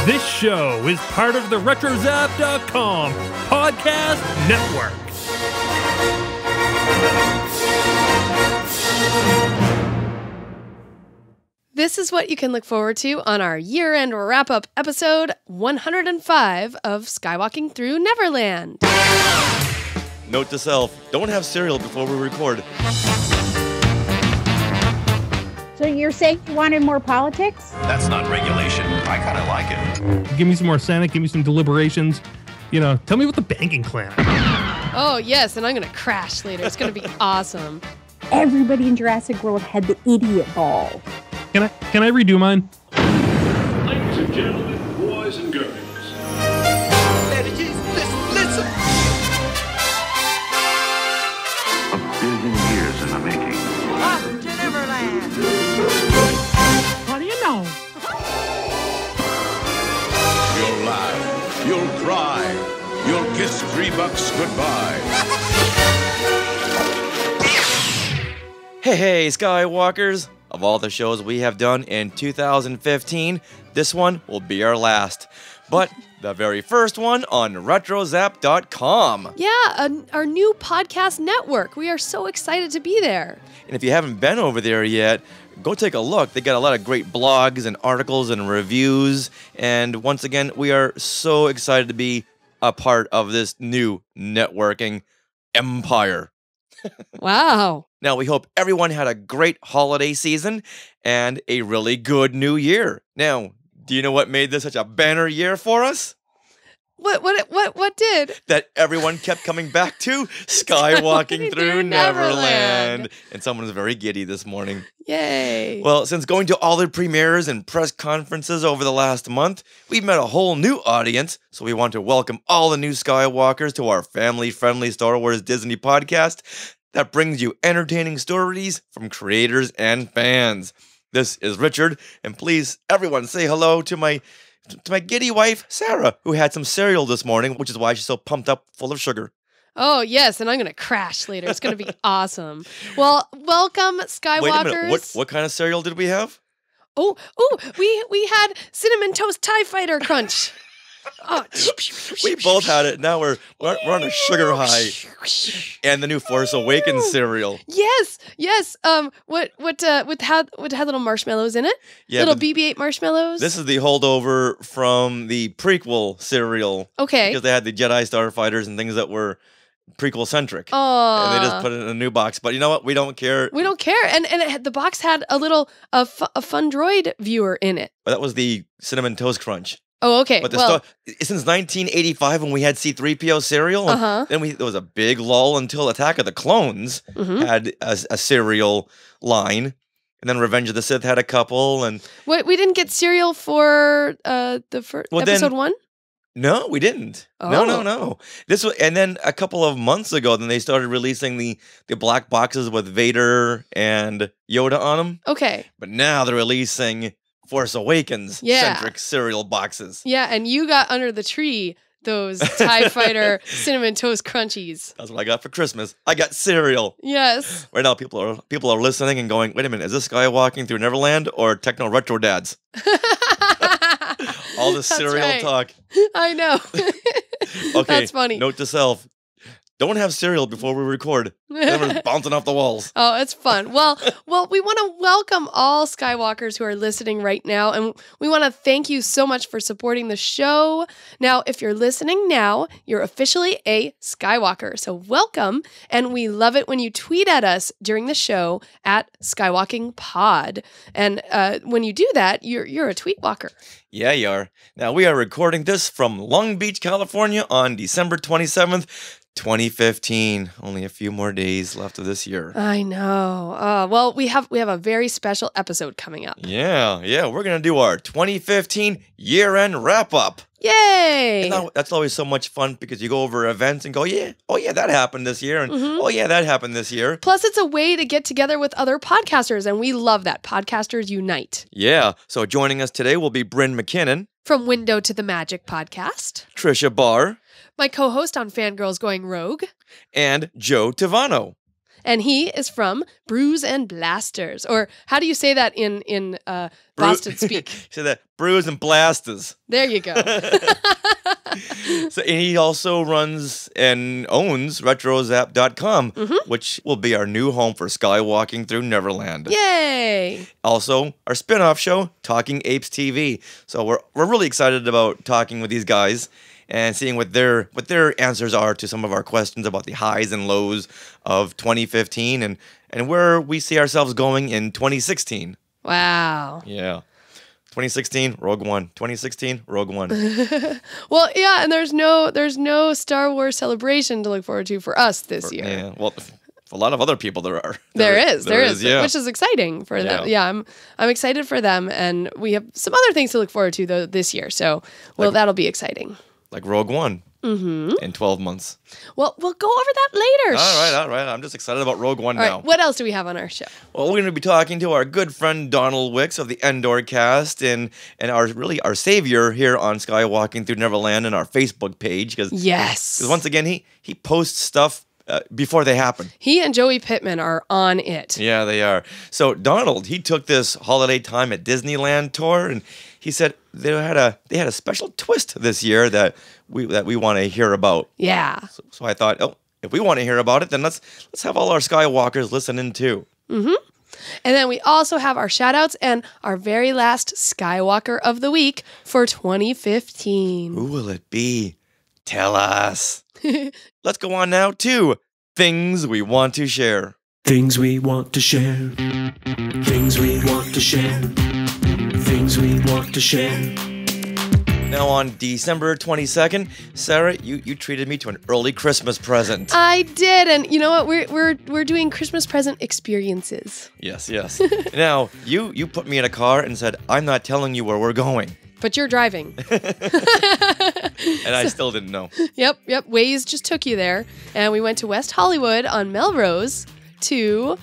This show is part of the RetroZap.com podcast network. This is what you can look forward to on our year-end wrap-up episode 105 of Skywalking Through Neverland. Note to self, don't have cereal before we record. So you're saying you wanted more politics? That's not regulation. I kind of like it. Give me some more Senate, give me some deliberations. You know, tell me about the banking clan. Oh, yes, and I'm going to crash later. It's going to be awesome. Everybody in Jurassic World had the idiot ball. Can I redo mine? Ladies and gentlemen, boys and girls. Listen. A billion years in the making. Welcome to Neverland. What do you know? You'll laugh. You'll cry. You'll kiss $3 goodbye. Hey, Skywalkers! Of all the shows we have done in 2015, this one will be our last. But the very first one on RetroZap.com. Yeah, our new podcast network. We are so excited to be there. And if you haven't been over there yet, go take a look. They got a lot of great blogs and articles and reviews. And once again, we are so excited to be a part of this new networking empire. Wow. Now, we hope everyone had a great holiday season and a really good new year. Now, do you know what made this such a banner year for us? What did? That everyone kept coming back to Skywalking Through Neverland. And someone was very giddy this morning. Yay. Well, since going to all the premieres and press conferences over the last month, we've met a whole new audience, so we want to welcome all the new Skywalkers to our family-friendly Star Wars Disney podcast that brings you entertaining stories from creators and fans. This is Richard, and please, everyone, say hello to my giddy wife, Sarah, who had some cereal this morning, which is why she's so pumped up full of sugar. Oh, yes, and I'm going to crash later. It's going to be awesome. Well, welcome, Skywalkers. Wait a minute, what kind of cereal did we have? Oh, we had Cinnamon Toast TIE Fighter Crunch. Oh, we both had it. Now we're on a sugar high. And the new Force Awakens cereal. Yes. What had little marshmallows in it? Yeah, little BB-8 marshmallows. This is the holdover from the prequel cereal. Okay. Because they had the Jedi Starfighters and things that were prequel centric. Oh. And they just put it in a new box. But you know what? We don't care. We don't care. And the box had a fun droid viewer in it. But that was the Cinnamon Toast Crunch. Oh, okay. But since 1985, when we had C-3PO cereal, and then there was a big lull until Attack of the Clones had a cereal line, and then Revenge of the Sith had a couple, and we didn't get cereal for the first episode 1. No, we didn't. Oh. No. And then a couple of months ago, then they started releasing the black boxes with Vader and Yoda on them. Okay. But now they're releasing Force Awakens centric cereal boxes. Yeah, and you got under the tree those TIE Fighter Cinnamon Toast Crunchies. That's what I got for Christmas. I got cereal. Yes. Right now, people are listening and going, wait a minute, is this Skywalking Through Neverland or Techno Retro Dads? All this cereal talk. I know. Okay, that's funny. Note to self. Don't have cereal before we record. Everyone's bouncing off the walls. Oh, it's fun. Well, we want to welcome all Skywalkers who are listening right now, and we want to thank you so much for supporting the show. Now, if you're listening now, you're officially a Skywalker, so welcome, and we love it when you tweet at us during the show at SkywalkingPod. And when you do that, you're a tweetwalker. Yeah, you are. Now, we are recording this from Long Beach, California on December 27th, 2015. Only a few more days left of this year. I know. Well, we have a very special episode coming up. Yeah. We're going to do our 2015 year-end wrap-up. Yay! And that's always so much fun because you go over events and go, that happened this year. And that happened this year. Plus, it's a way to get together with other podcasters, and we love that. Podcasters unite. Yeah. So joining us today will be Bryn MacKinnon. From Window to the Magic podcast. Tricia Barr. My co-host on Fangirls Going Rogue. And Joe Tavano. And he is from Brews and Blasters. Or how do you say that in Boston speak? So that Brews and Blasters. There you go. So, and he also runs and owns RetroZap.com, which will be our new home for Skywalking through Neverland. Yay! Also, our spin-off show, Talking Apes TV. So we're really excited about talking with these guys and seeing what their answers are to some of our questions about the highs and lows of 2015 and where we see ourselves going in 2016. Wow. Yeah. 2016, Rogue One. 2016, Rogue One. Well, yeah, and there's no Star Wars celebration to look forward to for us this year. Yeah, well, for a lot of other people there are. There is, yeah. which is exciting for them. Yeah, I'm excited for them, and we have some other things to look forward to though this year. So, that'll be exciting. Like Rogue One. In 12 months. Well, we'll go over that later. All right. I'm just excited about Rogue One All now. right, what else do we have on our show? Well, we're going to be talking to our good friend Donald Wicks of the Endorcast and our savior here on Skywalking through Neverland and our Facebook page. Yes. Because once again, he posts stuff before they happen. He and Joey Pittman are on it. Yeah, they are. So Donald, he took this holiday time at Disneyland Tour, and he said they had a special twist this year that we want to hear about. Yeah. So I thought, if we want to hear about it, then let's have all our Skywalkers listen in too. And then we also have our shout-outs and our very last Skywalker of the week for 2015. Who will it be? Tell us. Let's go on now to Things We Want to Share. Things we want to share. Things we want to share. Things we want to share. Now on December 22nd, Sarah, you treated me to an early Christmas present. I did, and you know what? We're doing Christmas present experiences. Yes. Now, you put me in a car and said, I'm not telling you where we're going. But you're driving. And I still didn't know. Yep. Waze just took you there. And we went to West Hollywood on Melrose to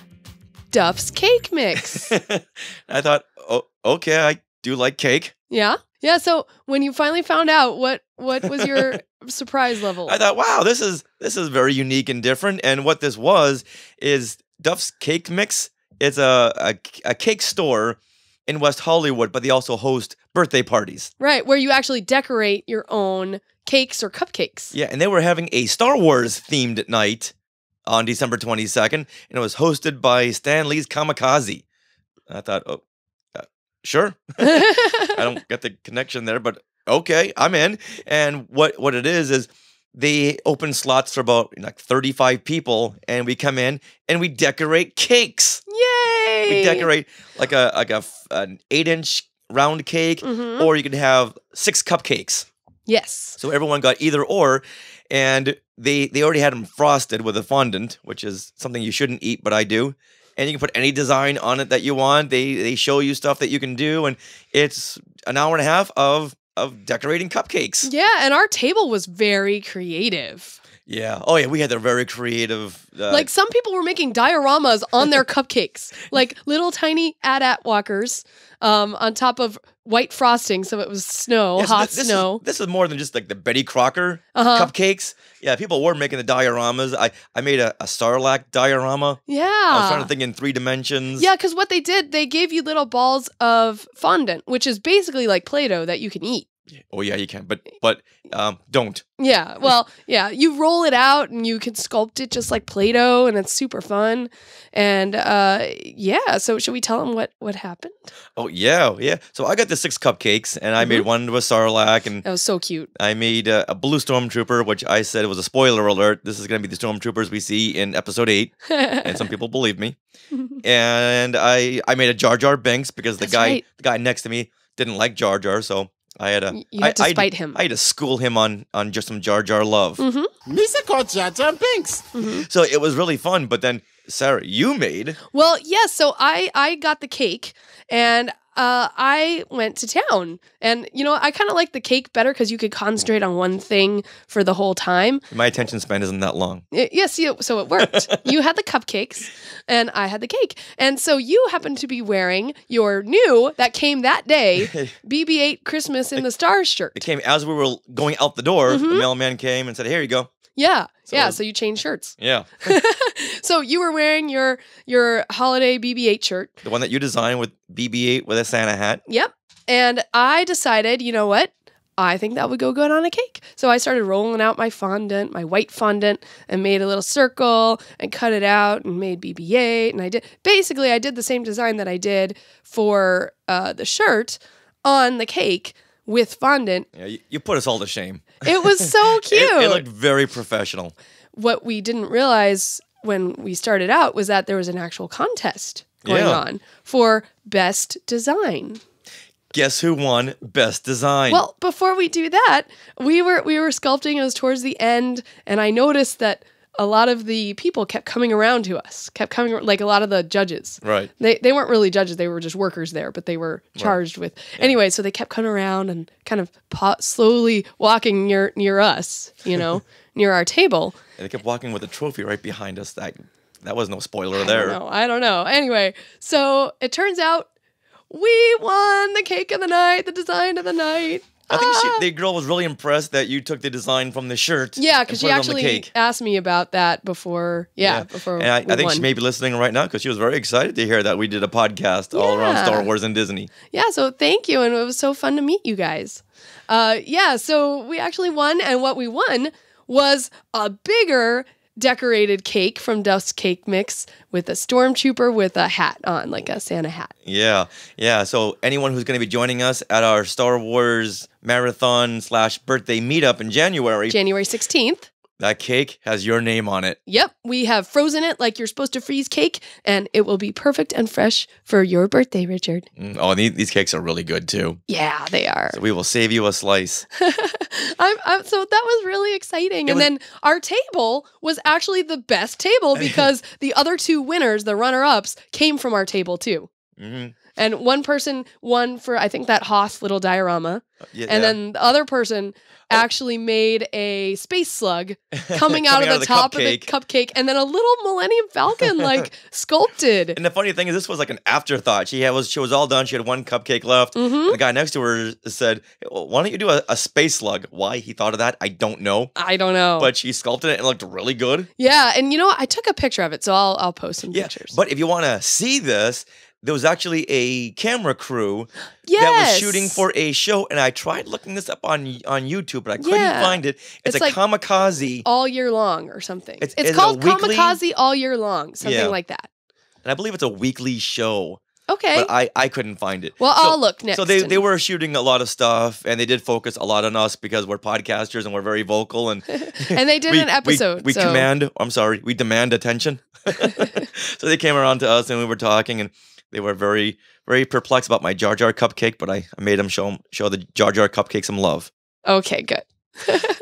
Duff's Cake Mix. I thought, okay, I do like cake. Yeah. So when you finally found out, what was your surprise level? I thought, wow, this is very unique and different. And what this is Duff's Cake Mix. It's a cake store in West Hollywood, but they also host birthday parties. Right, where you actually decorate your own cakes or cupcakes. Yeah, and they were having a Star Wars themed night on December 22nd, and it was hosted by Stan Lee's Kamikaze. I thought, sure. I don't get the connection there, but okay, I'm in. And what it is they open slots for about 35 people, and we come in and we decorate cakes. Yay! We decorate like an 8-inch round cake, or you could have 6 cupcakes. Yes. So everyone got either or, and they already had them frosted with a fondant, which is something you shouldn't eat, but I do. And you can put any design on it that you want. They show you stuff that you can do, and it's an hour and a half of decorating cupcakes. Yeah, and our table was very creative. Yeah. Oh, yeah. We had their very creative. Like some people were making dioramas on their cupcakes, like little tiny AT-AT walkers on top of white frosting, so it was snow, yeah, so hot this snow. This is more than just like the Betty Crocker cupcakes. Yeah, people were making the dioramas. I made a Sarlacc diorama. Yeah. I was trying to think in 3 dimensions. Yeah, because what they did, they gave you little balls of fondant, which is basically like Play-Doh that you can eat. Oh yeah, you can, but don't. Yeah, well, yeah, you roll it out and you can sculpt it just like Play-Doh, and it's super fun. And yeah, so should we tell them what happened? Oh yeah. So I got the 6 cupcakes, and I made one with Sarlacc, and that was so cute. I made a blue stormtrooper, which I said was a spoiler alert. This is going to be the stormtroopers we see in Episode 8, and some people believe me. And I made a Jar Jar Binks because the guy next to me didn't like Jar Jar, so. I had to spite him. I had to school him on just some Jar Jar love. Misa called Jar Jar Binks. So it was really fun. But then, Sarah, you made. Well, yes. So I got the cake, and I went to town. And, I kind of like the cake better because you could concentrate on one thing for the whole time. My attention span isn't that long. Yes, so it worked. You had the cupcakes, and I had the cake. And so you happened to be wearing your new, that came that day, BB-8 Christmas in the Stars shirt. It came as we were going out the door. The mailman came and said, here you go. Yeah. So you changed shirts. Yeah. So you were wearing your holiday BB-8 shirt. The one that you designed with BB-8 with a Santa hat. Yep. And I decided, you know what? I think that would go good on a cake. So I started rolling out my fondant, my white fondant, and made a little circle and cut it out and made BB-8. And I did the same design that I did for the shirt on the cake with fondant. Yeah, you put us all to shame. It was so cute. It looked very professional. What we didn't realize when we started out was that there was an actual contest going on for best design. Guess who won Best Design? Well, before we do that, we were sculpting. It was towards the end, and I noticed that a lot of the people kept coming around to us. Like a lot of the judges. Right. They weren't really judges. They were just workers there, but they were charged with. Yeah. Anyway, so they kept coming around and kind of slowly walking near us, near our table. And they kept walking with a trophy right behind us. That was no spoiler there. I don't know. Anyway, so it turns out we won the cake of the night, the design of the night. I think the girl was really impressed that you took the design from the shirt. Yeah, because she actually asked me about that before. Before. And I think she may be listening right now because she was very excited to hear that we did a podcast all around Star Wars and Disney. Yeah, so thank you, and it was so fun to meet you guys. So we actually won, and what we won was a bigger decorated cake from Dust Cake Mix with a stormtrooper with a hat on, like a Santa hat. Yeah. So anyone who's going to be joining us at our Star Wars marathon / birthday meetup in January 16th. That cake has your name on it. Yep. We have frozen it like you're supposed to freeze cake, and it will be perfect and fresh for your birthday, Richard. Oh, these cakes are really good, too. Yeah, they are. So we will save you a slice. So that was really exciting. Then our table was actually the best table because the other two winners, the runner-ups, came from our table, too. Mm-hmm. And one person won for, I think, that Hoth little diorama. Then the other person actually made a space slug coming out of the top of the cupcake, and then a little Millennium Falcon sculpted. And the funny thing is, this was like an afterthought. She was all done. She had one cupcake left. Mm-hmm. And the guy next to her said, well, "Why don't you do a space slug?" Why he thought of that, I don't know. But she sculpted it and it looked really good. Yeah, and I took a picture of it, so I'll post some pictures. But if you want to see this, there was actually a camera crew that was shooting for a show, and I tried looking this up on YouTube, but I couldn't find it. It's like Kamikaze. All year long or something. It's called Kamikaze All Year Long, something like that. And I believe it's a weekly show. Okay. But I couldn't find it. Well, I'll look next. So they were shooting a lot of stuff, and they did focus a lot on us because we're podcasters and we're very vocal. And and they did an episode. We demand attention. So they came around to us, and we were talking, and they were very, very perplexed about my Jar Jar cupcake, but I made them show the Jar Jar cupcake some love. Okay, good.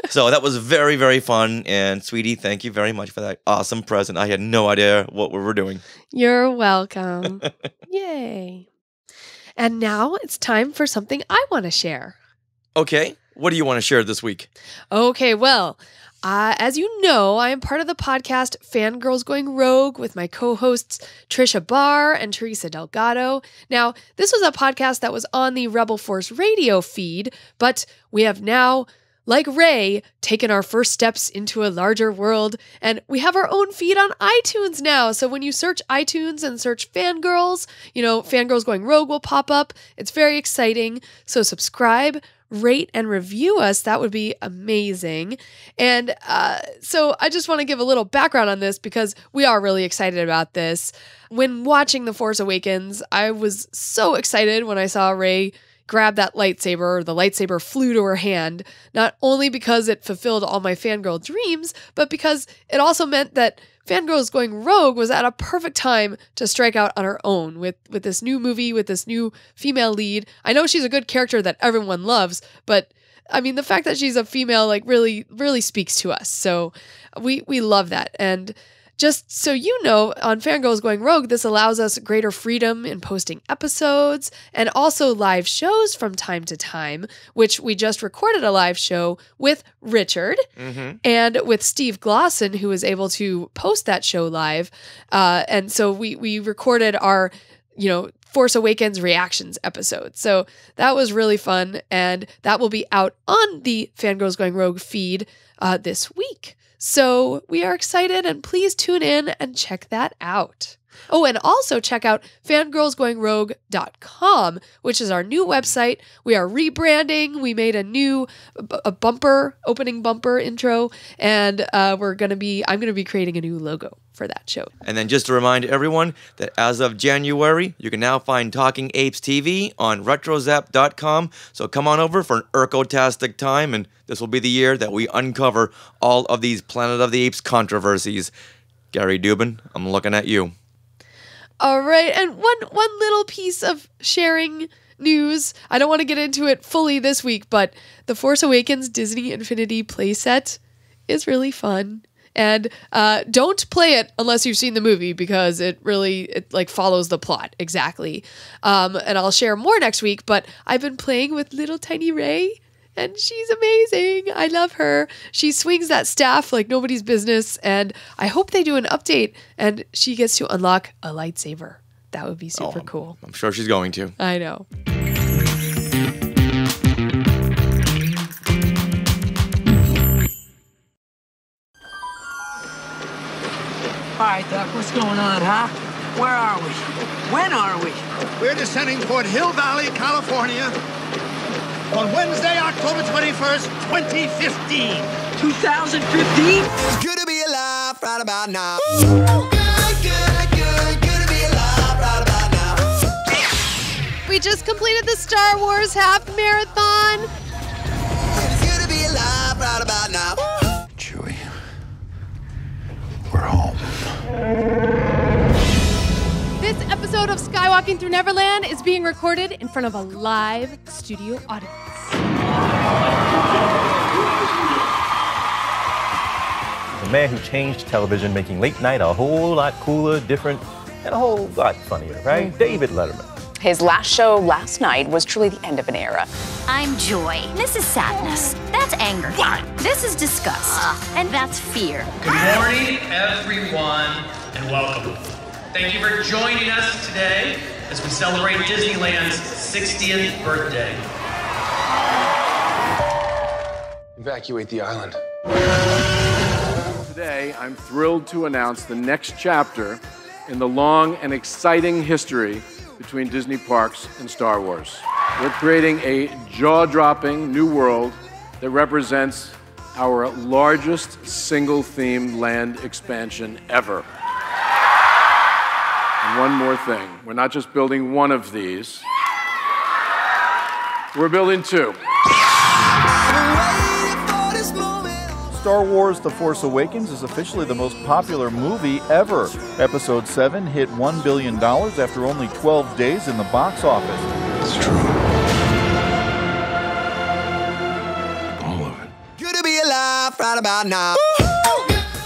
So that was very, very fun. And sweetie, thank you very much for that awesome present. I had no idea what we were doing. You're welcome. Yay. And now it's time for something I want to share. Okay. What do you want to share this week? Okay, well, as you know, I am part of the podcast Fangirls Going Rogue with my co-hosts Tricia Barr and Teresa Delgado. Now, this was a podcast that was on the Rebel Force radio feed, but we have now, like Rey, taken our first steps into a larger world, and we have our own feed on iTunes now. So when you search iTunes and search Fangirls, Fangirls Going Rogue will pop up. It's very exciting. So subscribe, rate, and review us. That would be amazing. And so I just want to give a little background on this because we are really excited about this. When watching The Force Awakens, I was so excited when I saw Rey grab that lightsaber. The lightsaber flew to her hand, not only because it fulfilled all my fangirl dreams, but because it also meant that Fangirls Going Rogue was at a perfect time to strike out on her own with this new movie, with this new female lead. I know she's a good character that everyone loves, but I mean, the fact that she's a female really, really speaks to us. So we love that. And just so you know, on Fangirls Going Rogue, this allows us greater freedom in posting episodes and also live shows from time to time, which we just recorded a live show with Richard and with Steve Glosson, who was able to post that show live. And so we recorded our, Force Awakens reactions episode. So that was really fun, and that will be out on the Fangirls Going Rogue feed this week. So we are excited, and please tune in and check that out. Oh, and also check out fangirlsgoingrogue.com, which is our new website. We are rebranding. We made a new opening bumper intro, and I'm going to be creating a new logo for that show. And then just to remind everyone that as of January, you can now find Talking Apes TV on retrozap.com. So come on over for an Urco-tastic time, and this will be the year that we uncover all of these Planet of the Apes controversies. Gary Dubin, I'm looking at you. All right, and one little piece of sharing news. I don't want to get into it fully this week, but the Force Awakens Disney Infinity playset is really fun. And don't play it unless you've seen the movie, because it follows the plot exactly. And I'll share more next week, but I've been playing with little tiny Rey, and she's amazing. I love her. She swings that staff like nobody's business, and I hope they do an update and she gets to unlock a lightsaber. That would be super cool. I'm sure she's going to. I know. All right, Doc, what's going on, huh? Where are we? When are we? We're descending toward Hill Valley, California on Wednesday, October 21st, 2015. 2015? It's good to be alive right about now. Good to be alive right about now. We just completed the Star Wars half marathon. It's good to be alive right about now. Chewie, we're home. This episode of Skywalking Through Neverland is being recorded in front of a live studio audience. The man who changed television, making late night a whole lot cooler, different, and a whole lot funnier, right? David Letterman. His last show last night was truly the end of an era. I'm joy. This is sadness. That's anger. What? This is disgust. And that's fear. Good morning, everyone, and welcome. Thank you for joining us today as we celebrate Disneyland's 60th birthday. Evacuate the island. Today, I'm thrilled to announce the next chapter in the long and exciting history between Disney parks and Star Wars. We're creating a jaw-dropping new world that represents our largest single-theme land expansion ever. And one more thing, we're not just building one of these, we're building two. Star Wars The Force Awakens is officially the most popular movie ever. Episode 7 hit $1 billion after only 12 days in the box office. It's true. All of it. Good to be alive right about now.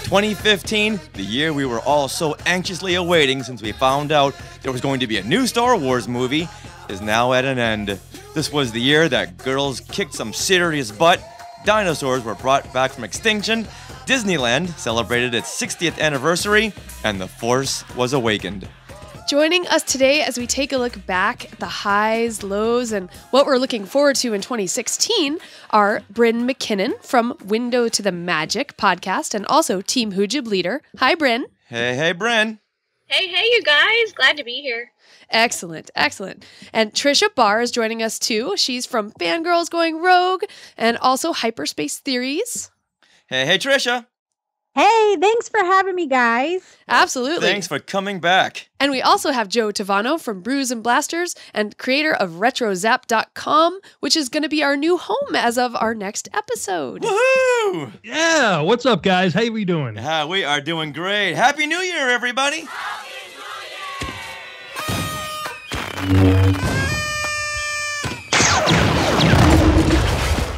2015, the year we were all so anxiously awaiting since we found out there was going to be a new Star Wars movie, is now at an end. This was the year that girls kicked some serious butt, dinosaurs were brought back from extinction, Disneyland celebrated its 60th anniversary, and the Force was awakened. Joining us today as we take a look back at the highs, lows, and what we're looking forward to in 2016 are Bryn MacKinnon from Window to the Magic podcast and also Team Hoojib leader. Hi, Bryn. Hey, Bryn. Hey, you guys. Glad to be here. Excellent, excellent. And Tricia Barr is joining us too. She's from Fangirls Going Rogue and also Hyperspace Theories. Hey, Tricia. Hey, thanks for having me, guys. Absolutely. Thanks for coming back. And we also have Joe Tavano from Brews and Blasters and creator of RetroZap.com, which is going to be our new home as of our next episode. Woohoo! Yeah, what's up, guys? How we doing? We are doing great. Happy New Year, everybody.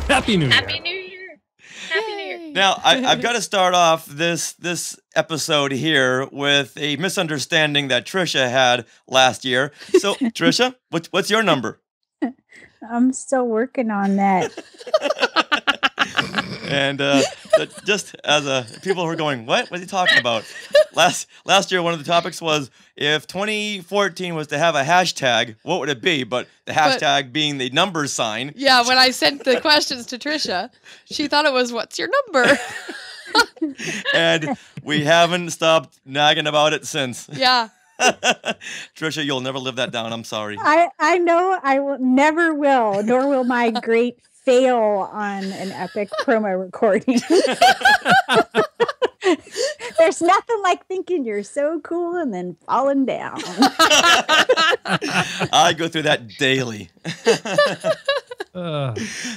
Happy New Year. Happy New Year. Happy New Year. Now, I've got to start off this episode here with a misunderstanding that Tricia had last year. So, Tricia, what's your number? I'm still working on that. And just as people who are going, what is he talking about? Last year, one of the topics was if 2014 was to have a hashtag, what would it be? But the hashtag being the number sign. Yeah, when I sent the questions to Tricia, she thought it was, what's your number? And we haven't stopped nagging about it since. Yeah. Tricia, you'll never live that down. I'm sorry. I know I never will, nor will my great fail on an epic promo recording. There's nothing like thinking you're so cool and then falling down. I go through that daily.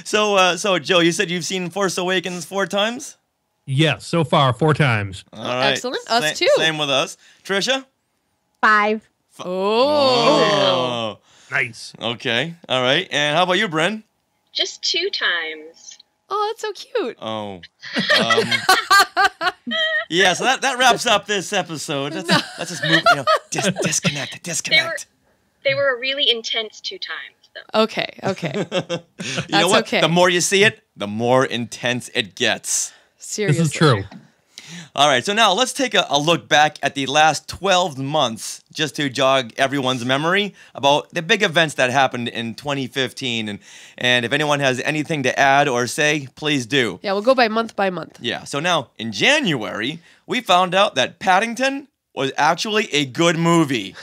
So Joe, you said you've seen Force Awakens 4 times? Yes, so far 4 times. All right. Excellent. Us too. Same with us. Tricia? 5. Oh. Nice. Okay. All right. And how about you, Bryn? Just 2 times. Oh, that's so cute. Oh. Yeah, so that wraps up this episode. Let's just move, disconnect. They were a really intense 2 times, though. Okay. You know what? Okay. The more you see it, the more intense it gets. Seriously. This is true. All right, so now let's take a look back at the last 12 months just to jog everyone's memory about the big events that happened in 2015. And if anyone has anything to add or say, please do. Yeah, we'll go by month. Yeah, so now in January, we found out that Paddington was actually a good movie.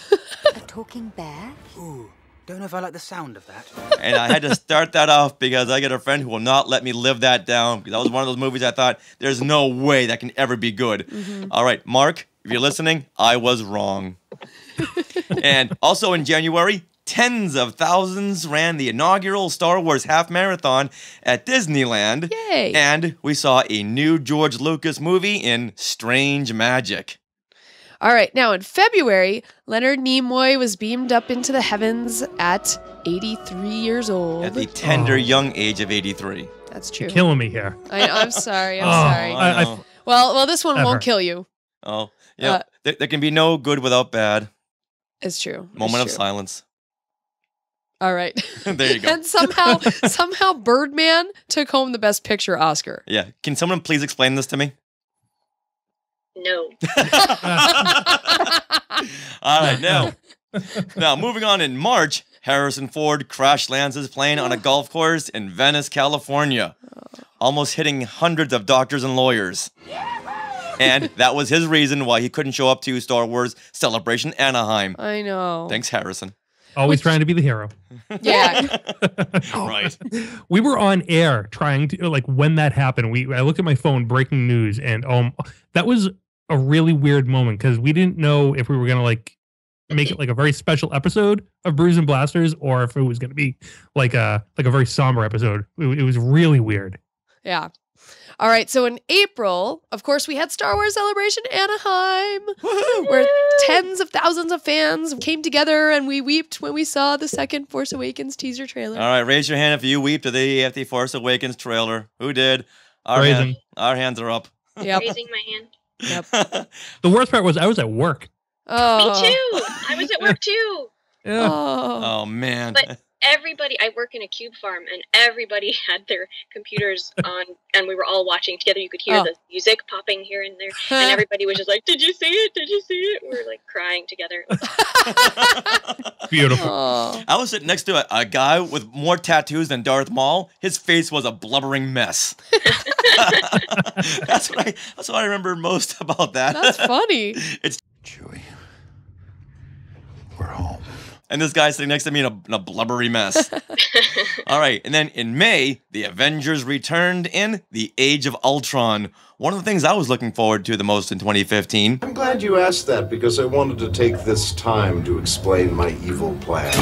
A talking bear? Ooh, don't know if I like the sound of that. And I had to start that off because I got a friend who will not let me live that down. Because that was one of those movies I thought, there's no way that can ever be good. Mm-hmm. All right, Mark, if you're listening, I was wrong. And also in January, tens of thousands ran the inaugural Star Wars half marathon at Disneyland. Yay! And we saw a new George Lucas movie in Strange Magic. All right, now in February, Leonard Nimoy was beamed up into the heavens at 83 years old. At the tender young age of 83. That's true. You're killing me here. I'm sorry. I'm sorry. Well, this one won't kill you. Oh, yeah. There can be no good without bad. It's true. Moment of silence. All right. There you go. And somehow Birdman took home the Best Picture Oscar. Yeah. Can someone please explain this to me? No. All right, now moving on in March, Harrison Ford crash lands his plane on a golf course in Venice, California, almost hitting hundreds of doctors and lawyers. And that was his reason why he couldn't show up to Star Wars Celebration Anaheim. I know. Thanks, Harrison. Always trying to be the hero. Yeah. Right. We were on air trying to, when that happened, I looked at my phone, breaking news, and that was a really weird moment because we didn't know if we were going to make it a very special episode of Brews and Blasters or if it was going to be like a very somber episode. It was really weird. Yeah. All right, so in April, of course, we had Star Wars Celebration Anaheim, where tens of thousands of fans came together and we wept when we saw the second Force Awakens teaser trailer. All right, raise your hand if you wept at the Force Awakens trailer. Who did? Our hands are up. Yep. Raising my hand. Yep. The worst part was I was at work. Oh. Me too. I was at work too. Yeah. Oh man. But everybody, I work in a cube farm, and everybody had their computers on, and we were all watching together. You could hear the music popping here and there, and everybody was just like, "Did you see it? Did you see it?" We were crying together. Beautiful. I was sitting next to a guy with more tattoos than Darth Maul. His face was a blubbering mess. That's what I remember most about that. That's funny. It's Chewie. We're home. And this guy sitting next to me in a blubbery mess. All right, and then in May, the Avengers returned in The Age of Ultron. One of the things I was looking forward to the most in 2015. I'm glad you asked that because I wanted to take this time to explain my evil plan.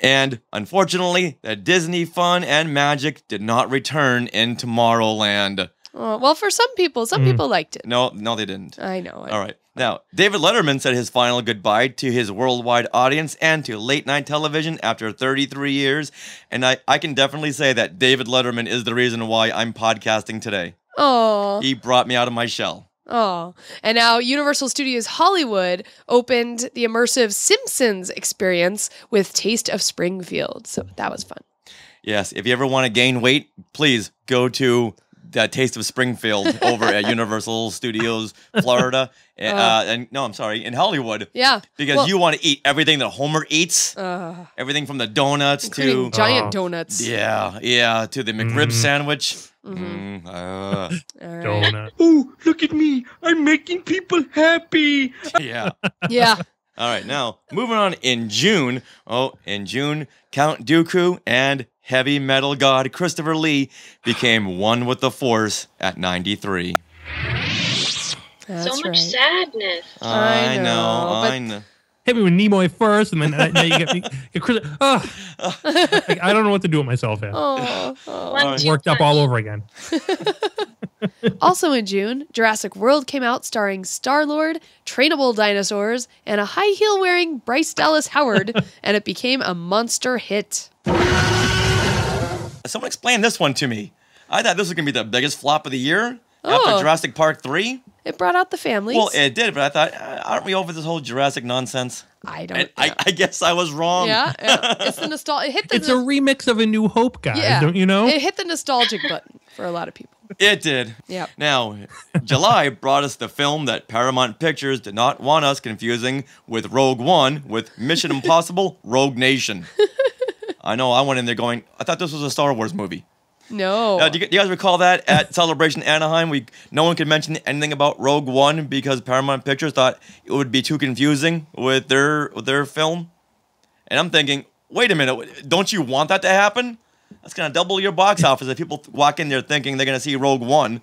And unfortunately, the Disney fun and magic did not return in Tomorrowland. Oh, well, for some people liked it. No, they didn't. I know. All right. Now, David Letterman said his final goodbye to his worldwide audience and to late-night television after 33 years. And I can definitely say that David Letterman is the reason why I'm podcasting today. Oh. He brought me out of my shell. Oh. And now Universal Studios Hollywood opened the immersive Simpsons experience with Taste of Springfield. So that was fun. Yes. If you ever want to gain weight, please go to Taste of Springfield over at Universal Studios, Florida. And no, I'm sorry, in Hollywood. Yeah. Because you want to eat everything that Homer eats. Everything from the donuts including to giant donuts. Yeah, to the McRib sandwich. Donut. Oh, look at me. I'm making people happy. Yeah. Yeah. All right, now moving on in June. Count Dooku and heavy metal god Christopher Lee became one with the Force at 93. So much sadness. I know. Hit me with Nimoy first, and then now you get me. Chris, I don't know what to do with myself. Worked up all over again. Also in June, Jurassic World came out starring Star-Lord, trainable dinosaurs, and a high heel wearing Bryce Dallas Howard, and it became a monster hit. Someone explain this one to me. I thought this was going to be the biggest flop of the year after Jurassic Park 3. It brought out the families. Well, it did, but I thought, aren't we over this whole Jurassic nonsense? I don't. I guess I was wrong. Yeah. It's the nostalgia. It's a remix of A New Hope, guys. Don't you know? It hit the nostalgic button for a lot of people. It did. Yeah. Now, July brought us the film that Paramount Pictures did not want us confusing with Rogue One with Mission Impossible: Rogue Nation. I know. I went in there going, I thought this was a Star Wars movie. No. Do you guys recall that at Celebration Anaheim? No one could mention anything about Rogue One because Paramount Pictures thought it would be too confusing with their film. And I'm thinking, wait a minute, don't you want that to happen? That's going to double your box office if people walk in there thinking they're going to see Rogue One.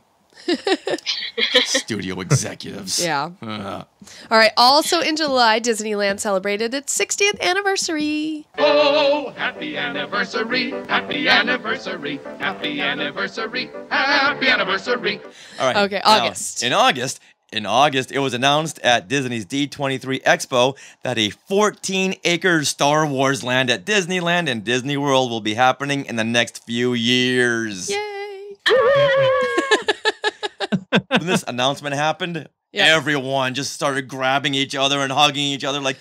Studio executives. Yeah. All right. Also in July, Disneyland celebrated its 60th anniversary. Oh, happy anniversary, happy anniversary, happy anniversary, happy anniversary. All right. Okay, August. Now, in August, it was announced at Disney's D23 Expo that a 14-acre Star Wars land at Disneyland and Disney World will be happening in the next few years. Yay! When this announcement happened, everyone just started grabbing each other and hugging each other like,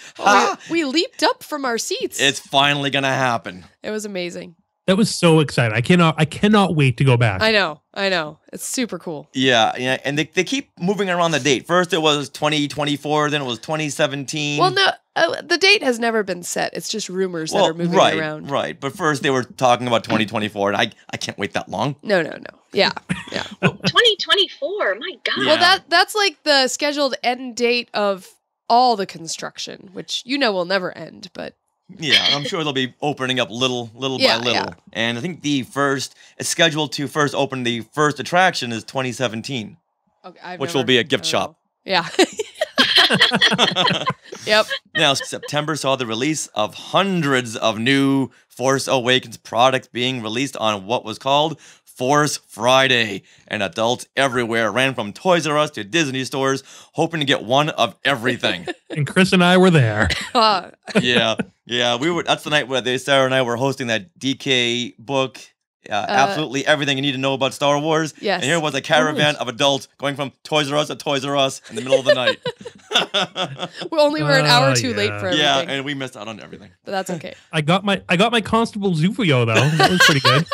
we leaped up from our seats. It's finally going to happen. It was amazing. That was so exciting. I cannot wait to go back. I know. It's super cool. Yeah, and they keep moving around the date. First it was 2024, then it was 2017. Well, no, the date has never been set. It's just rumors that are moving around. Right, but first they were talking about 2024, and I can't wait that long. No. Yeah. 2024, my God. Yeah. Well, that's like the scheduled end date of all the construction, which will never end, but... Yeah, I'm sure they'll be opening up little by little. Yeah. And I think it's scheduled to first open the first attraction is 2017, which will be a gift shop. Yeah. Yep. Now, September saw the release of hundreds of new Force Awakens products being released on what was called Force Friday, and adults everywhere ran from Toys R Us to Disney stores hoping to get one of everything. And Chris and I were there. Yeah, we were. That's the night where Sarah and I were hosting that DK book. Absolutely everything you need to know about Star Wars. Yes. And here was a caravan of adults going from Toys R Us to Toys R Us in the middle of the night. We only were an hour too late for everything. Yeah, and we missed out on everything. But that's okay. I got my Constable Zufio though. That was pretty good.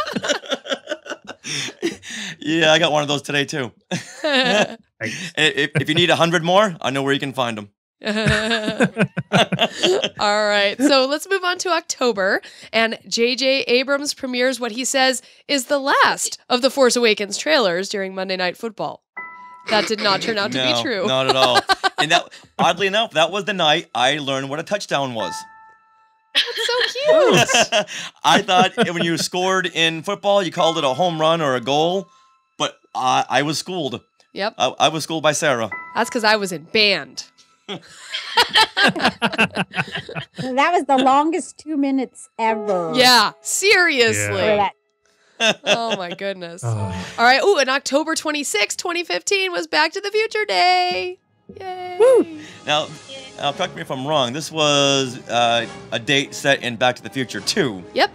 Yeah, I got one of those today too. If you need 100 more, I know where you can find them. All right, so let's move on to October, and J.J. Abrams premieres what he says is the last of the Force Awakens trailers during Monday Night Football. That did not turn out to be true. Not at all. And that, oddly enough, that was the night I learned what a touchdown was. That's so cute. I thought when you scored in football, you called it a home run or a goal, but I was schooled. Yep. I was schooled by Sarah. That's because I was in band. That was the longest 2 minutes ever. Yeah, seriously. Yeah. Oh my goodness. All right. Ooh, and October 26, 2015 was Back to the Future Day. Yay. Woo. Now, correct me if I'm wrong. This was a date set in Back to the Future 2. Yep.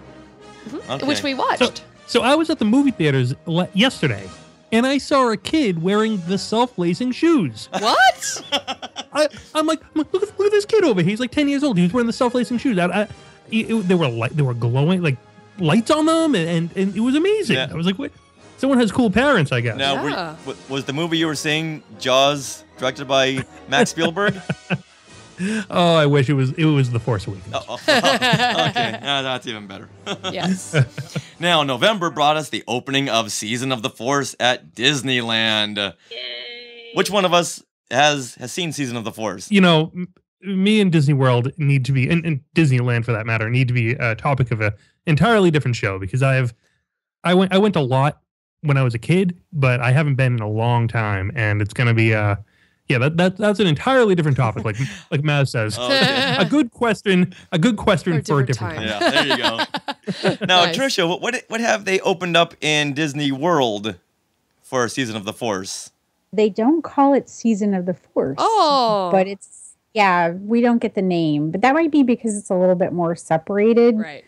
Mm-hmm. Okay. Which we watched. So I was at the movie theaters yesterday, and I saw a kid wearing the self-lacing shoes. What? I'm like, look at this kid over here. He's like 10 years old. He was wearing the self-lacing shoes. They were glowing, like lights on them, and it was amazing. Yeah. I was like, wait, Someone has cool parents, I guess. Now, was the movie you were seeing Jaws, directed by Max Spielberg? Oh, I wish it was The Force Awakens. Okay, that's even better. Yes. Now, November brought us the opening of Season of the Force at Disneyland. Yay. Which one of us has seen Season of the Force? You know, me and Disney World need to be, and Disneyland for that matter, need to be a topic of an entirely different show because I went a lot when I was a kid, but I haven't been in a long time, and it's going to be that's an entirely different topic, like Maz says. Okay. A good question for a different time. Yeah, there you go. Now, Nice. Tricia, what have they opened up in Disney World for Season of the Force? They don't call it Season of the Force. Oh. But we don't get the name. But that might be because it's a little bit more separated. Right.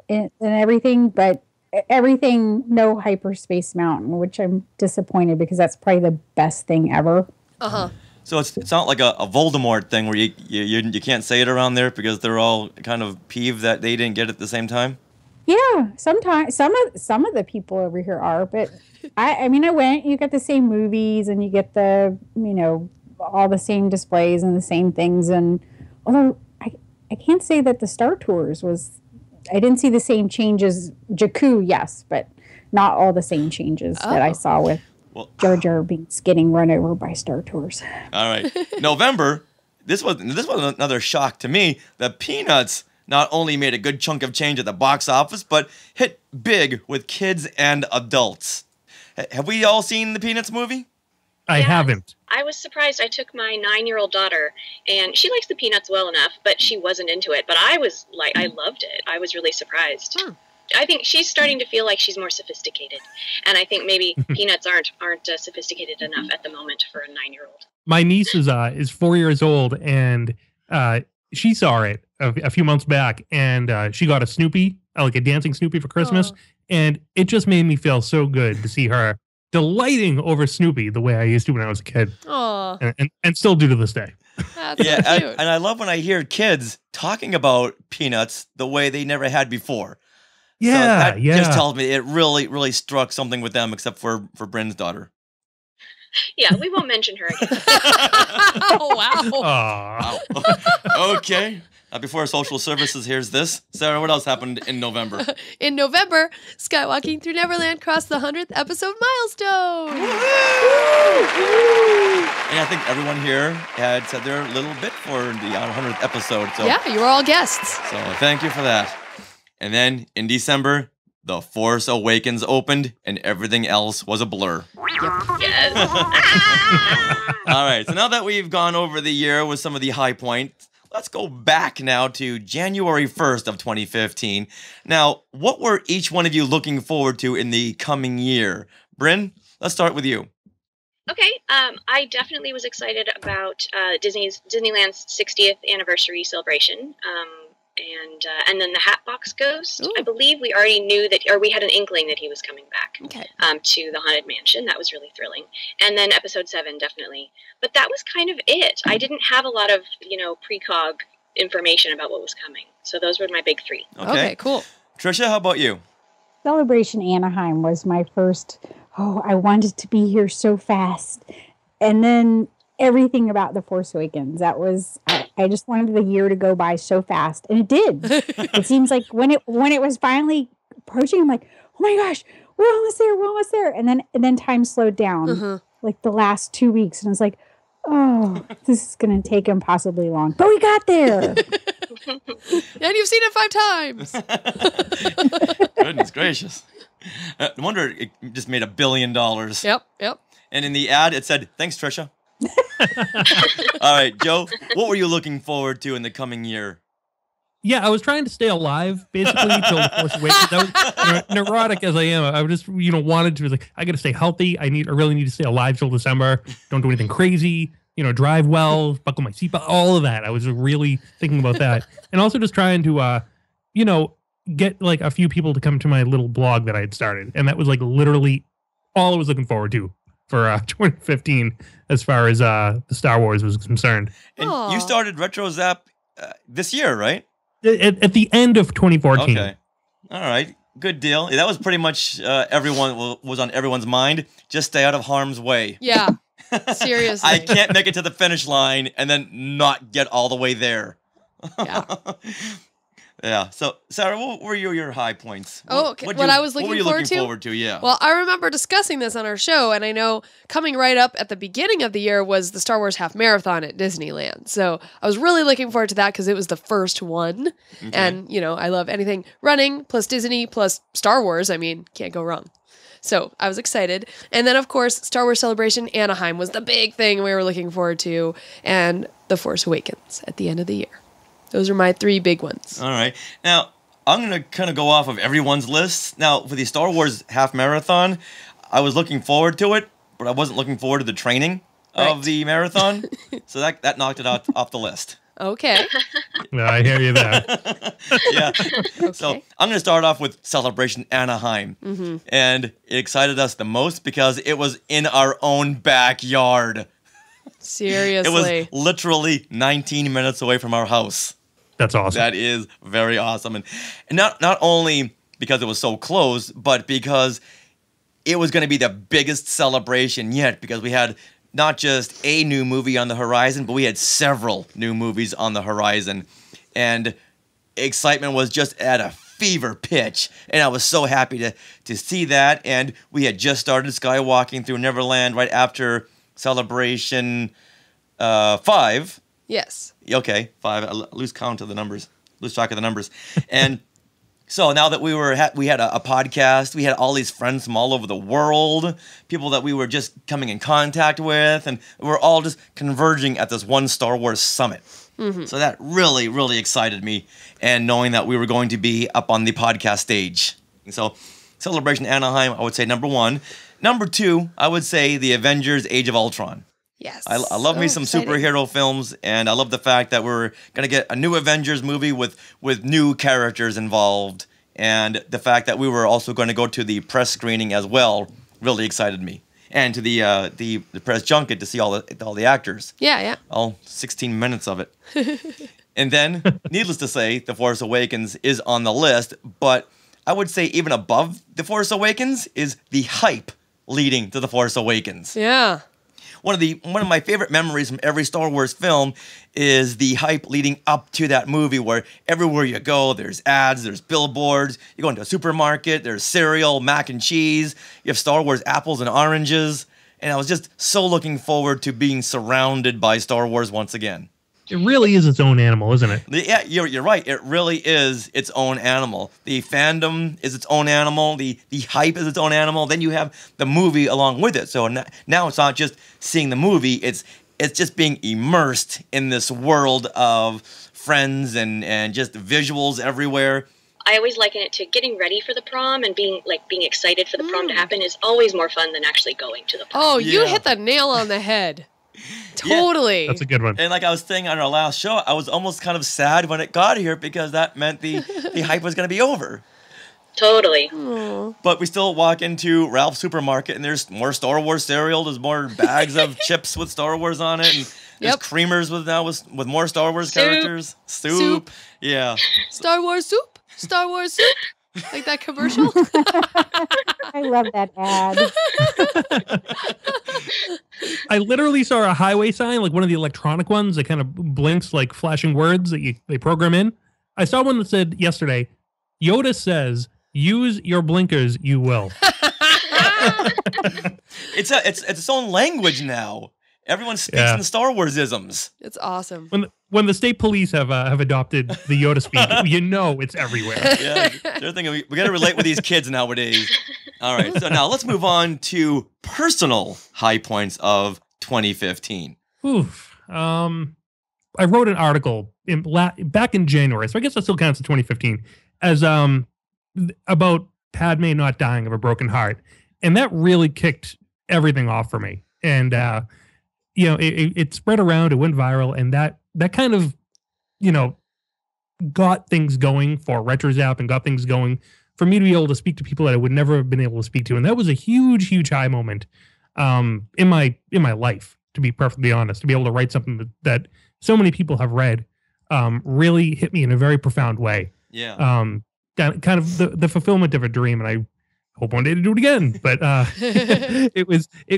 And everything. But everything, no Hyperspace Mountain, which I'm disappointed because that's probably the best thing ever. Uh-huh. So it's not like a Voldemort thing where you can't say it around there because they're all kind of peeved that they didn't get it at the same time? Yeah, sometimes some of the people over here are, but I mean I went, you get the same movies and you get the, all the same displays and the same things, and although I can't say that the Star Tours I didn't see the same changes. Jakku, yes, but not all the same changes that I saw with Jar Jar Binks getting run over by Star Tours. All right. November, this was another shock to me. The Peanuts not only made a good chunk of change at the box office, but hit big with kids and adults. Have we all seen the Peanuts movie? I haven't. I was surprised. I took my 9-year-old daughter, and she likes the Peanuts well enough, but she wasn't into it. But I was like, I loved it. I was really surprised. I think she's starting to feel like she's more sophisticated, and I think maybe Peanuts aren't sophisticated enough at the moment for a 9-year-old. My niece is 4 years old, and she saw it a few months back, and she got a Snoopy, like a dancing Snoopy for Christmas, and it just made me feel so good to see her delighting over Snoopy the way I used to when I was a kid. Aww. And still do to this day. That's yeah, so cute. and I love when I hear kids talking about Peanuts the way they never had before. Yeah, so that yeah. just tells me it really, really struck something with them, except for Bryn's daughter. Yeah, we won't mention her again. Oh, wow. Okay. Before social services, here's this. Sarah, what else happened in November? In November, Skywalking Through Neverland crossed the 100th episode milestone. And I think everyone here had said their little bit for the 100th episode. So, yeah, you were all guests. So thank you for that. And then in December, The Force Awakens opened, and everything else was a blur. Yes. All right, so now that we've gone over the year with some of the high points, let's go back now to January 1st of 2015. Now, what were each one of you looking forward to in the coming year? Bryn, let's start with you. Okay, I definitely was excited about Disneyland's 60th anniversary celebration. And then the Hatbox Ghost. Ooh. I believe we already knew that, or we had an inkling that he was coming back to the Haunted Mansion. That was really thrilling. And then Episode 7, definitely. But that was kind of it. I didn't have a lot of, precog information about what was coming. So those were my big three. Okay, cool. Tricia, how about you? Celebration Anaheim was my first, I wanted to be here so fast. And then everything about The Force Awakens. That was, I just wanted the year to go by so fast. And it did. It seems like when it was finally approaching, I'm like, oh my gosh, we're almost there. And then time slowed down, like the last 2 weeks. And I was like, oh, this is going to take impossibly long. But we got there. And you've seen it 5 times. Goodness gracious. No wonder it just made $1 billion. Yep. And in the ad, it said, thanks, Tricia. All right, Joe, what were you looking forward to in the coming year? Yeah, I was trying to stay alive basically till The Force Awakens. I was neurotic as I am. I just wanted to, I got to stay healthy. I really need to stay alive till December. Don't do anything crazy. Drive well, buckle my seatbelt, all of that. I was really thinking about that, and also just trying to, get like a few people to come to my little blog that I had started, and that was like literally all I was looking forward to for 2015 as far as the Star Wars was concerned. And you started Retro Zap this year, right? At the end of 2014. Okay. All right. Good deal. That was pretty much everyone was on everyone's mind. Just stay out of harm's way. Yeah. Seriously. I can't make it to the finish line and then not get all the way there. Yeah. Yeah. So, Sarah, what were your high points? Oh, okay. What I was looking what were you forward looking to? forward to? Yeah. Well, I remember discussing this on our show, and I know coming right up at the beginning of the year was the Star Wars Half Marathon at Disneyland. So I was really looking forward to that because it was the first one. Okay. And, you know, I love anything running plus Disney plus Star Wars. I mean, can't go wrong. So I was excited. And then, of course, Star Wars Celebration Anaheim was the big thing we were looking forward to, and The Force Awakens at the end of the year. Those are my 3 big ones. All right. Now, I'm going to kind of go off of everyone's list. Now, for the Star Wars Half Marathon, I was looking forward to it, but I wasn't looking forward to the training of the marathon. So that knocked it off the list. Okay. I hear you there. Yeah. Okay. So I'm going to start off with Celebration Anaheim. Mm-hmm. And it excited us the most because it was in our own backyard. Seriously. It was literally 19 minutes away from our house. That's awesome. That is very awesome. And not only because it was so close, but because it was going to be the biggest celebration yet, because we had not just a new movie on the horizon, but we had several new movies on the horizon. And excitement was just at a fever pitch. And I was so happy to see that. And we had just started skywalking through Neverland right after Celebration 5. Yes. Okay, 5. I lose count of the numbers. Lose track of the numbers. And so now that we had a podcast, we had all these friends from all over the world, people that we were just coming in contact with, and we're all just converging at this one Star Wars summit. Mm-hmm. So that really, really excited me, and knowing that we were going to be up on the podcast stage. And so Celebration Anaheim, I would say number 1. Number 2, I would say the Avengers Age of Ultron. Yes. I love me some exciting. superhero films, and I love the fact that we're going to get a new Avengers movie with new characters involved, and the fact that we were also going to go to the press screening as well really excited me, and to the press junket to see all the actors. Yeah. All 16 minutes of it. And then, needless to say, The Force Awakens is on the list, but I would say even above The Force Awakens is the hype leading to The Force Awakens. Yeah. One of my favorite memories from every Star Wars film is the hype leading up to that movie, where everywhere you go, there's ads, there's billboards. You go into a supermarket, there's cereal, mac and cheese. You have Star Wars apples and oranges. And I was just so looking forward to being surrounded by Star Wars once again. It really is its own animal, isn't it? Yeah, you're right. It really is its own animal. The fandom is its own animal. The hype is its own animal. Then you have the movie along with it. So now it's not just seeing the movie. It's just being immersed in this world of friends and just visuals everywhere. I always liken it to getting ready for the prom, and being excited for the prom to happen is always more fun than actually going to the prom. Oh, you hit the nail on the head. Totally. Yeah, that's a good one. And like I was saying on our last show, I was almost kind of sad when it got here, because that meant the hype was going to be over. Totally. Aww. But we still walk into Ralph's supermarket, and there's more Star Wars cereal. There's more bags of chips with Star Wars on it. And there's creamers with more Star Wars characters. Soup. Yeah. Star Wars soup. Star Wars soup. Like that commercial? I love that ad. I literally saw a highway sign, like one of the electronic ones that kind of blinks like flashing words that they program in. I saw one that said yesterday, Yoda says, use your blinkers, you will. It's its own language now. Everyone speaks in Star Wars isms. It's awesome. When the state police have adopted the Yoda speak, you know it's everywhere. Yeah, they're thinking we got to relate with these kids nowadays. All right, so now let's move on to personal high points of 2015. Oof. I wrote an article back in January, so I guess that still counts as 2015, as about Padme not dying of a broken heart, and that really kicked everything off for me. And it spread around, it went viral, and that kind of, got things going for RetroZap and got things going for me to be able to speak to people that I would never have been able to speak to. And that was a huge, huge high moment in my life, to be perfectly honest, to be able to write something that so many people have read really hit me in a very profound way. Yeah. kind of the fulfillment of a dream, and I hope one day to do it again. But it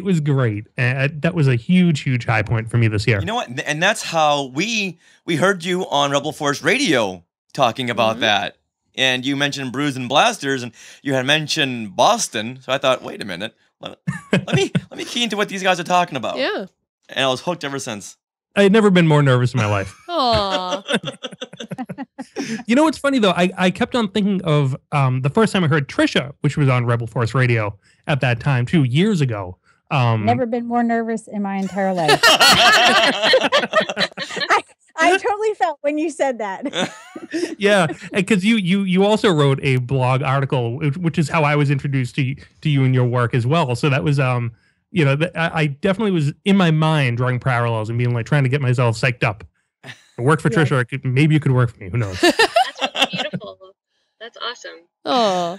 was great. That was a huge high point for me this year. You know what? And that's how we heard you on Rebel Force Radio talking about that. And you mentioned Brews and Blasters, and you had mentioned Boston. So I thought, wait a minute, let me key into what these guys are talking about. Yeah. And I was hooked ever since. I had never been more nervous in my life. Aw. You know what's funny though? I kept on thinking of the first time I heard Tricia, which was on Rebel Force Radio at that time 2 years ago. Never been more nervous in my entire life. I totally felt when you said that. Yeah, because you also wrote a blog article, which is how I was introduced to you and your work as well. So that was I definitely was in my mind drawing parallels and being like trying to get myself psyched up. It worked for Tricia. Maybe it could work for me. Who knows? That's beautiful. That's awesome. Oh.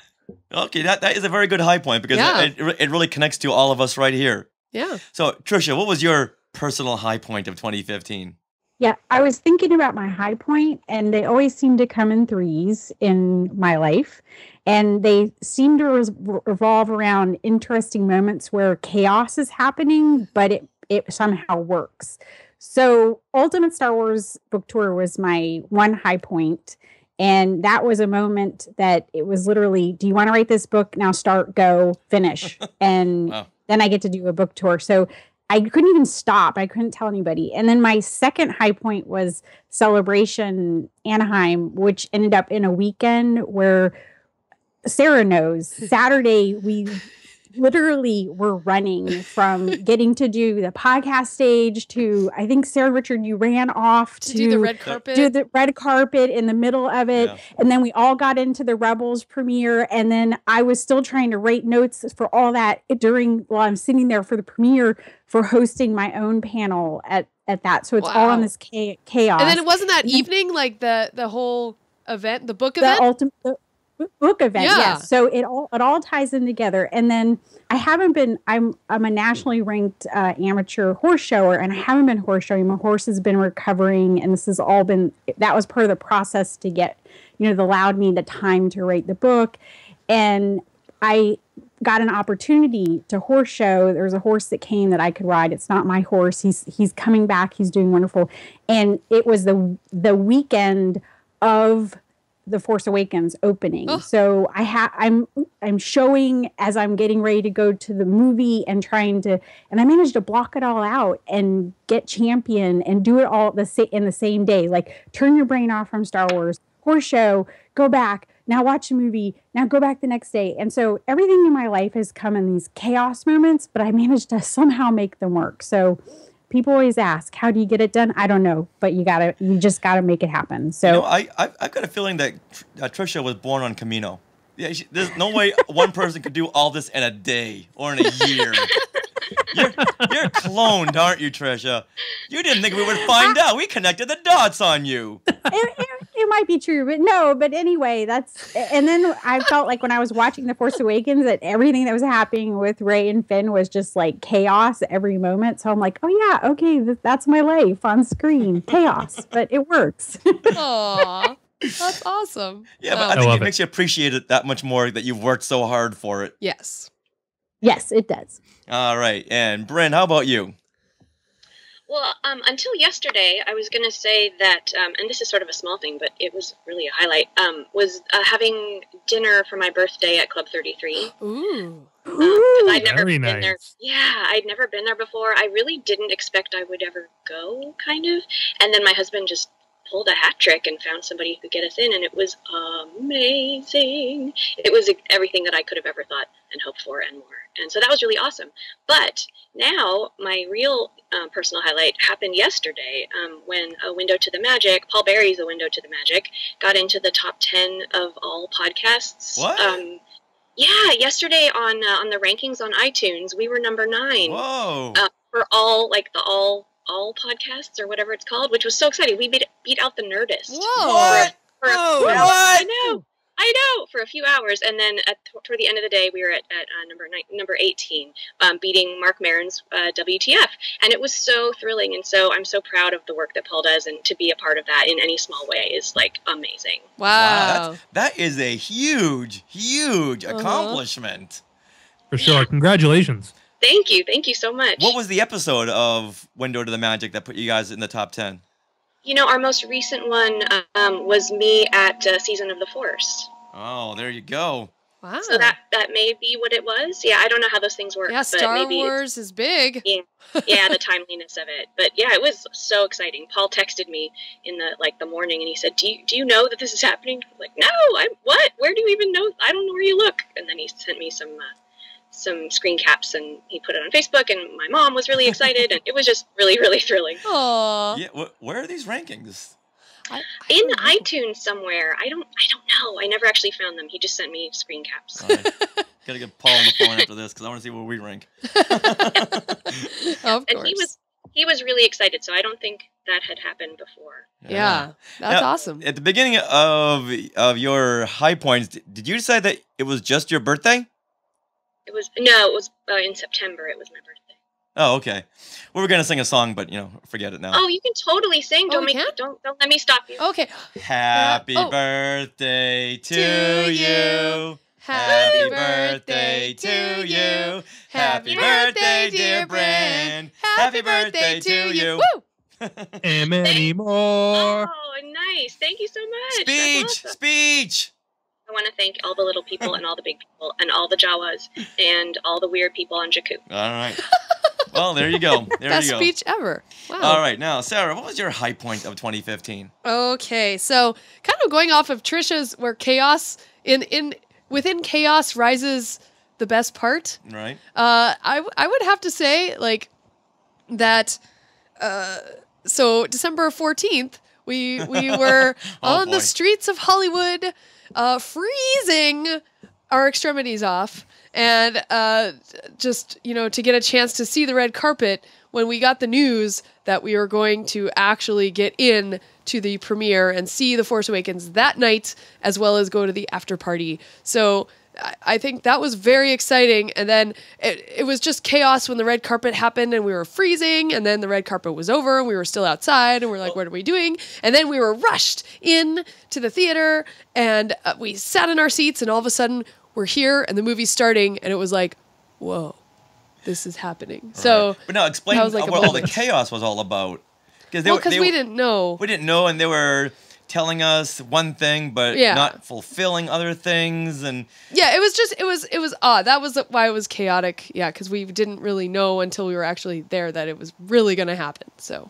Okay, that is a very good high point because it really connects to all of us right here. Yeah. So, Tricia, what was your personal high point of 2015? Yeah, I was thinking about my high point, and they always seem to come in threes in my life. And they seem to revolve around interesting moments where chaos is happening, but it somehow works. So Ultimate Star Wars Book Tour was my one high point. And that was a moment that it was literally, do you want to write this book? Now start, go, finish. And then I get to do a book tour. So I couldn't even stop. I couldn't tell anybody. And then my second high point was Celebration Anaheim, which ended up in a weekend where Sarah knows. Saturday, we literally were running from getting to do the podcast stage to, I think, Sarah Richard, you ran off to do the red carpet. Do the red carpet in the middle of it. Yeah. And then we all got into the Rebels premiere. And then I was still trying to write notes for all that while I'm sitting there for the premiere for hosting my own panel at that. So it's all on this chaos. And then it wasn't that evening, like the whole event, the book event? The book event, yeah. So it all ties in together. And then I'm a nationally ranked amateur horse shower, and I haven't been horse showing. My horse has been recovering, and that was part of the process to get, allowed me the time to write the book. And I got an opportunity to horse show. There's a horse that came that I could ride. It's not my horse. He's coming back. He's doing wonderful. And it was the weekend of The Force Awakens opening. Oh. So I'm showing as I'm getting ready to go to the movie and I managed to block it all out and get Champion and do it all in the same day. Like, turn your brain off from Star Wars, horse show, go back, now watch a movie, now go back the next day. And so everything in my life has come in these chaos moments, but I managed to somehow make them work. So people always ask, how do you get it done? I don't know, but you just gotta make it happen. So I've got a feeling that Tricia was born on Camino. Yeah, there's no way one person could do all this in a day or in a year. You're cloned, aren't you, Tricia? You didn't think we would find out. We connected the dots on you. It might be true, but no. But anyway, and then I felt like when I was watching The Force Awakens that everything that was happening with Rey and Finn was just like chaos every moment. So I'm like, oh yeah, okay, that's my life on screen, chaos, but it works. Aww. That's awesome. Yeah, but I think it makes you appreciate it that much more that you've worked so hard for it. Yes. Yes, it does. All right. And Bryn, how about you? Well, until yesterday, I was going to say that, and this is sort of a small thing, but it was really a highlight, was having dinner for my birthday at Club 33. Ooh. I'd never Very been nice. there. Yeah, I'd never been there before. I really didn't expect I would ever go, kind of. And then my husband just pulled a hat trick and found somebody who could get us in, and it was amazing. It was everything that I could have ever thought and hoped for and more. And so that was really awesome. But now my real personal highlight happened yesterday when A Window to the Magic, Paul Berry's A Window to the Magic, got into the top 10 of all podcasts. What? Yeah, yesterday on the rankings on iTunes, we were number 9. Whoa. For all podcasts or whatever it's called, which was so exciting. We beat out the Nerdist. Whoa! What? I know. I know, for a few hours, and then toward the end of the day, we were at number 18, beating Mark Maron's WTF, and it was so thrilling, and so I'm so proud of the work that Paul does, and to be a part of that in any small way is like amazing. Wow. That is a huge accomplishment. For sure. Congratulations. Thank you so much. What was the episode of Window to the Magic that put you guys in the top 10? You know, our most recent one was me at Season of the Force. Oh, there you go. Wow. So that may be what it was. Yeah, I don't know how those things work. Yeah, but Star maybe Wars is big. Yeah, the timeliness of it. But yeah, it was so exciting. Paul texted me in the morning, and he said, "Do you know that this is happening?" I'm like, no, what? Where do you even know? I don't know where you look. And then he sent me some screen caps, and he put it on Facebook, and my mom was really excited, and it was just really, really thrilling. Aww. Yeah, where are these rankings? In iTunes somewhere. I don't know. I never actually found them. He just sent me screen caps. All right. Gotta get Paul on the phone after this because I want to see where we rank. Of course. And he was really excited, so I don't think that had happened before. Yeah, that's awesome. At the beginning of your high points, did you decide that it was just your birthday? It was in September. It was my birthday. Oh, okay. We were gonna sing a song, but forget it now. Oh, you can totally sing. Don't let me stop you. Okay. Happy birthday to you. Happy birthday to you. Happy birthday, dear Bryn. Happy birthday to you. Woo! And many more. Oh, nice. Thank you so much. Speech. Awesome. Speech. I want to thank all the little people and all the big people and all the Jawas and all the weird people on Jakku. All right. Well, there you go. Best speech ever. Wow. All right. Now, Sarah, what was your high point of 2015? Okay, so kind of going off of Tricia's, where chaos within chaos rises the best part. Right. I would have to say that. So December 14th, we were on the streets of Hollywood, freezing our extremities off. And just, to get a chance to see the red carpet when we got the news that we were going to actually get in to the premiere and see The Force Awakens that night, as well as go to the after party. So I think that was very exciting. And then it was just chaos when the red carpet happened and we were freezing. And then the red carpet was over and we were still outside and we're like, what are we doing? And then we were rushed in to the theater and we sat in our seats and all of a sudden we're here and the movie's starting and it was like, whoa, this is happening. Right. So, but now explain what all the chaos was all about. Because we didn't know. We didn't know, and they were telling us one thing, but not fulfilling other things, and it was odd. That was why it was chaotic. Yeah, because we didn't really know until we were actually there that it was really going to happen. So.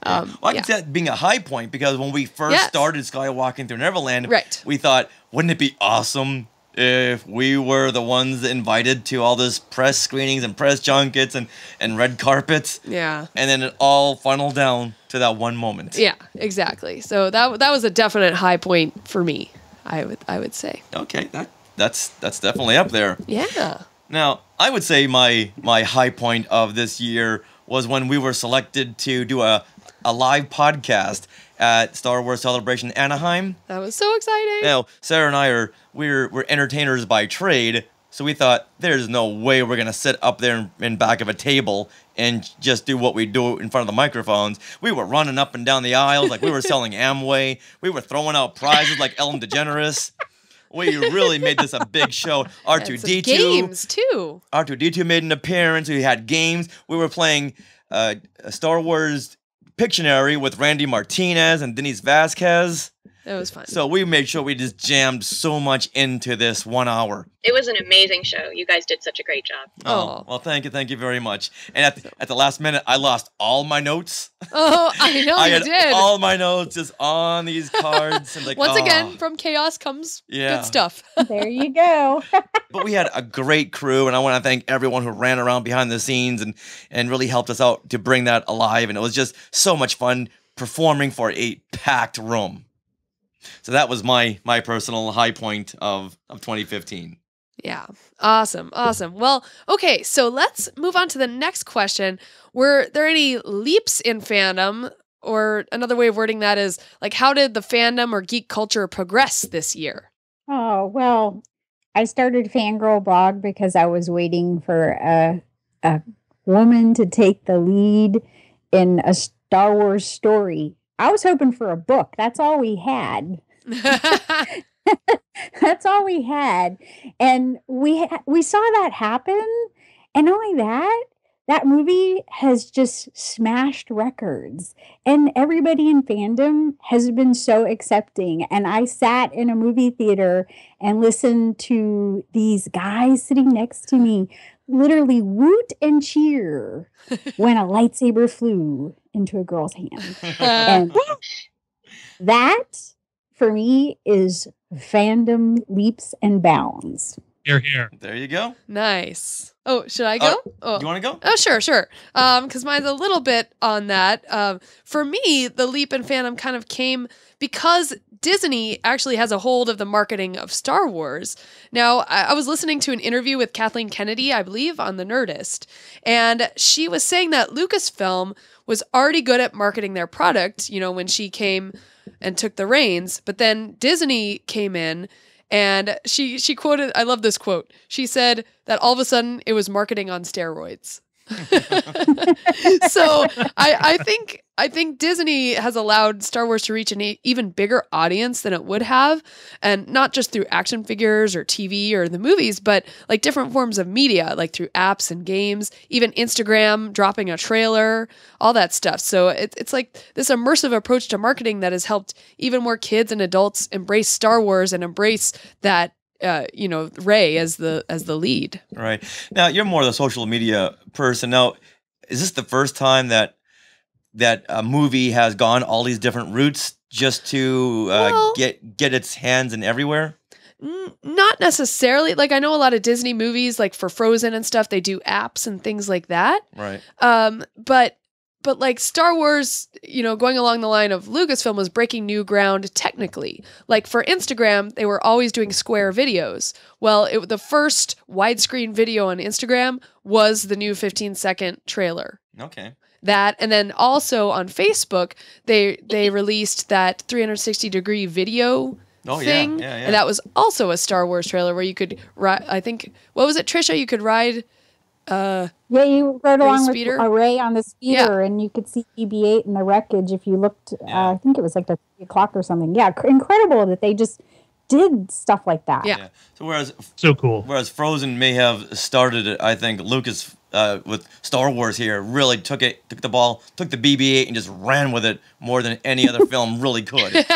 I can see that being a high point because when we first started Skywalking through Neverland, we thought, wouldn't it be awesome if we were the ones invited to all this press screenings and press junkets and red carpets? Yeah. And then it all funneled down to that one moment. Yeah, exactly. So that was a definite high point for me, I would say. Okay, that's definitely up there. Yeah. Now, I would say my high point of this year was when we were selected to do a live podcast at Star Wars Celebration Anaheim. That was so exciting. Now, Sarah and I we're entertainers by trade, so we thought there's no way we're gonna sit up there in back of a table and just do what we do in front of the microphones. We were running up and down the aisles like we were selling Amway. We were throwing out prizes like Ellen DeGeneres. We really made this a big show. R2-D2. Games, too. R2-D2 made an appearance. We had games. We were playing Star Wars Pictionary with Randy Martinez and Denise Vasquez. That was fun. So we made sure we just jammed so much into this 1 hour. It was an amazing show. You guys did such a great job. Oh, well, thank you very much. And at the last minute, I lost all my notes. Oh, I know you did. All my notes just on these cards. And Once again, from chaos comes good stuff. There you go. But we had a great crew, and I want to thank everyone who ran around behind the scenes and really helped us out to bring that alive. And it was just so much fun performing for a packed room. So that was my personal high point of 2015. Yeah. Awesome. Well, okay, so let's move on to the next question. Were there any leaps in fandom? Or another way of wording that is, how did the fandom or geek culture progress this year? Oh, well, I started Fangirl blog because I was waiting for a woman to take the lead in a Star Wars story. I was hoping for a book. That's all we had. That's all we had. And we saw that happen. And not only that, that movie has just smashed records. And everybody in fandom has been so accepting. And I sat in a movie theater and listened to these guys sitting next to me literally woot and cheer when a lightsaber flew into a girl's hand. And that, for me, is fandom leaps and bounds. Here. There you go. Nice. Oh, should I go? You want to go? Oh, sure. Because mine's a little bit on that. For me, the leap in fandom kind of came because Disney actually has a hold of the marketing of Star Wars. Now, I was listening to an interview with Kathleen Kennedy, I believe, on The Nerdist, and she was saying that Lucasfilm was already good at marketing their product, when she came and took the reins, but then Disney came in. And she quoted, I love this quote. She said that all of a sudden it was marketing on steroids. So I think Disney has allowed Star Wars to reach an even bigger audience than it would have, and not just through action figures or TV or the movies, but like different forms of media, like through apps and games, even Instagram dropping a trailer, all that stuff. So it's like this immersive approach to marketing that has helped even more kids and adults embrace Star Wars and embrace that Rey as the lead. Right. Now, you're more the social media person. Now, is this the first time that a movie has gone all these different routes just to get its hands in everywhere? Not necessarily. Like, I know a lot of Disney movies, like for Frozen and stuff, they do apps and things like that. Right. But like Star Wars, going along the line of Lucasfilm was breaking new ground technically. Like for Instagram, they were always doing square videos. Well, the first widescreen video on Instagram was the new 15-second trailer. Okay. That, and then also on Facebook, they released that 360-degree video thing. Yeah. And that was also a Star Wars trailer where you could ride, I think, what was it, Tricia? You could ride... you rode along with speeder? a Rey on the speeder, and you could see BB-8 in the wreckage if you looked. I think it was like 3 o'clock or something. Yeah, incredible that they just did stuff like that. Yeah. So so cool. Whereas Frozen may have started it, I think Lucas with Star Wars here really took the BB-8 and just ran with it more than any other film really could.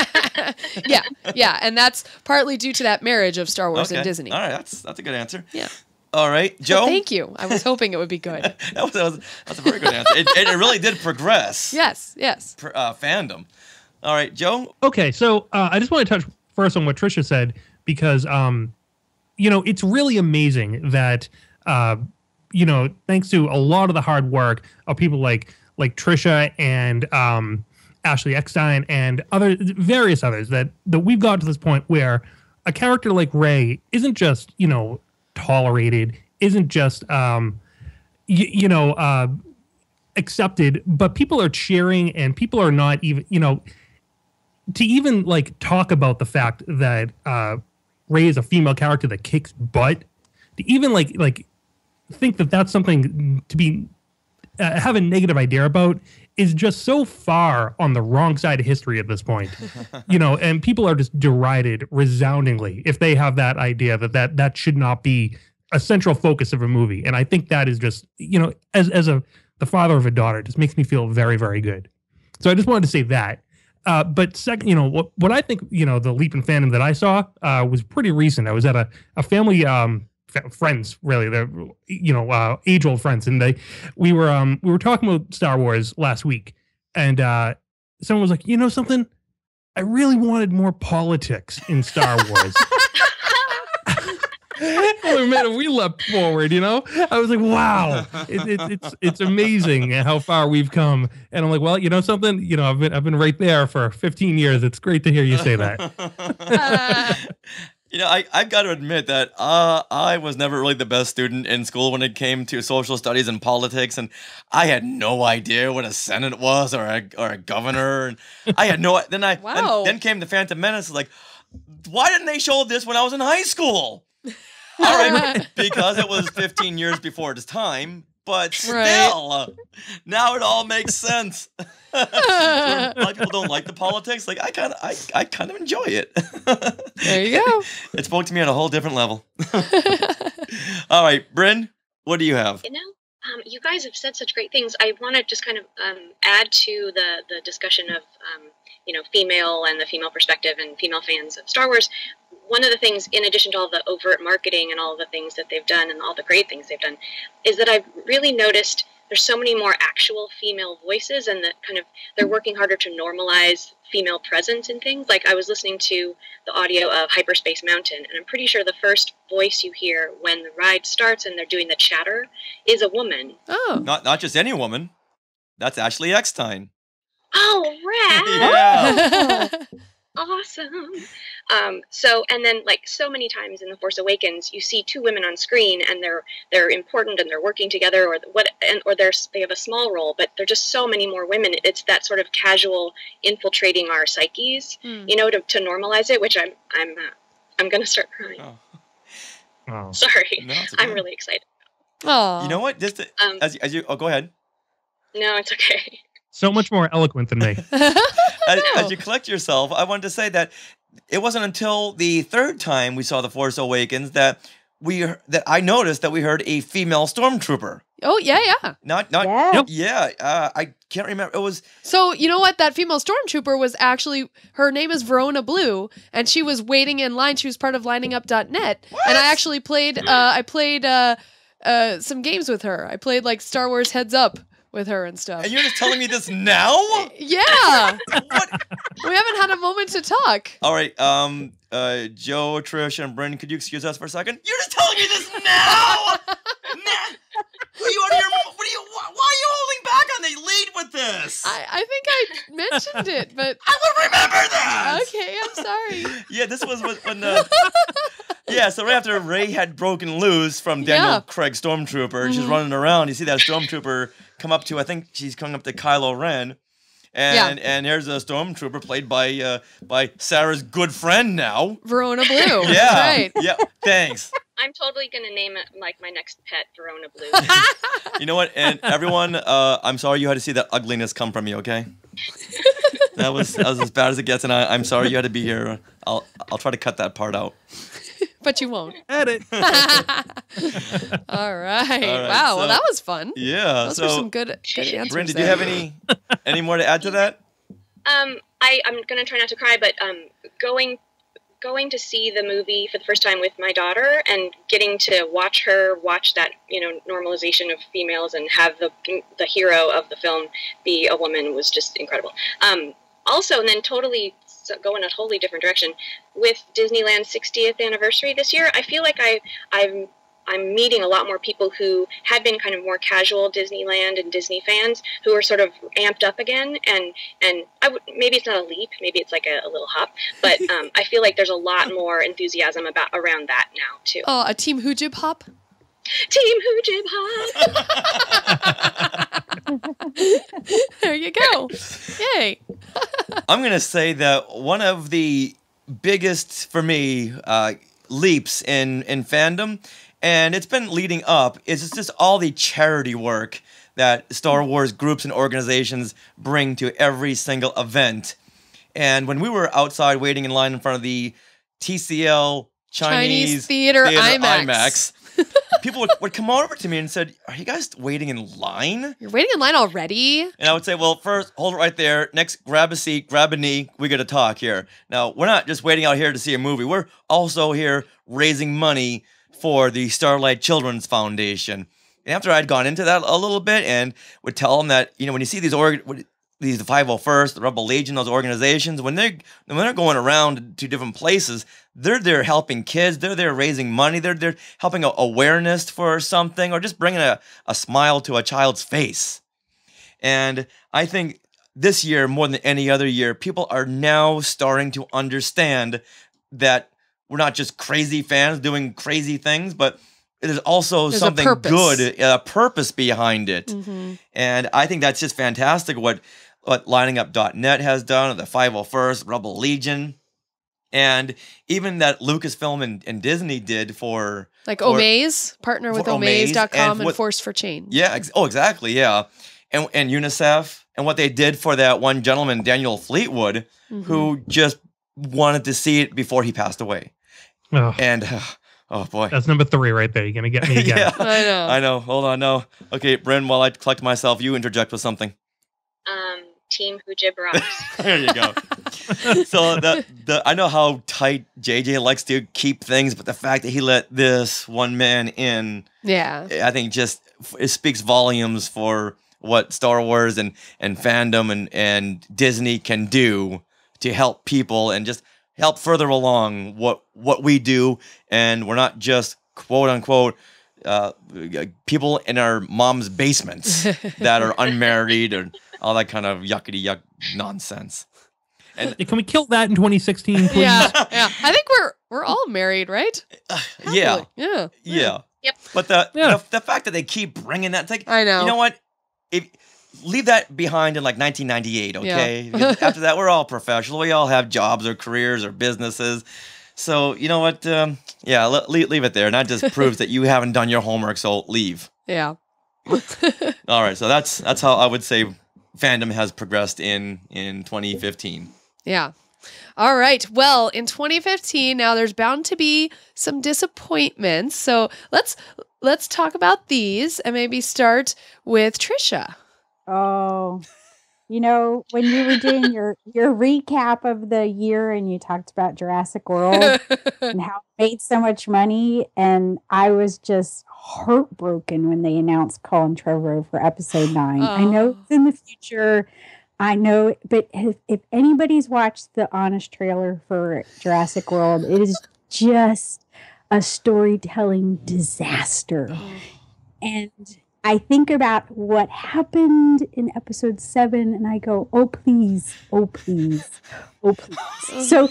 Yeah, and that's partly due to that marriage of Star Wars and Disney. All right, that's a good answer. Yeah. All right, Joe. Well, thank you. I was hoping it would be good. That's a very good answer. It really did progress. Yes. Fandom. All right, Joe. Okay, so I just want to touch first on what Tricia said because, it's really amazing that, thanks to a lot of the hard work of people like Tricia and Ashley Eckstein and various others that we've got to this point where a character like Rey isn't just, tolerated, isn't just accepted, but people are cheering and people are not even to even like talk about the fact that Rey is a female character that kicks butt, to even like think that that's something to be have a negative idea about is just so far on the wrong side of history at this point. And people are just derided resoundingly if they have that idea that should not be a central focus of a movie. And I think that is just, as the father of a daughter, it just makes me feel very, very good. So I just wanted to say that. But second, what I think, the leap in fandom that I saw was pretty recent. I was at a family friends, really, they're age-old friends, and we were talking about Star Wars last week, and someone was like, something, I really wanted more politics in Star Wars. We leapt forward, I was like, wow, it's amazing how far we've come. And I'm like, well, something, I've been right there for 15 years. It's great to hear you say that. I've got to admit that I was never really the best student in school when it came to social studies and politics, and I had no idea what a Senate was or a governor. And I had no. Then came the Phantom Menace. Like, why didn't they show this when I was in high school? All right, because it was 15 years before its time, but still, now it all makes sense. A lot of people don't like the politics. Like I kind of enjoy it. There you go. It spoke to me on a whole different level. All right, Bryn, what do you have? You know, you guys have said such great things. I want to just kind of add to the discussion of female and the female perspective and female fans of Star Wars. One of the things, in addition to all the overt marketing and all the things that they've done and all the great things they've done, is that I've really noticed there's so many more actual female voices, and that kind of they're working harder to normalize female presence in things. Like I was listening to the audio of Hyperspace Mountain, and I'm pretty sure the first voice you hear when the ride starts and they're doing the chatter is a woman. Oh. Not just any woman. That's Ashley Eckstein. Oh, rad. Yeah. Awesome. And then like so many times in The Force Awakens, you see two women on screen and they're important and they're working together, or they have a small role, but there are just so many more women. It's that sort of casual infiltrating our psyches, to normalize it, which I'm gonna start crying. Oh. Sorry. No, it's okay. I'm really excited. Oh. You know what? Just as you go ahead. No, it's okay. So much more eloquent than me. As you collect yourself, I wanted to say that it wasn't until the third time we saw The Force Awakens that I noticed that we heard a female stormtrooper. Oh, yeah. I can't remember. It was... So, you know what? That female stormtrooper was actually, her name is Verona Blue, and she was waiting in line. She was part of liningup.net. And I actually played, some games with her. I played like Star Wars Heads Up with her and stuff. And you're just telling me this now? Yeah. What? We haven't had a moment to talk. All right. Joe, Trish, and Bryn, could you excuse us for a second? You're just telling me this now? Why are you holding back on the lead with this? I think I mentioned it, but I will remember that. Okay, I'm sorry. Yeah, this was when so right after Rey had broken loose from Daniel Craig Stormtrooper, she's running around. You see that Stormtrooper come up to, I think she's coming up to Kylo Ren. And there's a stormtrooper played by Sarah's good friend now, Verona Blue. Yeah, That's right. Yeah, thanks. I'm totally gonna name it like my next pet, Verona Blue. You know what? And everyone, I'm sorry you had to see that ugliness come from me. Okay, that was as bad as it gets, and I'm sorry you had to be here. I'll try to cut that part out. But you won't. Edit. All right. Wow. Well, that was fun. Yeah. Those were some good answers. Bryn, did you have any more to add to that? I'm gonna try not to cry, but going to see the movie for the first time with my daughter and getting to watch her watch that normalization of females and have the hero of the film be a woman was just incredible. Also, and then go in a totally different direction with Disneyland's 60th anniversary this year. I feel like I'm meeting a lot more people who had been kind of more casual Disneyland and Disney fans who are sort of amped up again. And maybe it's not a leap, maybe it's like a little hop, but I feel like there's a lot more enthusiasm around that now too. Oh, a Team Hoojib hop? Team Hoojib hop. There you go. Yay. I'm going to say that one of the biggest, for me, leaps in fandom, and it's been leading up, is just all the charity work that Star Wars groups and organizations bring to every single event. And when we were outside waiting in line in front of the TCL Chinese Theater IMAX. People would come over to me and said, "Are you guys waiting in line? You're waiting in line already?" And I would say, "Well, first, hold it right there. Next, grab a seat, grab a knee. We got to talk here. Now, we're not just waiting out here to see a movie. We're also here raising money for the Starlight Children's Foundation." And after I'd gone into that a little bit and would tell them that, when you see these the 501st, the Rebel Legion, those organizations, when they're going around to different places, they're there helping kids, they're there raising money, they're helping awareness for something, or just bringing a smile to a child's face. And I think this year, more than any other year, people are now starting to understand that we're not just crazy fans doing crazy things, but there's also something good, a purpose behind it. Mm-hmm. And I think that's just fantastic what liningup.net has done, or the 501st, Rebel Legion. And even that Lucasfilm and Disney did for... Like Omaze, partner with Omaze.com and Force for Change. Yeah, exactly, yeah. And UNICEF, and what they did for that one gentleman, Daniel Fleetwood, who just wanted to see it before he passed away. Oh. And, oh boy. That's number 3 right there. You're going to get me again. Yeah, I know. Hold on, no. Okay, Bryn, while I collect myself, you interject with something. Team Hujib rocks. There you go. So I know how tight JJ likes to keep things, but the fact that he let this one man in, I think it speaks volumes for what Star Wars and fandom and Disney can do to help people and just help further along what we do. And we're not just quote unquote people in our mom's basements that are unmarried or all that kind of yuckity yuck nonsense. And can we kill that in 2016, please? Yeah. I think we're all married, right? Yeah. Yep. But the fact that they keep bringing that, it's like, I know. You know what? Leave that behind in like 1998, okay? Because after that, we're all professional. We all have jobs or careers or businesses. So you know what? Leave it there. And that just proves that you haven't done your homework. So leave. Yeah. All right. So that's how I would say fandom has progressed in 2015. Yeah. All right. Well, in 2015, now there's bound to be some disappointments. So let's talk about these and maybe start with Tricia. Oh, when you were doing your recap of the year and you talked about Jurassic World and how it made so much money, and I was just heartbroken when they announced Colin Trevorrow for episode 9. I know it's in the future. I know, but if anybody's watched the honest trailer for Jurassic World, it is just a storytelling disaster. And I think about what happened in episode 7 and I go, oh, please, oh, please, oh, please. So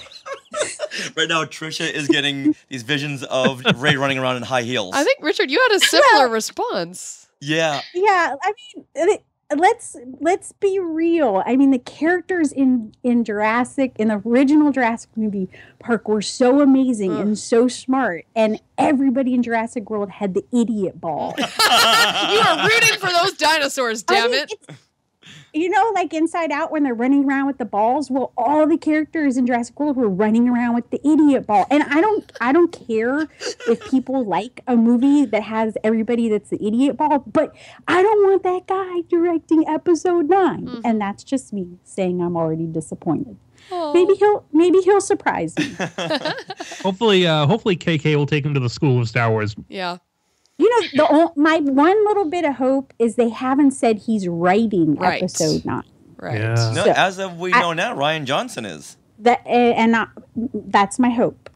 right now, Tricia is getting these visions of Ray running around in high heels. I think, Richard, you had a similar response. Yeah. Yeah. I mean, let's be real. I mean, the characters in the original Jurassic movie Park were so amazing and so smart, and everybody in Jurassic World had the idiot ball. You are rooting for those dinosaurs, damn it. Like Inside Out when they're running around with the balls. Well, all the characters in Jurassic World were running around with the idiot ball. And I don't care if people like a movie that has everybody that's the idiot ball, but I don't want that guy directing episode 9. And that's just me saying I'm already disappointed. Aww. Maybe he'll surprise me. Hopefully KK will take him to the school of Star Wars. Yeah. My one little bit of hope is they haven't said he's writing episode 9. Right. Yeah. No, as of we know now, Rian Johnson is. That's my hope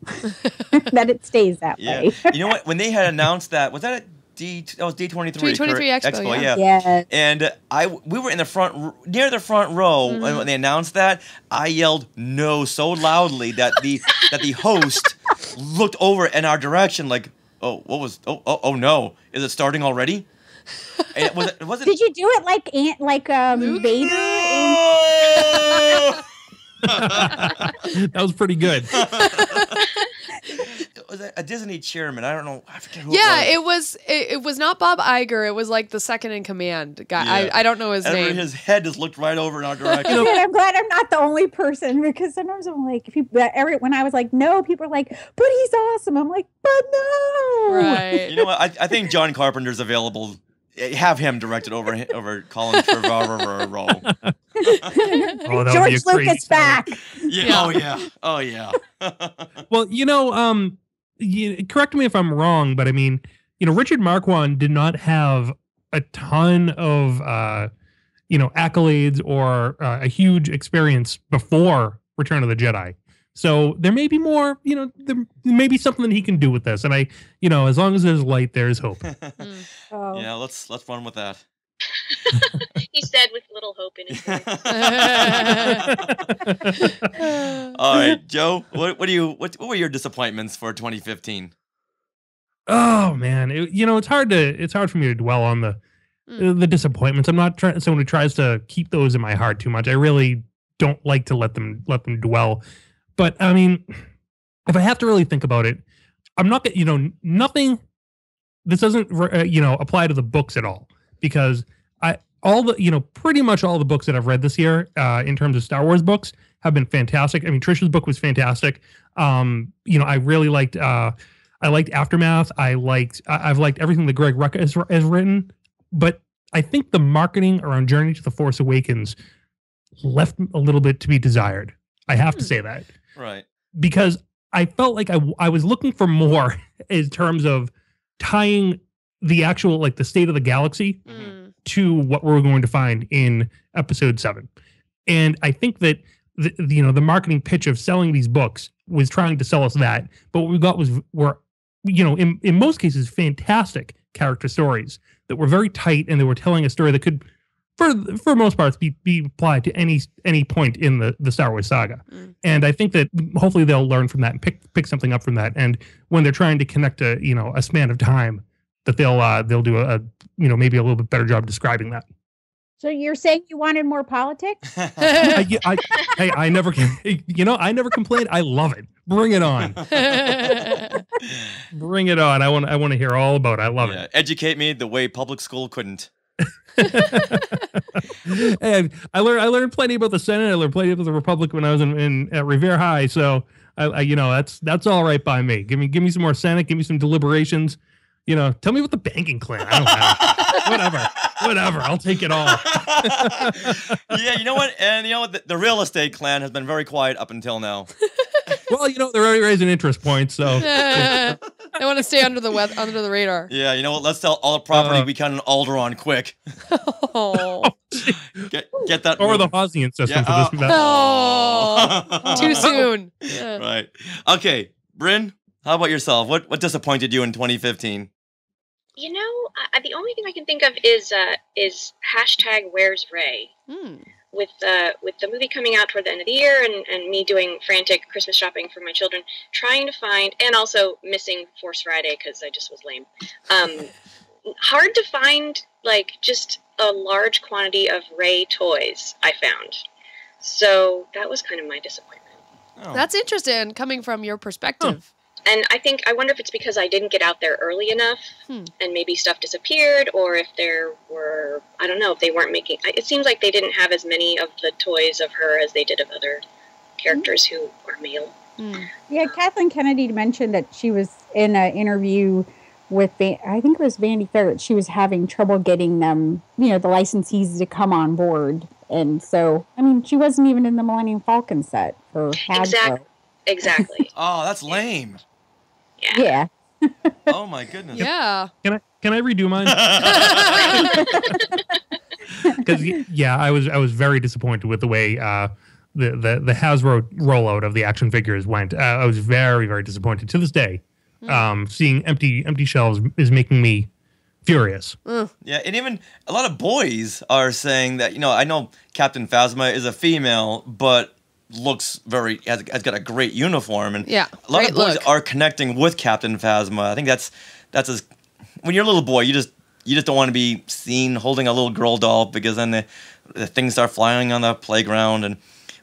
that it stays that way. You know what? When they had announced that was D23 Expo, yeah. Yes. And we were in the near the front row when they announced that. I yelled no so loudly that the host looked in our direction like, oh, what was? Oh no! Is it starting already? And it wasn't. Did you do it like Vader? That was pretty good. It was a Disney chairman. I don't know. I forget who. Yeah, it was not Bob Iger. It was like the second in command guy. Yeah. I don't know his name. His head just looked right over in our direction. I'm glad I'm not the only person, because sometimes I'm like, when I was like, no, people are like, but he's awesome. I'm like, but no. Right. You know what? I think John Carpenter's available. Have him directed over Colin Trevorrow. George Lucas back. Yeah. Oh yeah. Well, correct me if I'm wrong, but I mean, Richard Marquand did not have a ton of accolades or a huge experience before Return of the Jedi. So there may be more, there may be something that he can do with this. And as long as there's light, there's hope. Yeah, let's run with that. He said with little hope in his voice. All right, Joe, what were your disappointments for 2015? Oh man, it's hard for me to dwell on the disappointments. I'm not someone who tries to keep those in my heart too much. I really don't like to let them dwell. But I mean, if I have to really think about it, I'm not, nothing. This doesn't, apply to the books at all, because pretty much all the books that I've read this year, in terms of Star Wars books, have been fantastic. I mean, Tricia's book was fantastic. I really liked, I liked Aftermath. I've liked everything that Greg Rucka has written, but I think the marketing around Journey to the Force Awakens left a little bit to be desired. I have to say that. Right. Because I felt like I was looking for more in terms of tying the actual, the state of the galaxy to what we're going to find in Episode 7. And I think that the marketing pitch of selling these books was trying to sell us that, but what we got were in most cases fantastic character stories that were very tight, and they were telling a story that could, for most parts, be applied to any point in the Star Wars saga. And I think that hopefully they'll learn from that and pick something up from that. And when they're trying to connect a span of time, that they'll do a maybe a little bit better job describing that. So you're saying you wanted more politics? I never complained. I love it. Bring it on. Bring it on. I want to hear all about it. I love it. Educate me the way public school couldn't. And I learned plenty about the Senate. I learned plenty about the Republic when I was at Revere High. So that's all right by me. Give me some more Senate. Give me some deliberations. Tell me about the banking clan. I don't know. Whatever. I'll take it all. Yeah, you know what? And you know what? The real estate clan has been very quiet up until now. Well, they're already raising interest points, so they want to stay under the radar. Yeah, you know what? Let's sell all the property we can in Alderaan quick. Oh. Get that or the Hosian system for this. Oh, too soon. Yeah. Right. Okay, Bryn, how about yourself? What disappointed you in 2015? The only thing I can think of is #Where's Rey. With the movie coming out toward the end of the year, and me doing frantic Christmas shopping for my children, trying to find, and also missing Force Friday because I just was lame. Hard to find just a large quantity of Rey toys I found. So that was kind of my disappointment. Oh. That's interesting coming from your perspective. Huh. And I wonder if it's because I didn't get out there early enough and maybe stuff disappeared, or if there were, I don't know, if they weren't making, it seems like they didn't have as many of the toys of her as they did of other characters who are male. Yeah, Kathleen Kennedy mentioned that she was in an interview with, I think it was Vanity Fair, that she was having trouble getting them, the licensees to come on board. And so, she wasn't even in the Millennium Falcon set for Hasbro. Exactly. Oh, that's lame. Yeah. Oh my goodness. Yeah. Can I redo mine? Because I was very disappointed with the way the Hasbro rollout of the action figures went. I was very, very disappointed to this day. Seeing empty shelves is making me furious. Yeah, and even a lot of boys are saying that, I know Captain Phasma is a female, but looks has got a great uniform, and a lot of boys are connecting with Captain Phasma. I think that's as, when you're a little boy, you just don't want to be seen holding a little girl doll, because then the things start flying on the playground.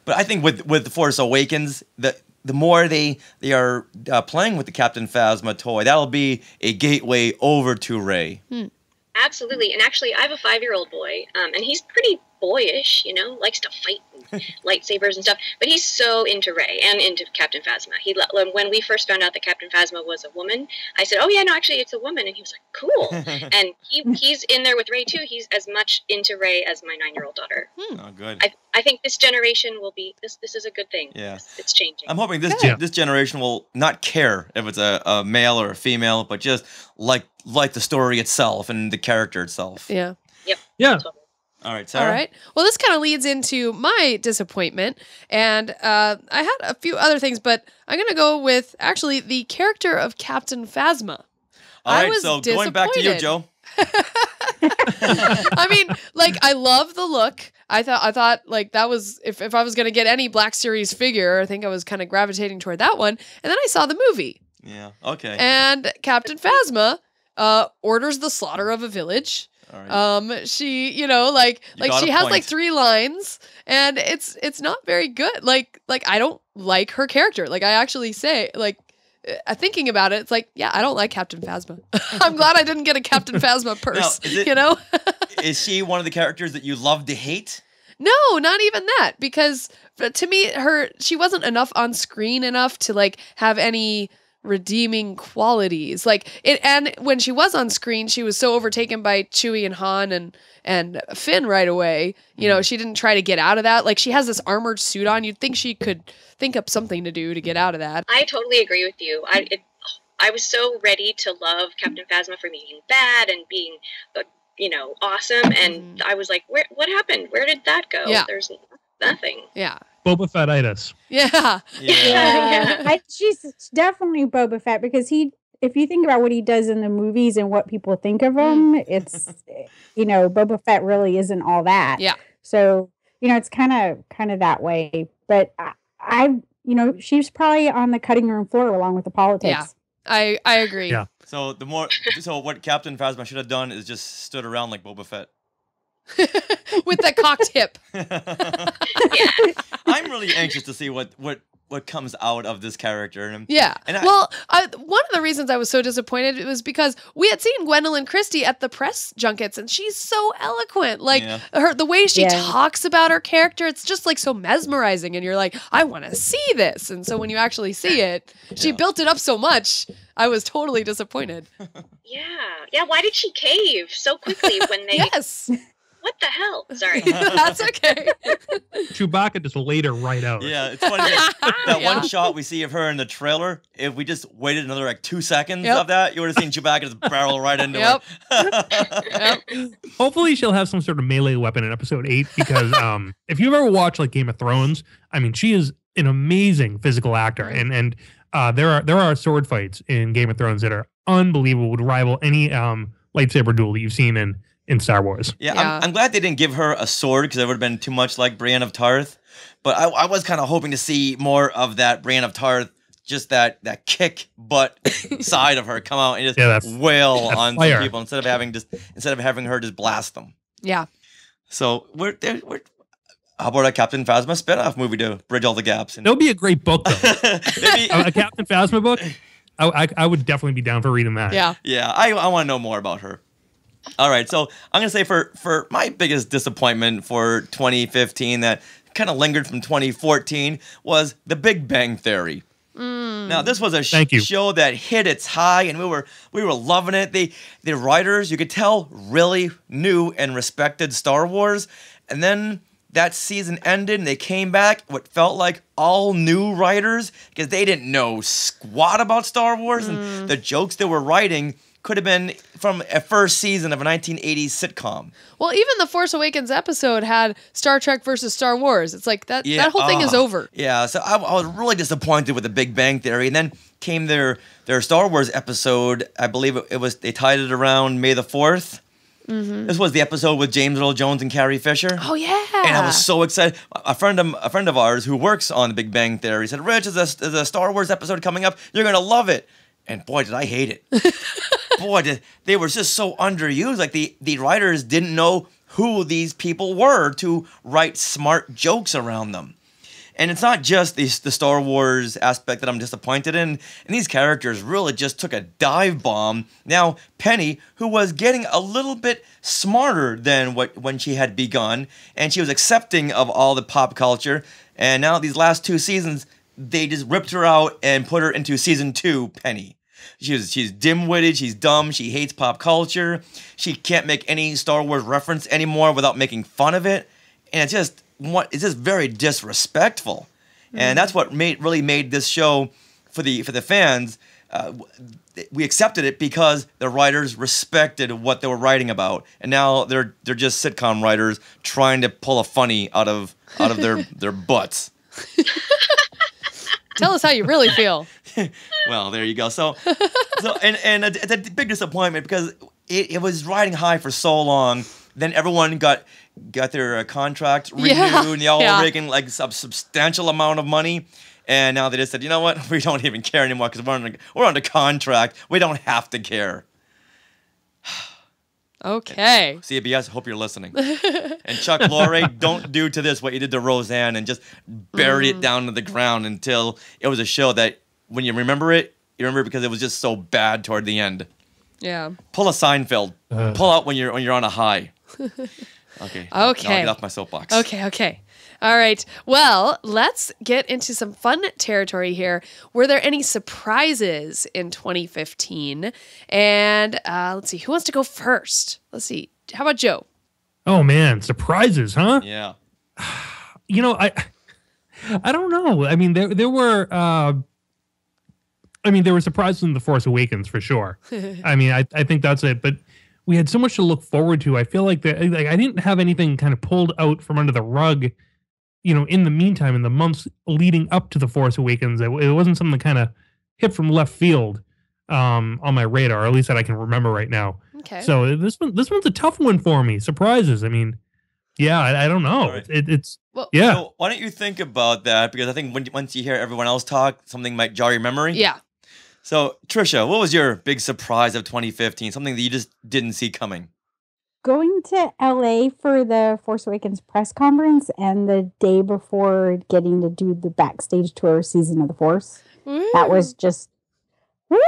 But I think with The Force Awakens, the more they are playing with the Captain Phasma toy, that'll be a gateway over to Rey. Absolutely. And actually, I have a 5-year-old boy, and he's pretty boyish, likes to fight and lightsabers and stuff, but he's so into Rey and into Captain Phasma. When we first found out that Captain Phasma was a woman, I said, oh yeah, no, actually it's a woman, and he was like, cool. And he's in there with Rey too. He's as much into Rey as my 9-year-old daughter. Oh, good. I think this generation will be, this is a good thing. Yeah. It's changing. I'm hoping this generation will not care if it's a male or a female, but just like the story itself and the character itself. Yeah. Yep. Yeah. Totally. All right, Sarah. All right. Well, this kind of leads into my disappointment, and I had a few other things, but I'm going to go with actually the character of Captain Phasma. All right, so going back to you, Joe. I love the look. I thought that was, if I was going to get any Black Series figure, I think I was kind of gravitating toward that one. And then I saw the movie. Yeah. Okay. And Captain Phasma orders the slaughter of a village. She, you know, like she has like point. 3 lines, and it's not very good. Like I don't like her character. Like I actually say, like thinking about it, it's like, yeah, I don't like Captain Phasma. I'm glad I didn't get a Captain Phasma purse. You know, is she one of the characters that you love to hate? No, not even that. Because to me, she wasn't enough on screen enough to like have any redeeming qualities. Like it, and when she was on screen, she was so overtaken by Chewie and Han and Finn right away. You know, she didn't try to get out of that. Like she has this armored suit on. You'd think she could think up something to do to get out of that. I totally agree with you. I was so ready to love Captain Phasma for being bad and being, you know, awesome. And I was like, what happened? Where did that go? Yeah. There's nothing. Yeah. Boba Fett-itis. Yeah. She's definitely Boba Fett, because if you think about what he does in the movies and what people think of him, it's, you know, Boba Fett really isn't all that. Yeah. So, you know, it's kind of that way. But I, you know, she's probably on the cutting room floor along with the politics. Yeah. I agree. Yeah. So what Captain Phasma should have done is just stood around like Boba Fett. With the cocked hip. I'm really anxious to see what comes out of this character. And Well, one of the reasons I was so disappointed was because we had seen Gwendolyn Christie at the press junkets, and she's so eloquent. Like the way she talks about her character, it's just like so mesmerizing, and you're like, I want to see this. And so when you actually see it, she built it up so much. I was totally disappointed. Yeah. Why did she cave so quickly when they? Yes. What the hell? Sorry. That's okay. Chewbacca just laid her right out. Yeah, it's funny that one shot we see of her in the trailer. If we just waited another like 2 seconds of that, you would have seen Chewbacca just barrel right into her. Hopefully she'll have some sort of melee weapon in episode 8, because if you've ever watched like Game of Thrones, I mean, she is an amazing physical actor, and there are sword fights in Game of Thrones that are unbelievable, would rival any lightsaber duel that you've seen in Star Wars. Yeah. I'm glad they didn't give her a sword, because it would have been too much like Brienne of Tarth. But I was kind of hoping to see more of that Brienne of Tarth, just that kick butt side of her come out and just wail on some people instead of having her just blast them. Yeah. So we're how about a Captain Phasma spinoff movie to bridge all the gaps? That would be a great book, though. A Captain Phasma book. I would definitely be down for reading that. Yeah. I want to know more about her. All right, so I'm going to say for my biggest disappointment for 2015 that kind of lingered from 2014 was The Big Bang Theory. Now, this was a show that hit its high, and we were loving it. The writers, you could tell, really knew and respected Star Wars. And then that season ended, and they came back, what felt like all new writers, because they didn't know squat about Star Wars, and the jokes they were writing could have been from a first season of a 1980s sitcom. Well, even the Force Awakens episode had Star Trek versus Star Wars. It's like that whole thing is over. Yeah, so I was really disappointed with The Big Bang Theory. And then came their Star Wars episode. I believe they tied it around May the 4th. Mm-hmm. This was the episode with James Earl Jones and Carrie Fisher. Oh, yeah. And I was so excited. A friend of ours who works on The Big Bang Theory said, Rich, there's a Star Wars episode coming up. You're going to love it. And boy, did I hate it. Boy, they were just so underused. Like the writers didn't know who these people were to write smart jokes around them. And it's not just the Star Wars aspect that I'm disappointed in. And these characters really just took a dive bomb. Now, Penny, who was getting a little bit smarter than when she had begun, and she was accepting of all the pop culture. And now these last 2 seasons, they just ripped her out and put her into season 2, Penny. She's dim-witted, she's dumb, she hates pop culture. She can't make any Star Wars reference anymore without making fun of it. And it's just very disrespectful. And that's what really made this show for the fans. We accepted it because the writers respected what they were writing about. And now they're just sitcom writers trying to pull a funny out of their butts. Tell us how you really feel. Well, there you go. So it's a big disappointment because it was riding high for so long. Then everyone got their contract renewed, and they all were making like a substantial amount of money. And now they just said, you know what? We don't even care anymore because we're under contract. We don't have to care. Okay. CBS, hope you're listening. And Chuck Lorre, don't do to this what you did to Roseanne and just bury it down to the ground until it was a show that when you remember it, you remember it because it was just so bad toward the end. Yeah. Pull a Seinfeld. Pull out when you're on a high. Okay. Now I'll get off my soapbox. Okay. All right. Well, let's get into some fun territory here. Were there any surprises in 2015? And let's see. Who wants to go first? Let's see. How about Joe? Oh, man. Surprises, huh? Yeah. You know, I don't know. I mean, there were surprises in The Force Awakens for sure. I mean, I think that's it. But we had so much to look forward to. I feel like I didn't have anything kind of pulled out from under the rug, you know, in the meantime, in the months leading up to The Force Awakens. It wasn't something that kind of hit from left field on my radar, or at least that I can remember right now. Okay. So this one's a tough one for me. Surprises. I mean, yeah, I don't know. Right. It's well, yeah. So why don't you think about that? Because I think once you hear everyone else talk, something might jar your memory. Yeah. So, Tricia, what was your big surprise of 2015? Something that you just didn't see coming? Going to LA for the Force Awakens press conference and the day before getting to do the backstage tour Season of the Force. That was just woohoo!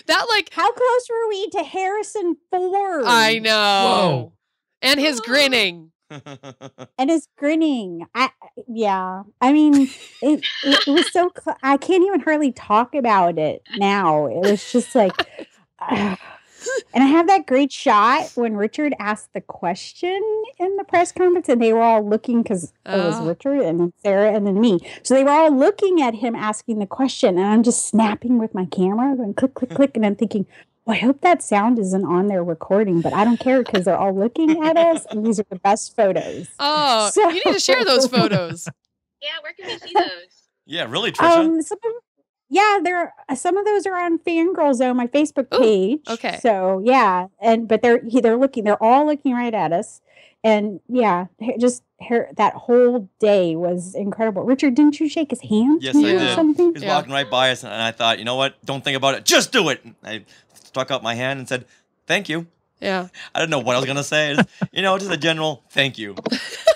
That like how close were we to Harrison Ford? I know. Whoa. And his grinning. And his grinning. I mean, it was so. I can't even hardly talk about it now. It was just like, and I have that great shot when Richard asked the question in the press conference, and they were all looking because it was Richard and then Sarah and then me. So they were all looking at him asking the question, and I'm just snapping with my camera, going click, click, click, and I'm thinking, well, I hope that sound isn't on their recording, but I don't care because they're all looking at us, and these are the best photos. Oh, so, you need to share those photos. Yeah, where can we see those? Yeah, really, Tricia? Some of those are on Fangirls Zone, my Facebook page. Okay. So yeah, but they're all looking right at us, and yeah, that whole day was incredible. Richard, didn't you shake his hand? Yes, I did. Something? He was walking right by us, and I thought, you know what? Don't think about it. Just do it. I stuck out my hand and said, thank you. Yeah. I didn't know what I was going to say. Just a general thank you.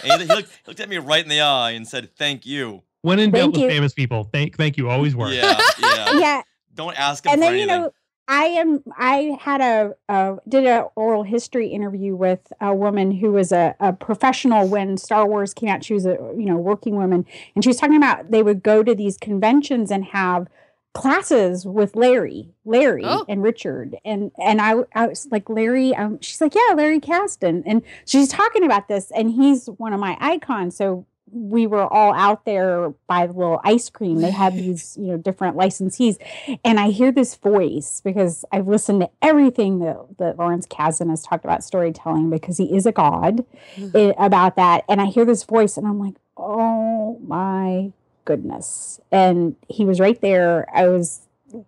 And he looked at me right in the eye and said, thank you. When in doubt with famous people, thank you always works. Yeah. Don't ask him and for then, anything. you know, I did a oral history interview with a woman who was a professional when Star Wars came out. She was a working woman, and she was talking about they would go to these conventions and have classes with Larry and Richard, and I was like, Larry, she's like, yeah, Larry Kasdan, and she's talking about this, and he's one of my icons. So we were all out there by the little ice cream. They had these, different licensees, and I hear this voice because I've listened to everything that Lawrence Kasdan has talked about storytelling, because he is a god about that. And I hear this voice, and I'm like, oh my goodness. And he was right there. I was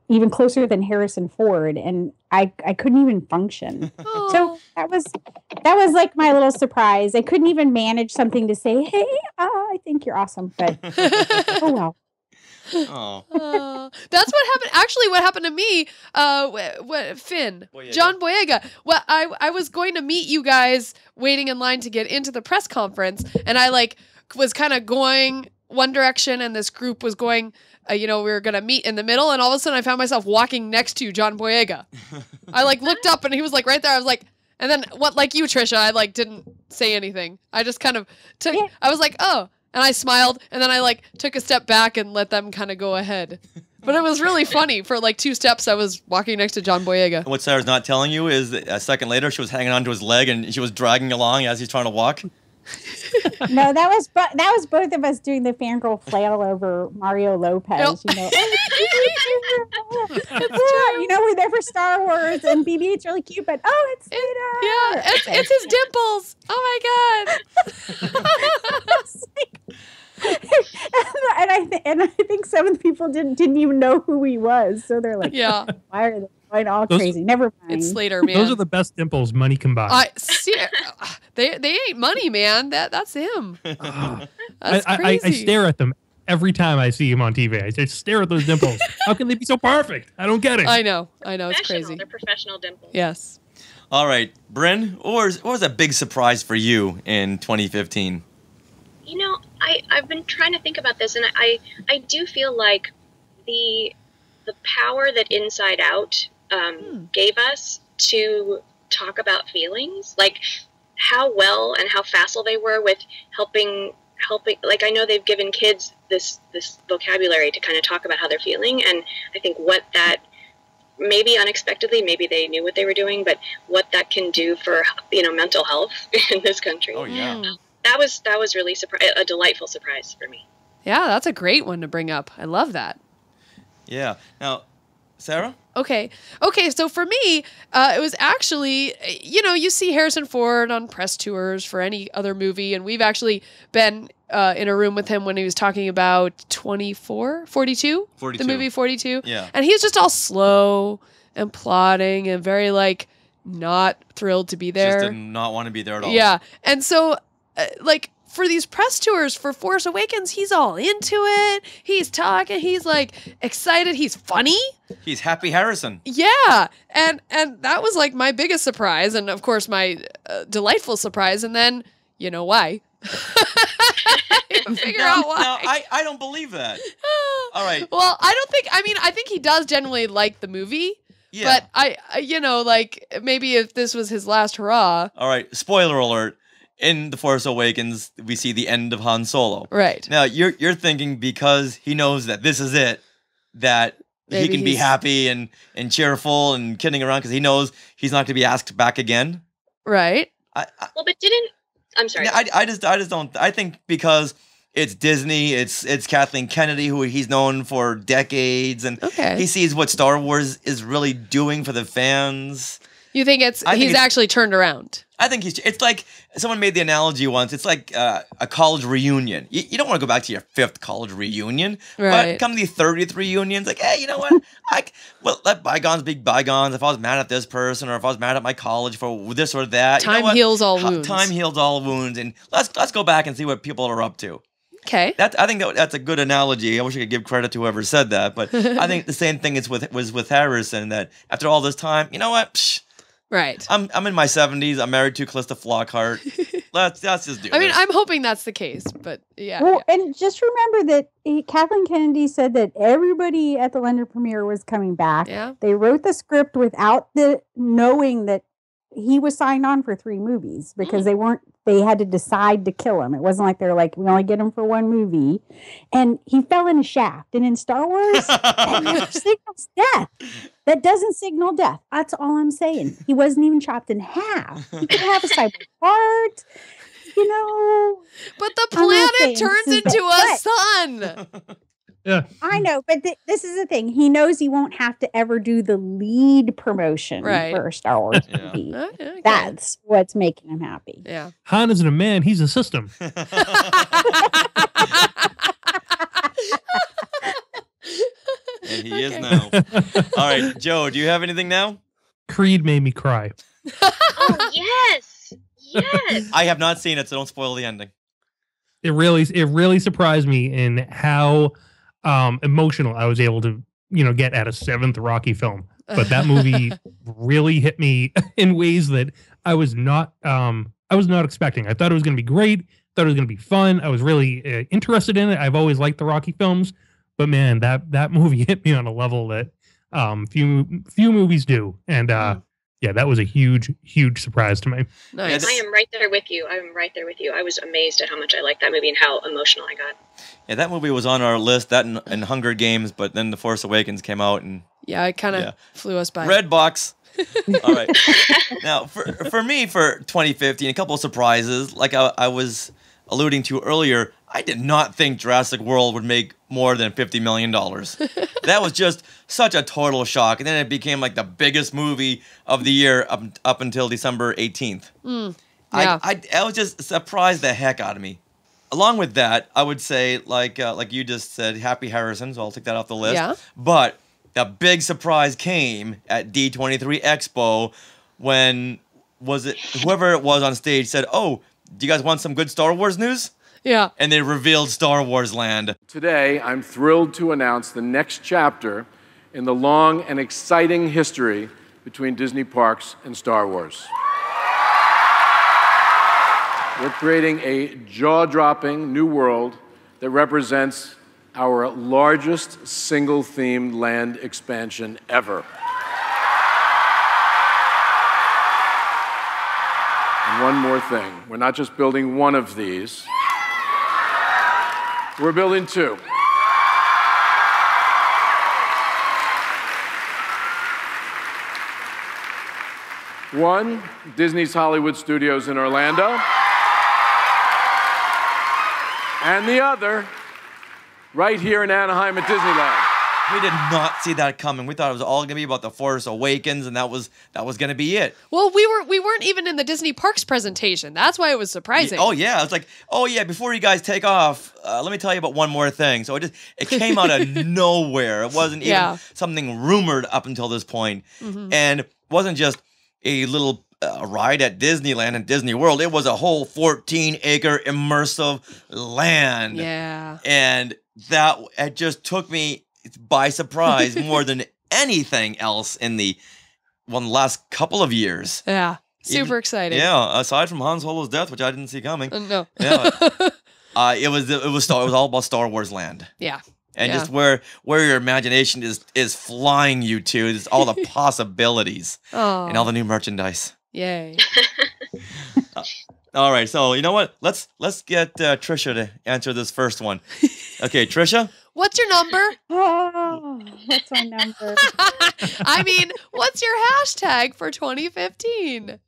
even closer than Harrison Ford, and I couldn't even function. So that was like my little surprise. I couldn't even manage something to say, hey, I think you're awesome, but oh well. That's what happened. Actually, what happened to me, Finn, John Boyega. Well, I was going to meet you guys waiting in line to get into the press conference, and I was kind of going one direction, and this group was going, we were going to meet in the middle, and all of a sudden I found myself walking next to John Boyega. I looked up, and he was right there. I was like, and then like you, Tricia, I didn't say anything. I just kind of took, I was like, oh, and I smiled, and then I took a step back and let them kind of go ahead. But it was really funny. For 2 steps, I was walking next to John Boyega. And what Sarah's not telling you is that a second later, she was hanging onto his leg, and she was dragging along as he's trying to walk. No, that was both of us doing the fangirl flail over Mario Lopez. It's true. We're there for Star Wars, and BB-8's really cute, but it's Vader. It's his dimples. Oh my god. and I think some of the people didn't even know who he was, so they're like, yeah, why are they going all crazy? Never mind. It's Slater, man. Those are the best dimples money can buy. They ain't money, man. That's him. That's I crazy. stare at them every time I see him on TV. I just stare at those dimples. How can they be so perfect? I don't get it. I know. It's crazy. They're professional dimples. Yes. All right, Bryn, what was a big surprise for you in 2015? You know, I've been trying to think about this, and I do feel like the power that Inside Out gave us to talk about feelings, like how well and how facile they were with helping. Like, I know they've given kids this vocabulary to kind of talk about how they're feeling, and I think what that, maybe unexpectedly, maybe they knew what they were doing, but what that can do for, you know, mental health in this country. Oh yeah. That was really a delightful surprise for me. Yeah, that's a great one to bring up. I love that. Yeah. Now, Sarah? Okay, so for me, it was actually, you know, you see Harrison Ford on press tours for any other movie, and we've actually been in a room with him when he was talking about 42? The movie 42? Yeah. And he's just all slow and plodding and very, like, not thrilled to be there. Just did not want to be there at all. Yeah, and so, like, for these press tours for Force Awakens, he's all into it. He's talking. He's like excited. He's funny. He's Happy Harrison. Yeah, and that was like my biggest surprise, and of course my delightful surprise. And then you know why? Figure out why. No, I don't believe that. All right. Well, I think he does generally like the movie. Yeah. But I you know, like maybe if this was his last hurrah. All right. Spoiler alert. In The Force Awakens, we see the end of Han Solo. Right. Now, you're thinking because he knows that this is it, that Maybe he can be happy and cheerful and kidding around because he knows he's not going to be asked back again. Right. Well, but I'm sorry. I just don't. I think because it's Disney, it's Kathleen Kennedy, who he's known for decades, and he sees what Star Wars is really doing for the fans. You think he's actually turned around? I think it's like someone made the analogy once. It's like a college reunion. You don't want to go back to your 5th college reunion, right? But come the 30th reunion, it's like, hey, you know what? Let bygones be bygones. If I was mad at this person, or if I was mad at my college for this or that, time heals all wounds. Time heals all wounds, and let's go back and see what people are up to. Okay. I think that's a good analogy. I wish I could give credit to whoever said that, but I think the same thing was with Harrison. That after all this time, you know what? Psh, right. I'm in my 70s. I'm married to Callista Flockhart. Let's just do this. I mean, I'm hoping that's the case, but yeah. Well, and just remember that Kathleen Kennedy said that everybody at the London premiere was coming back. Yeah. They wrote the script without knowing that he was signed on for 3 movies because they had to decide to kill him. It wasn't like they're like, we only get him for 1 movie. And he fell in a shaft. And in Star Wars, that never signals death. That doesn't signal death. That's all I'm saying. He wasn't even chopped in half. He could have a cyber heart, you know. But the planet turns into a sun. Yeah, I know, but this is the thing. He knows he won't have to ever do the lead promotion for a Star Wars movie. Okay. That's what's making him happy. Yeah. Han isn't a man; he's a system. And he is now. All right, Joe, do you have anything now? Creed made me cry. Oh yes, yes. I have not seen it, so don't spoil the ending. It really surprised me in how emotional I was able to, get at a 7th Rocky film. But that movie really hit me in ways that I was not expecting. I thought it was going to be great. Thought it was going to be fun. I was really interested in it. I've always liked the Rocky films, but man, that movie hit me on a level that few movies do. And yeah, that was a huge surprise to me. Nice. I am right there with you. I was amazed at how much I liked that movie and how emotional I got. Yeah, that movie was on our list, that and Hunger Games, but then The Force Awakens came out and yeah, it kind of flew us by. Red box. All right. Now, for me, for 2015, a couple of surprises. Like I was alluding to earlier, I did not think Jurassic World would make more than $50 million. That was just such a total shock. And then it became like the biggest movie of the year up until December 18th. Yeah. I was just surprised the heck out of me. Along with that, I would say, like you just said, Happy Harrison, so I'll take that off the list. Yeah. But the big surprise came at D23 Expo when whoever it was on stage said, "Oh, do you guys want some good Star Wars news?" Yeah. And they revealed Star Wars Land. Today, I'm thrilled to announce the next chapter in the long and exciting history between Disney parks and Star Wars. We're creating a jaw-dropping new world that represents our largest single-themed land expansion ever. And one more thing, we're not just building one of these, we're building two. One, Disney's Hollywood Studios in Orlando. And the other, right here in Anaheim at Disneyland. We did not see that coming. We thought it was all going to be about The Force Awakens, and that was going to be it. Well, we weren't even in the Disney Parks presentation. That's why it was surprising. Oh yeah, it's like, oh yeah, before you guys take off, let me tell you about one more thing. So it came out of nowhere. It wasn't even something rumored up until this point, and it wasn't just a little ride at Disneyland and Disney World. It was a whole 14-acre immersive land. Yeah. And it just took me by surprise more than anything else in the last couple of years. Yeah. Super exciting. Yeah, aside from Han Solo's death, which I didn't see coming. No. Yeah. It was all about Star Wars land. Yeah. And just where your imagination is flying you to, is all the possibilities and all the new merchandise. Yay. All right, so you know what? Let's get Tricia to answer this first one. Okay, Tricia? What's your number? Oh, what's my number? I mean, what's your hashtag for 2015?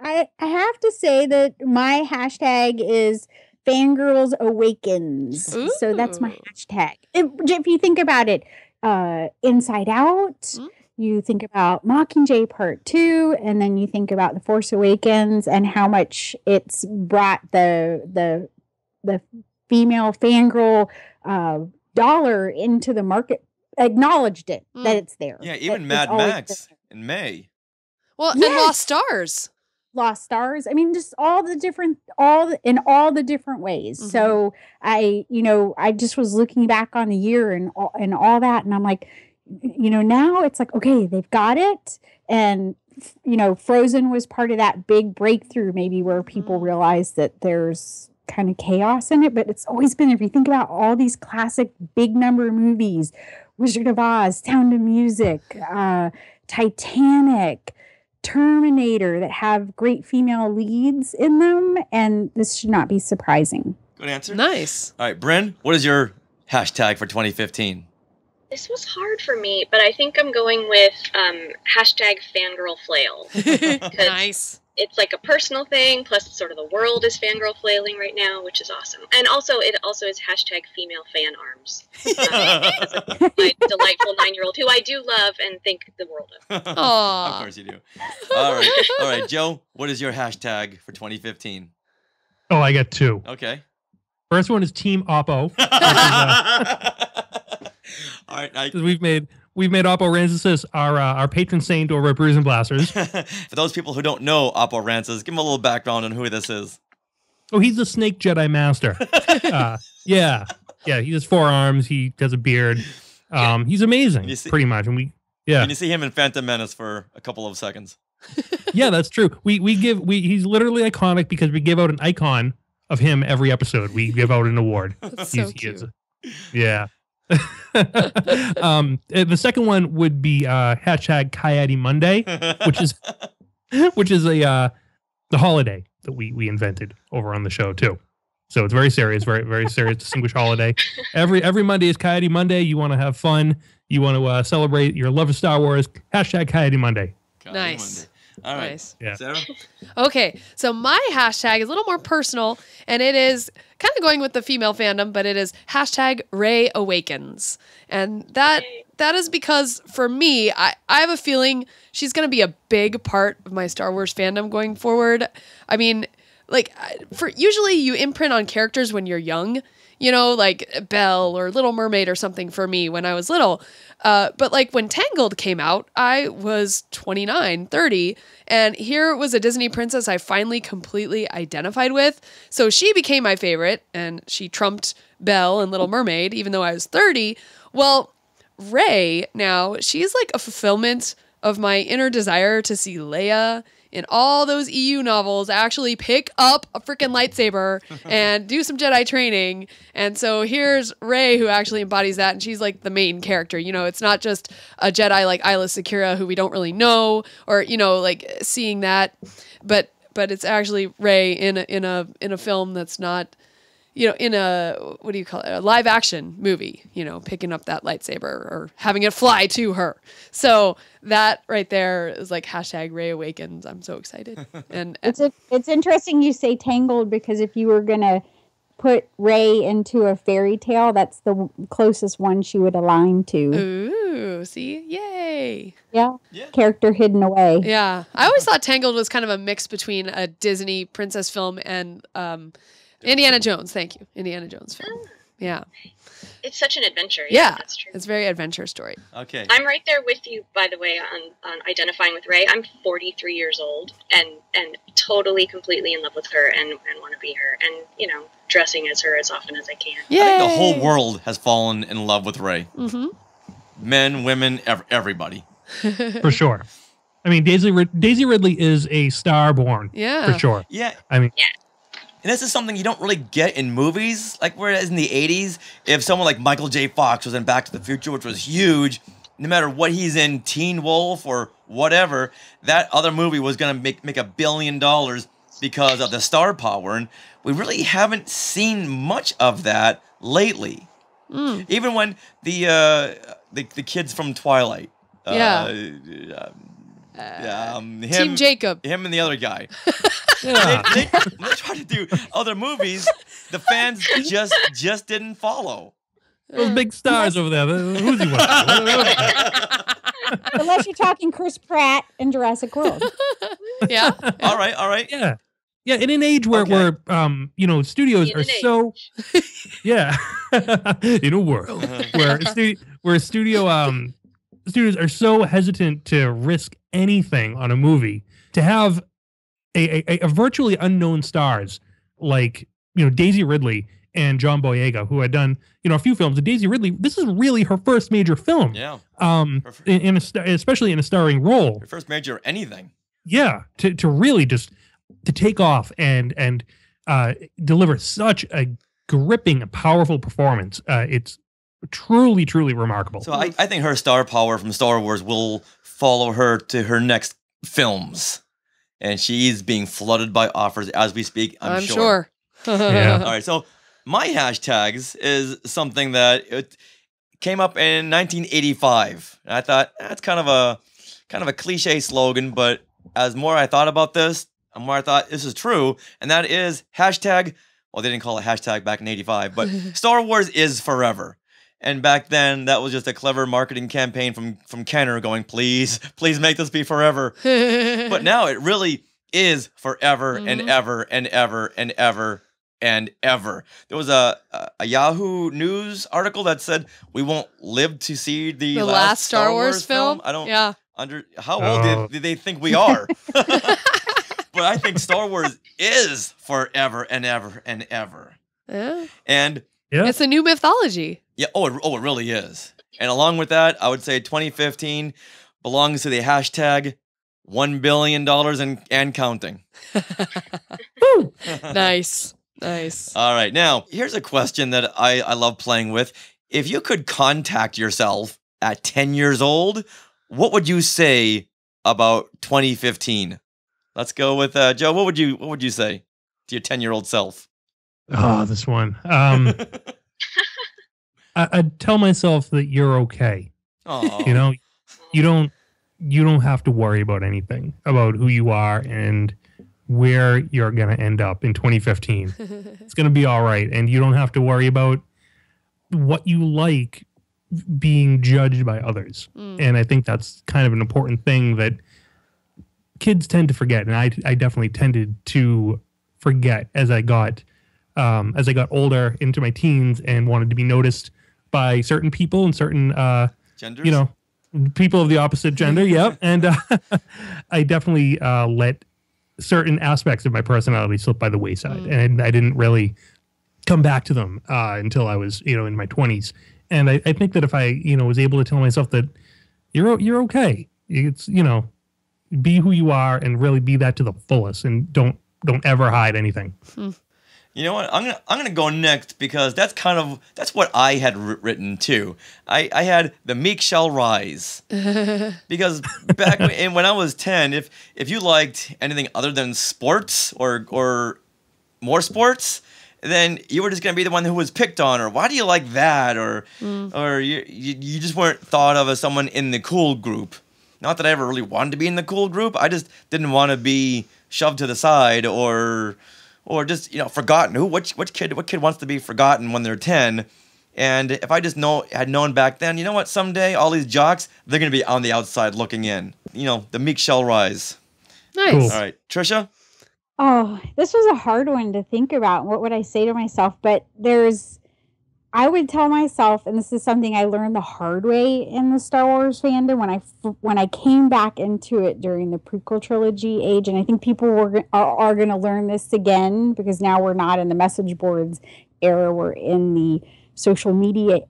I have to say that my hashtag is Fangirls Awakens. Ooh. So that's my hashtag. If you think about it, Inside Out, you think about Mockingjay Part 2, and then you think about The Force Awakens and how much it's brought the female fangirl dollar into the market, acknowledged it, that it's there. Yeah, even Mad Max in May. Well, and Lost Stars. Lost Stars. I mean, just all the different ways. So I just was looking back on the year and all that, and I'm like, now it's like, okay, they've got it. And, Frozen was part of that big breakthrough, maybe where people realize that there's kind of chaos in it. But it's always been, if you think about all these classic big number movies, Wizard of Oz, Sound of Music, Titanic, Terminator, that have great female leads in them. And this should not be surprising. Good answer. Nice. All right, Bryn, what is your hashtag for 2015? This was hard for me, but I think I'm going with hashtag fangirl flail. Nice. It's like a personal thing, plus sort of the world is fangirl flailing right now, which is awesome. And also, it also is hashtag female fan arms. My delightful 9-year-old, who I do love and think the world of. Aww. Of course you do. All right, Joe, what is your hashtag for 2015? Oh, I got two. Okay. First one is Team Oppo. All right, we've made Oppo Rancis our patron saint over at Brews and Blasters. For those people who don't know Oppo Rancis, give them a little background on who this is. Oh, he's the Snake Jedi Master. Yeah, he has 4 arms. He has a beard. He's amazing, pretty much. And And you see him in Phantom Menace for a couple of seconds. Yeah, that's true. He's literally iconic because we give out an icon of him every episode. We give out an award. That's so cute. Yeah. The second one would be hashtag Coyote Monday, which is the holiday that we invented over on the show too. So it's very serious, very very serious, distinguished holiday. Every Monday is Coyote Monday. You want to have fun. You want to celebrate your love of Star Wars. Hashtag Coyote Monday. Nice. Monday. All right. Nice. Yeah. Sarah? Okay, so my hashtag is a little more personal, and it is kind of going with the female fandom, but it is hashtag Rey Awakens. And that is because, for me, I have a feeling she's going to be a big part of my Star Wars fandom going forward. I mean, usually you imprint on characters when you're young, like Belle or Little Mermaid or something for me when I was little. But when Tangled came out, I was 29, 30, and here was a Disney princess I finally completely identified with. So she became my favorite, and she trumped Belle and Little Mermaid, even though I was 30. Well, Rey now, she's like a fulfillment of my inner desire to see Leia in all those EU novels actually pick up a freaking lightsaber and do some Jedi training. And so here's Rey, who actually embodies that, and she's like the main character. You know, it's not just a Jedi like Isla Secura, who we don't really know, or, you know, like seeing that, but it's actually Rey in a film that's not, you know, in a, what do you call it, a live action movie, you know, picking up that lightsaber or having it fly to her. So that right there is like hashtag Rey Awakens. I'm so excited. And it's interesting you say Tangled, because if you were going to put Rey into a fairy tale, that's the closest one she would align to. Ooh, see? Yay. Yeah. Character hidden away. Yeah. I always thought Tangled was kind of a mix between a Disney princess film and Indiana Jones. Thank you. Indiana Jones film. Yeah. It's such an adventure. Yeah. That's true. It's a very adventure story. Okay. I'm right there with you, by the way, on identifying with Rey. I'm 43 years old and totally, completely in love with her and want to be her and, you know, dressing as her as often as I can. I think the whole world has fallen in love with Rey. Mm-hmm. Men, women, everybody. For sure. I mean, Daisy Ridley is a star born. Yeah. For sure. Yeah. I mean, and this is something you don't really get in movies, like whereas in the 80s, if someone like Michael J. Fox was in Back to the Future, which was huge, no matter what he's in, Teen Wolf or whatever, that other movie was going to make $1 billion because of the star power. And we really haven't seen much of that lately. Even when the kids from Twilight, Team Jacob, him and the other guy. They try to do other movies. The fans just didn't follow. Those big stars over there. Who's he with? Unless you're talking Chris Pratt in Jurassic World. Yeah. All right. Yeah. Yeah, in an age where you know, studios are so in a world where studios are so hesitant to risk anything on a movie, to have a virtually unknown stars like, you know, Daisy Ridley and John Boyega, who had done, you know, a few films. And Daisy Ridley, this is really her first major film. Yeah. Especially in a starring role. Her first major anything. Yeah. To really just to take off and deliver such a gripping, powerful performance. It's truly, truly remarkable. So I think her star power from Star Wars will follow her to her next films. And she's being flooded by offers as we speak, I'm sure. Yeah. All right, so my hashtags is something that it came up in 1985. And I thought, that's kind of a cliche slogan, but as more I thought about this, the more I thought this is true, and that is hashtag, well, they didn't call it hashtag back in 85, but Star Wars is forever. And back then, that was just a clever marketing campaign from Kenner going, please make this be forever. But now it really is forever and ever and ever and ever and ever. There was a Yahoo News article that said we won't live to see the last Star Wars film. I don't how old did they think we are? But I think Star Wars is forever and ever and ever. Yeah. And it's a new mythology. Yeah. Oh, it really is. And along with that, I would say 2015 belongs to the hashtag $1 billion and counting. Nice. All right. Now, here's a question that I love playing with. If you could contact yourself at 10 years old, what would you say about 2015? Let's go with Joe. What would you say to your 10-year-old self? Oh, this one. I'd tell myself that you're okay. Aww. You know, you don't have to worry about anything, about who you are and where you're going to end up in 2015. It's going to be all right. And you don't have to worry about what you like being judged by others. And I think that's kind of an important thing that kids tend to forget. And I definitely tended to forget as I got older into my teens and wanted to be noticed by certain people and certain, genders? You know, people of the opposite gender. Yep. And I definitely let certain aspects of my personality slip by the wayside. And I didn't really come back to them until I was, in my 20s. And I think that if I, was able to tell myself that you're okay, It's, be who you are and really be that to the fullest, and don't ever hide anything. You know what? I'm gonna go next because that's what I had written too. I had the meek shall rise because back when I was 10, if you liked anything other than sports or more sports, then you were just gonna be the one who was picked on, or why do you like that, or you just weren't thought of as someone in the cool group. Not that I ever really wanted to be in the cool group. I just didn't want to be shoved to the side or just forgotten. What kid wants to be forgotten when they're 10? And if I just had known back then, you know what? Someday all these jocks, they're gonna be on the outside looking in. The meek shall rise. Nice. Cool. All right, Tricia. Oh, this was a hard one to think about. What would I say to myself? But I would tell myself, and this is something I learned the hard way in the Star Wars fandom when I came back into it during the prequel trilogy age, and I think people are going to learn this again because now we're not in the message boards era, we're in the social media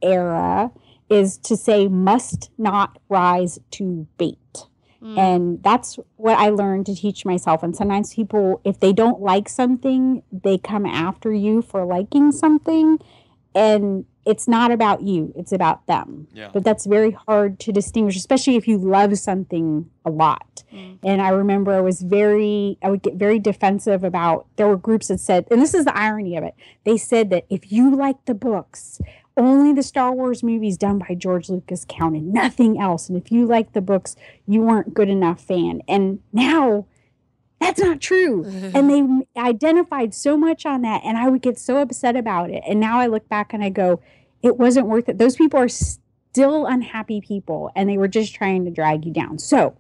era, is to say must not rise to bait. And that's what I learned to teach myself. And sometimes people, if they don't like something, they come after you for liking something. And it's not about you, it's about them. Yeah. But that's very hard to distinguish, especially if you love something a lot. And I remember I would get very defensive about, there were groups that said, and this is the irony of it, they said that if you like the books, only the Star Wars movies done by George Lucas counted, nothing else. And if you like the books, you weren't good enough fan. And now that's not true. And they identified so much on that, and I would get so upset about it. And now I look back and I go, it wasn't worth it. Those people are still unhappy people, and they were just trying to drag you down. So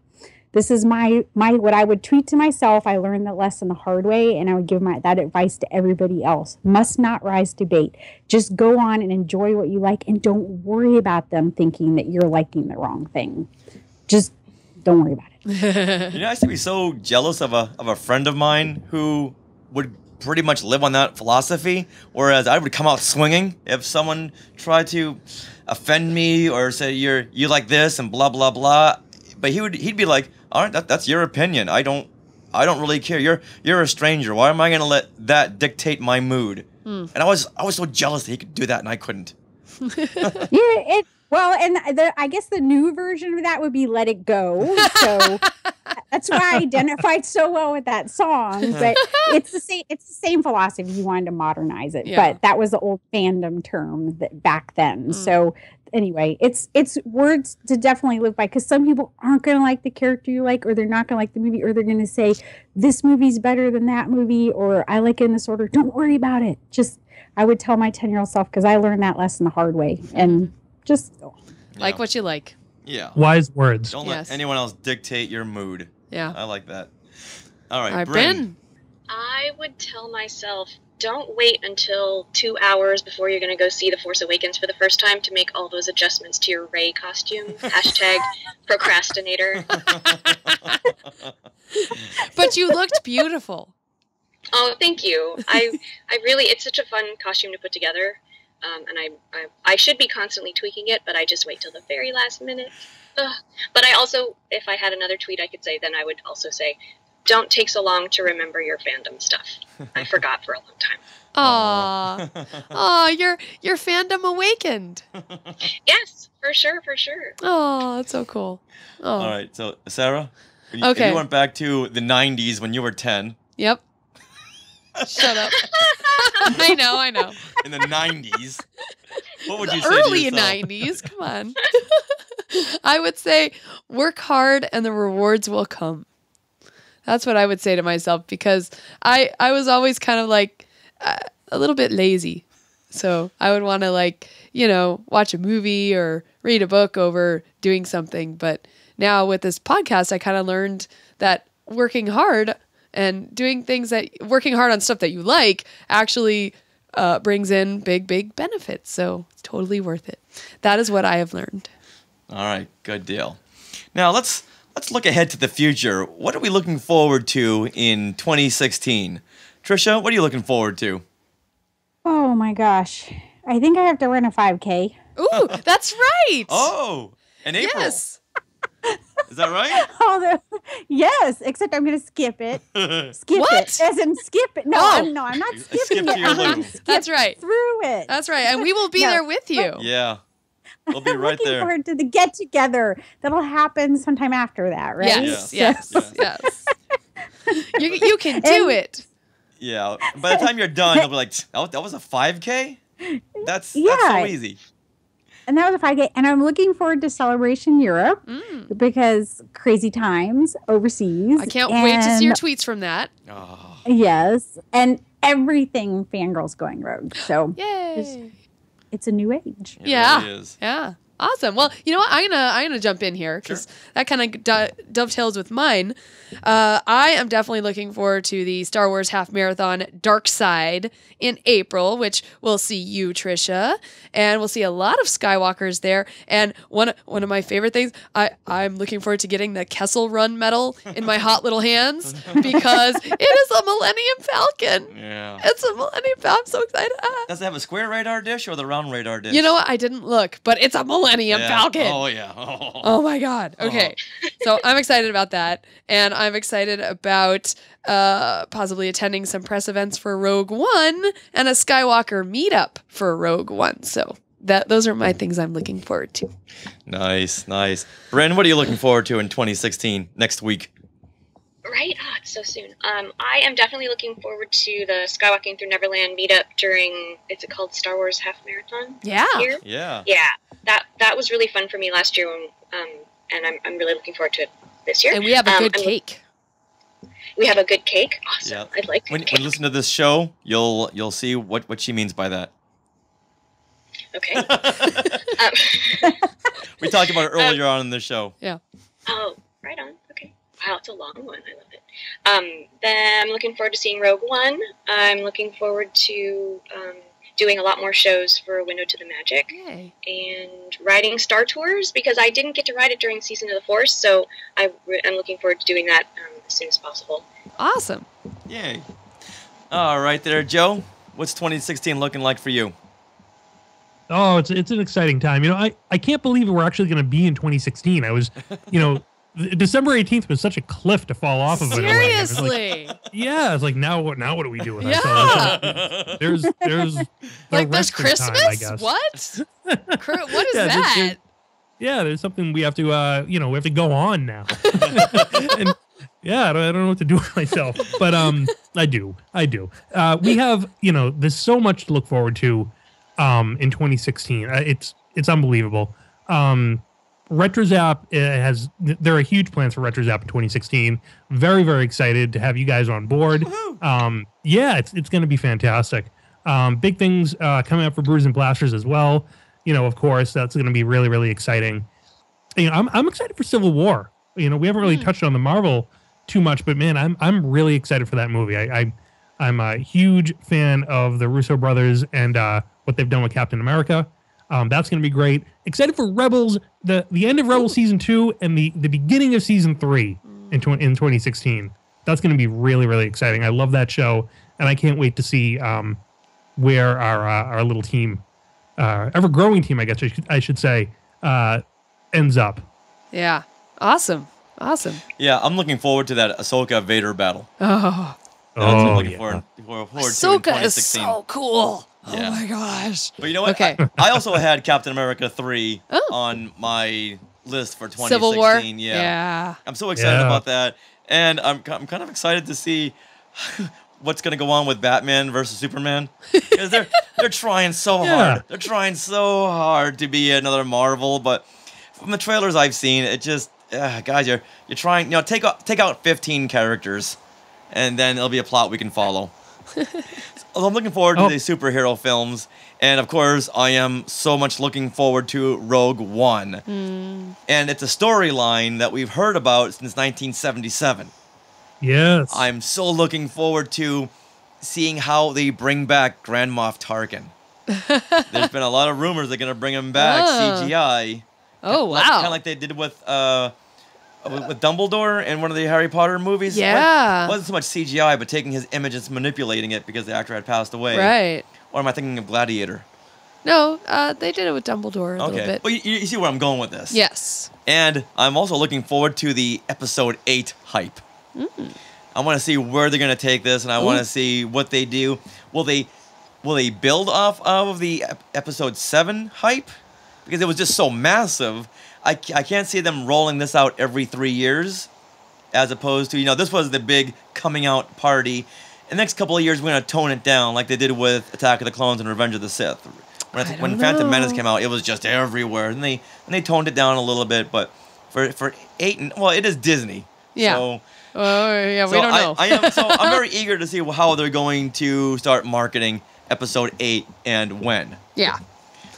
this is my what I would tweet to myself. I learned the lesson the hard way, and I would give that advice to everybody else. Must not rise to bait. Just go on and enjoy what you like, and don't worry about them thinking that you're liking the wrong thing. Just don't worry about it. I used to be so jealous of a friend of mine who would pretty much live on that philosophy, whereas I would come out swinging if someone tried to offend me or say you like this and blah blah blah. But he'd be like, all right, that's your opinion. I don't really care. You're a stranger. Why am I gonna let that dictate my mood? And I was so jealous that he could do that and I couldn't. Well, and I guess the new version of that would be Let It Go. So that's why I identified so well with that song. But it's the same philosophy. You wanted to modernize it. Yeah. But that was the old fandom term back then. So anyway, it's words to definitely live by, because some people aren't going to like the character you like, or they're not going to like the movie, or they're going to say this movie's better than that movie, or I like it in this order. Don't worry about it. I would tell my 10-year-old self, because I learned that lesson the hard way. And just like what you like. Yeah. Wise words. Don't let anyone else dictate your mood. Yeah. I like that. All right, Bryn. I would tell myself, don't wait until 2 hours before you're going to go see The Force Awakens for the first time to make all those adjustments to your Rey costume. # procrastinator. But you looked beautiful. Oh, thank you. I really, it's such a fun costume to put together. And I should be constantly tweaking it, but I just wait till the very last minute. Ugh. But I also, if I had another tweet I could say, then I would also say, don't take so long to remember your fandom stuff. I forgot for a long time. Aw, your fandom awakened. Yes, for sure. Oh, that's so cool. Oh. All right, so Sarah, okay. If you went back to the 90s when you were 10. Yep. Shut up. I know. In the 90s, what would you say Early to yourself? 90s, come on. I would say work hard and the rewards will come. That's what I would say to myself, because I was always kind of like a little bit lazy. So I would want to watch a movie or read a book over doing something. But now with this podcast, I kind of learned that working hard and working hard on stuff that you like actually brings in big benefits. So it's totally worth it. That is what I have learned. All right, good deal. Now let's look ahead to the future. What are we looking forward to in 2016? Tricia, what are you looking forward to? Oh my gosh. I think I have to run a 5K. Ooh, that's right. Oh, in April. Yes. Is that right? Yes, except I'm going to skip it. Skip it. As in skip it. No, I'm not skipping it. I'm going to skip That's right. through it. That's right. And we will be there with you. Yeah. We'll be right looking there. forward to the get together that'll happen sometime after that, right? Yes. You can do it. Yeah. By the time you're done, you'll be like, that was a 5K? That's so easy. And that was a 5K. And I'm looking forward to Celebration Europe because crazy times overseas. I can't wait to see your tweets from that. Yes. And everything Fangirls Going Rogue. So yay. It's a new age. It really is. Yeah. Awesome. Well, you know what? I'm gonna jump in here because that kind of dovetails with mine. I am definitely looking forward to the Star Wars Half Marathon Dark Side in April, which we'll see you, Tricia, and we'll see a lot of Skywalkers there. And one of my favorite things, I'm looking forward to getting the Kessel Run medal in my hot little hands because it is a Millennium Falcon. Yeah. It's a Millennium Falcon. I'm so excited. Does it have a square radar dish or the round radar dish? You know what? I didn't look, but it's a Millennium Falcon. Oh, yeah. Oh my God. Okay. So I'm excited about that. And I'm excited about possibly attending some press events for Rogue One and a Skywalker meetup for Rogue One. So those are my things I'm looking forward to. Nice. Bryn, what are you looking forward to in 2016, next week? Right? It's so soon. I am definitely looking forward to the Skywalking Through Neverland meetup during, is it called Star Wars Half Marathon? Yeah. Here? Yeah. Yeah. That was really fun for me last year, and I'm really looking forward to it this year. And we have a good cake. We have a good cake? Awesome. Yeah. I'd like when you listen to this show, you'll see what she means by that. Okay. We talked about it earlier on in the show. Yeah. Oh, right on. Okay. Wow, it's a long one. I love it. Then I'm looking forward to seeing Rogue One. I'm looking forward to doing a lot more shows for A Window to the Magic. Yay. And riding Star Tours because I didn't get to ride it during Season of the Force, so I'm looking forward to doing that as soon as possible. Awesome. Yay. All right there, Joe. What's 2016 looking like for you? Oh, it's an exciting time. You know, I can't believe we're actually going to be in 2016. I was, December 18th was such a cliff to fall off of. Seriously. Yeah, it's like now what do we do with Yeah. ourselves? There's like there's Christmas? Time, I guess. What? What is that? There's something we have to we have to go on now. And yeah, I don't know what to do with myself, but I do. We have, there's so much to look forward to in 2016. It's unbelievable. RetroZap there are huge plans for RetroZap in 2016. Very, very excited to have you guys on board. It's going to be fantastic. Big things coming up for Brews and Blasters as well. Of course, that's going to be really, really exciting. I'm excited for Civil War. We haven't really touched on the Marvel too much, but man, I'm really excited for that movie. I'm a huge fan of the Russo brothers and what they've done with Captain America. That's going to be great. Excited for Rebels, the end of Rebels Season 2 and the beginning of Season 3 in 2016. That's going to be really, really exciting. I love that show, and I can't wait to see where our little team, ever-growing team, I guess I should say, ends up. Yeah. Awesome. Yeah, I'm looking forward to that Ahsoka Vader battle. Oh. I'm looking forward to in Ahsoka 2016. is so cool. Yeah. Oh my gosh. But you know what? Okay. I also had Captain America 3 on my list for 2016. Civil War? Yeah. I'm so excited about that. And I'm kind of excited to see what's going to go on with Batman versus Superman. Because they're trying so hard. They're trying so hard to be another Marvel. But from the trailers I've seen, it just, guys, you're trying, take out 15 characters. And then it'll be a plot we can follow. I'm looking forward to these superhero films. And, of course, I am so much looking forward to Rogue One. And it's a storyline that we've heard about since 1977. Yes. I'm so looking forward to seeing how they bring back Grand Moff Tarkin. There's been a lot of rumors they're going to bring him back CGI. Oh, wow. Kind of like they did with Dumbledore in one of the Harry Potter movies. Yeah. It wasn't so much CGI, but taking his image and manipulating it because the actor had passed away. Right. Or am I thinking of Gladiator? No, they did it with Dumbledore a little bit. Well, you see where I'm going with this. Yes. And I'm also looking forward to the episode 8 hype. I want to see where they're going to take this, and I want to see what they do. Will they build off of the episode 7 hype? Because it was just so massive. I can't see them rolling this out every 3 years, as opposed to, this was the big coming out party. In the next couple of years, we're going to tone it down like they did with Attack of the Clones and Revenge of the Sith. When Phantom Menace came out, it was just everywhere, and they toned it down a little bit. But for 8, well, it is Disney. Yeah. So, we don't know. I'm very eager to see how they're going to start marketing episode 8 and when. Yeah.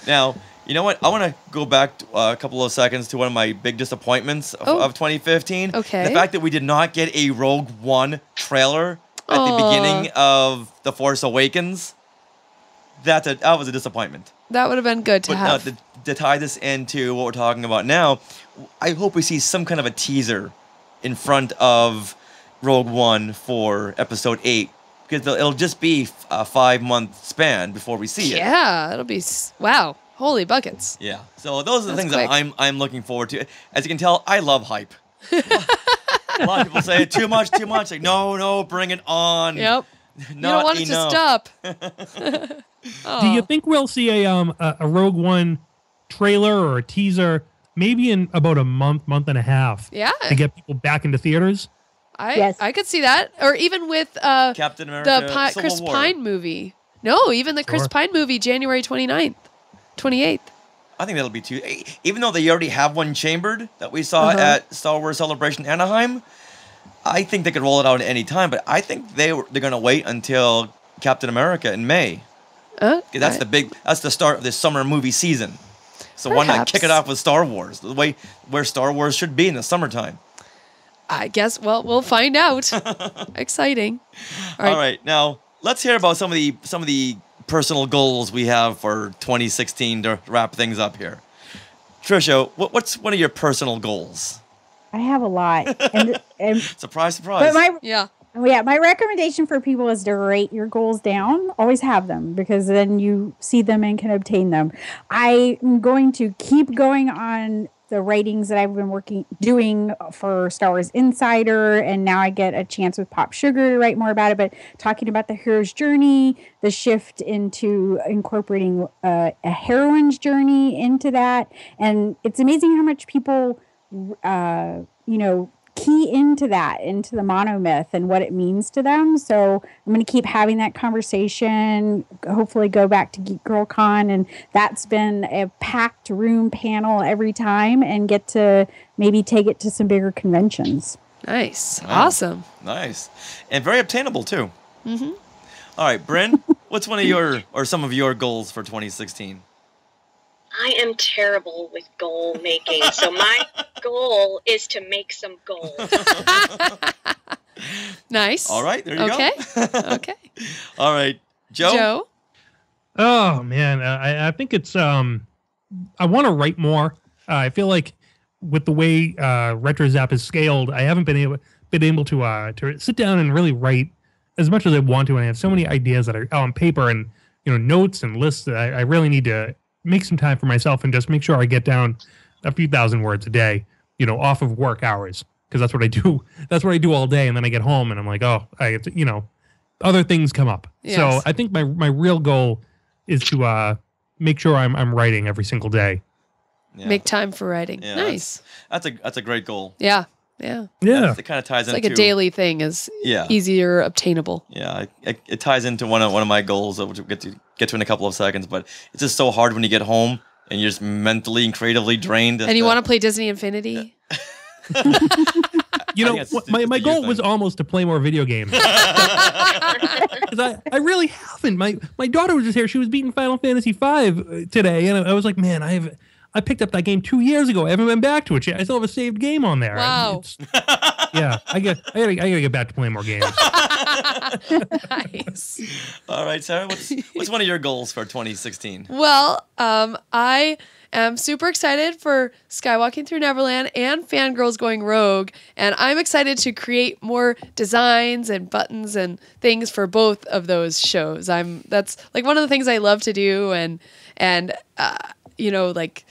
Now, you know what? I want to go back a couple of seconds to one of my big disappointments of 2015. Okay. The fact that we did not get a Rogue One trailer at the beginning of The Force Awakens. That was a disappointment. That would have been good to have. To tie this into what we're talking about now, I hope we see some kind of a teaser in front of Rogue One for episode 8. Because it'll just be a 5-month span before we see it. Yeah, it'll be... Wow. Holy buckets. Yeah. So those are the things quick. that I'm looking forward to. As you can tell, I love hype. A lot of people say too much. Like, no, bring it on. Yep. Not you don't want enough. it to stop. Do you think we'll see a Rogue One trailer or a teaser maybe in about a month and a half? Yeah. To get people back into theaters? I could see that. Or even with Captain America, the Chris Civil War. Pine movie. No, even the Chris Pine movie, January 28th. I think that'll be too. Even though they already have one chambered that we saw at Star Wars Celebration Anaheim, I think they could roll it out at any time. But I think they're going to wait until Captain America in May. That's the start of the summer movie season. So why not kick it off with Star Wars, the way where Star Wars should be in the summertime? I guess. Well, we'll find out. Exciting. All right, now let's hear about some of the personal goals we have for 2016 to wrap things up here. Tricia, what's one of your personal goals? I have a lot. And surprise. But my recommendation for people is to write your goals down. Always have them, because then you see them and can obtain them. I'm going to keep going on the writings that I've been doing for Star Wars Insider, and now I get a chance with Pop Sugar to write more about it, but talking about the hero's journey, the shift into incorporating a heroine's journey into that. And it's amazing how much people, key into the monomyth and what it means to them. So I'm going to keep having that conversation, hopefully go back to Geek Girl Con, and that's been a packed room panel every time, and get to maybe take it to some bigger conventions. Nice. Awesome. Nice. And very obtainable too. Mm-hmm. All right, Bryn, what's one of some of your goals for 2016? I am terrible with goal making, so my goal is to make some goals. Nice. All right, there you go. Okay. All right, Joe? Oh, man. I think it's... I want to write more. I feel like with the way RetroZap is scaled, I haven't been able to sit down and really write as much as I want to. And I have so many ideas that are on paper and notes and lists that I really need to make some time for myself and just make sure I get down a few thousand words a day, off of work hours, because that's what I do. That's what I do all day, and then I get home and I'm like, other things come up. Yes. So I think my real goal is to make sure I'm writing every single day. Yeah. Make time for writing. Yeah, nice. That's a great goal. Yeah. Yeah. It kind of ties into... into... like a daily thing is easier obtainable. Yeah, it ties into one of my goals, which we'll get to in a couple of seconds, but it's just so hard when you get home and you're just mentally and creatively drained. And you want to play Disney Infinity? My goal was almost to play more video games. Because I really haven't. My daughter was just here. She was beating Final Fantasy V today, and I was like, man, I picked up that game 2 years ago. I haven't been back to it yet. I still have a saved game on there. Wow. I gotta get back to playing more games. Nice. All right, Sarah, what's one of your goals for 2016? Well, I am super excited for Skywalking Through Neverland and Fangirls Going Rogue, and I'm excited to create more designs and buttons and things for both of those shows. That's like one of the things I love to do, and like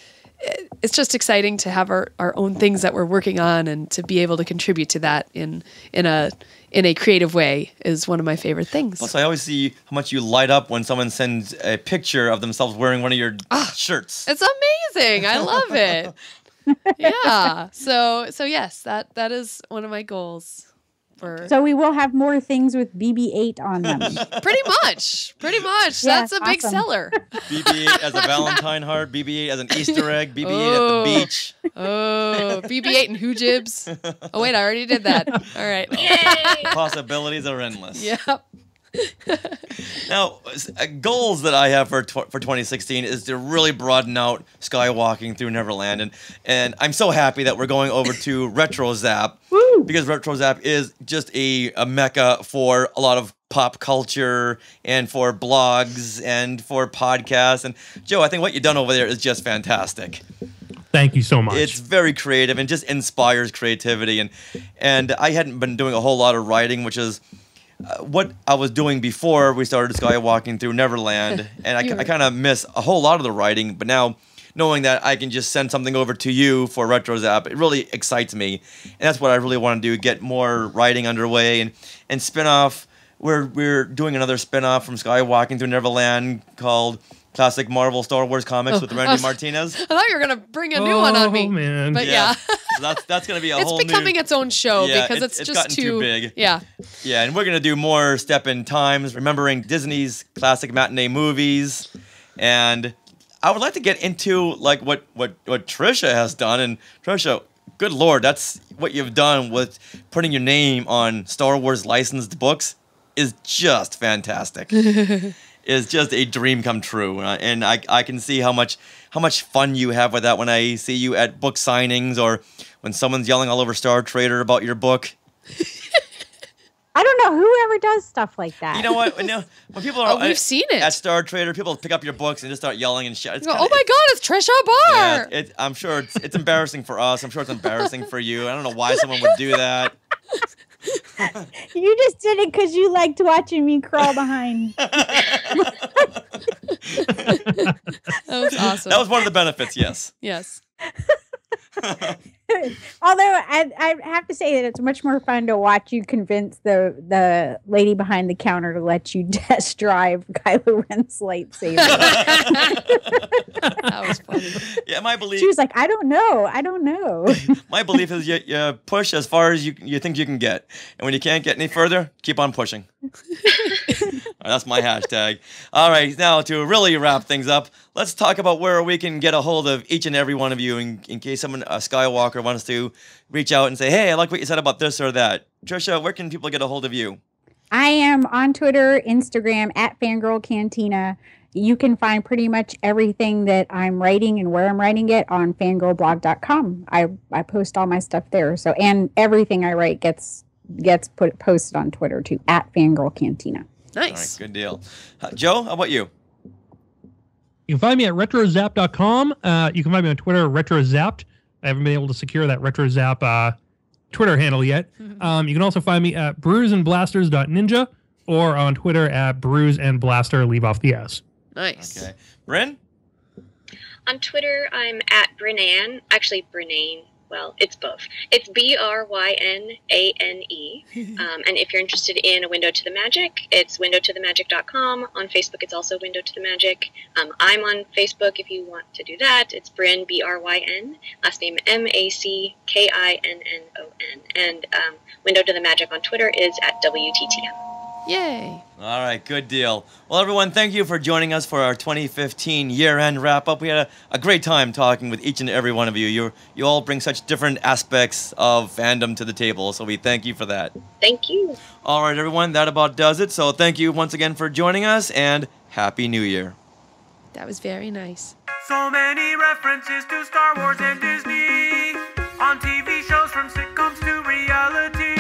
it's just exciting to have our own things that we're working on and to be able to contribute to that in a creative way is one of my favorite things. Plus, I always see how much you light up when someone sends a picture of themselves wearing one of your shirts. It's amazing. I love it. Yeah. So yes, that is one of my goals. So we will have more things with BB-8 on them. Pretty much. Yeah, That's a big seller. BB-8 as a Valentine heart, BB-8 as an Easter egg, BB-8 at the beach. Oh, BB-8 and Who Jibs. Oh, wait, I already did that. All right. Yay! Possibilities are endless. Yep. Now, goals that I have for 2016 is to really broaden out Skywalking Through Neverland, and I'm so happy that we're going over to RetroZap because RetroZap is just a mecca for a lot of pop culture and for blogs and for podcasts. And Joe, I think what you've done over there is just fantastic. Thank you so much. It's very creative and just inspires creativity, and I hadn't been doing a whole lot of writing, which is what I was doing before we started Skywalking Through Neverland, and I kind of miss a whole lot of the writing, but now knowing that I can just send something over to you for RetroZap, it really excites me, and that's what I really want to do, get more writing underway, and spin-off. We're doing another spin-off from Skywalking Through Neverland called Classic Marvel Star Wars Comics with Randy Martinez. I thought you were going to bring a new one on me. Man. But yeah. So that's going to be a whole new... It's becoming its own show because it's just gotten too big. Yeah. Yeah, and we're going to do more step-in times, remembering Disney's classic matinee movies. And I would like to get into like what Tricia has done. And Tricia, good Lord, that's what you've done with putting your name on Star Wars licensed books is just fantastic. Is just a dream come true, and I can see how much fun you have with that when I see you at book signings or when someone's yelling all over Star Trader about your book. I don't know whoever does stuff like that. You know what? When people are we've seen it at Star Trader, people pick up your books and just start yelling and shit. Oh my God, it's Tricia Barr. Yeah, I'm sure it's embarrassing for us. I'm sure it's embarrassing for you. I don't know why someone would do that. You just did it because you liked watching me crawl behind. That was awesome. That was one of the benefits, yes. Yes. Although I have to say that it's much more fun to watch you convince the lady behind the counter to let you test drive Kylo Ren's lightsaber. That was funny. Yeah, my belief. She was like, I don't know. My belief is you push as far as you think you can get, and when you can't get any further, keep on pushing. That's my hashtag. All right, now to really wrap things up, let's talk about where we can get a hold of each and every one of you in case someone, a Skywalker, wants to reach out and say, hey, I like what you said about this or that. Tricia, where can people get a hold of you? I am on Twitter, Instagram, at Fangirl Cantina. You can find pretty much everything that I'm writing and where I'm writing it on fangirlblog.com. I post all my stuff there. So, and everything I write gets posted on Twitter too, at Fangirl Cantina. Nice. All right, good deal. Joe, how about you? You can find me at retrozap.com. You can find me on Twitter, retrozapped. I haven't been able to secure that retrozap Twitter handle yet. You can also find me at brewsandblasters.ninja or on Twitter at brewsandblaster, leave off the S. Nice. Okay. Bryn? On Twitter, I'm at Brynane. Actually, Brynane. Well, it's both. It's BRYNANE. And if you're interested in a window to the magic, it's windowtothemagic.com. On Facebook, it's also Window to the Magic. I'm on Facebook if you want to do that. It's Bryn, BRYN. Last name MACKINNON. And Window to the Magic on Twitter is at WTTM. Yay. All right, good deal. Well, everyone, thank you for joining us for our 2015 year-end wrap-up. We had a great time talking with each and every one of you. You all bring such different aspects of fandom to the table, so we thank you for that. Thank you. All right, everyone, that about does it. So thank you once again for joining us, and Happy New Year. That was very nice. So many references to Star Wars and Disney on TV shows from sitcoms to reality.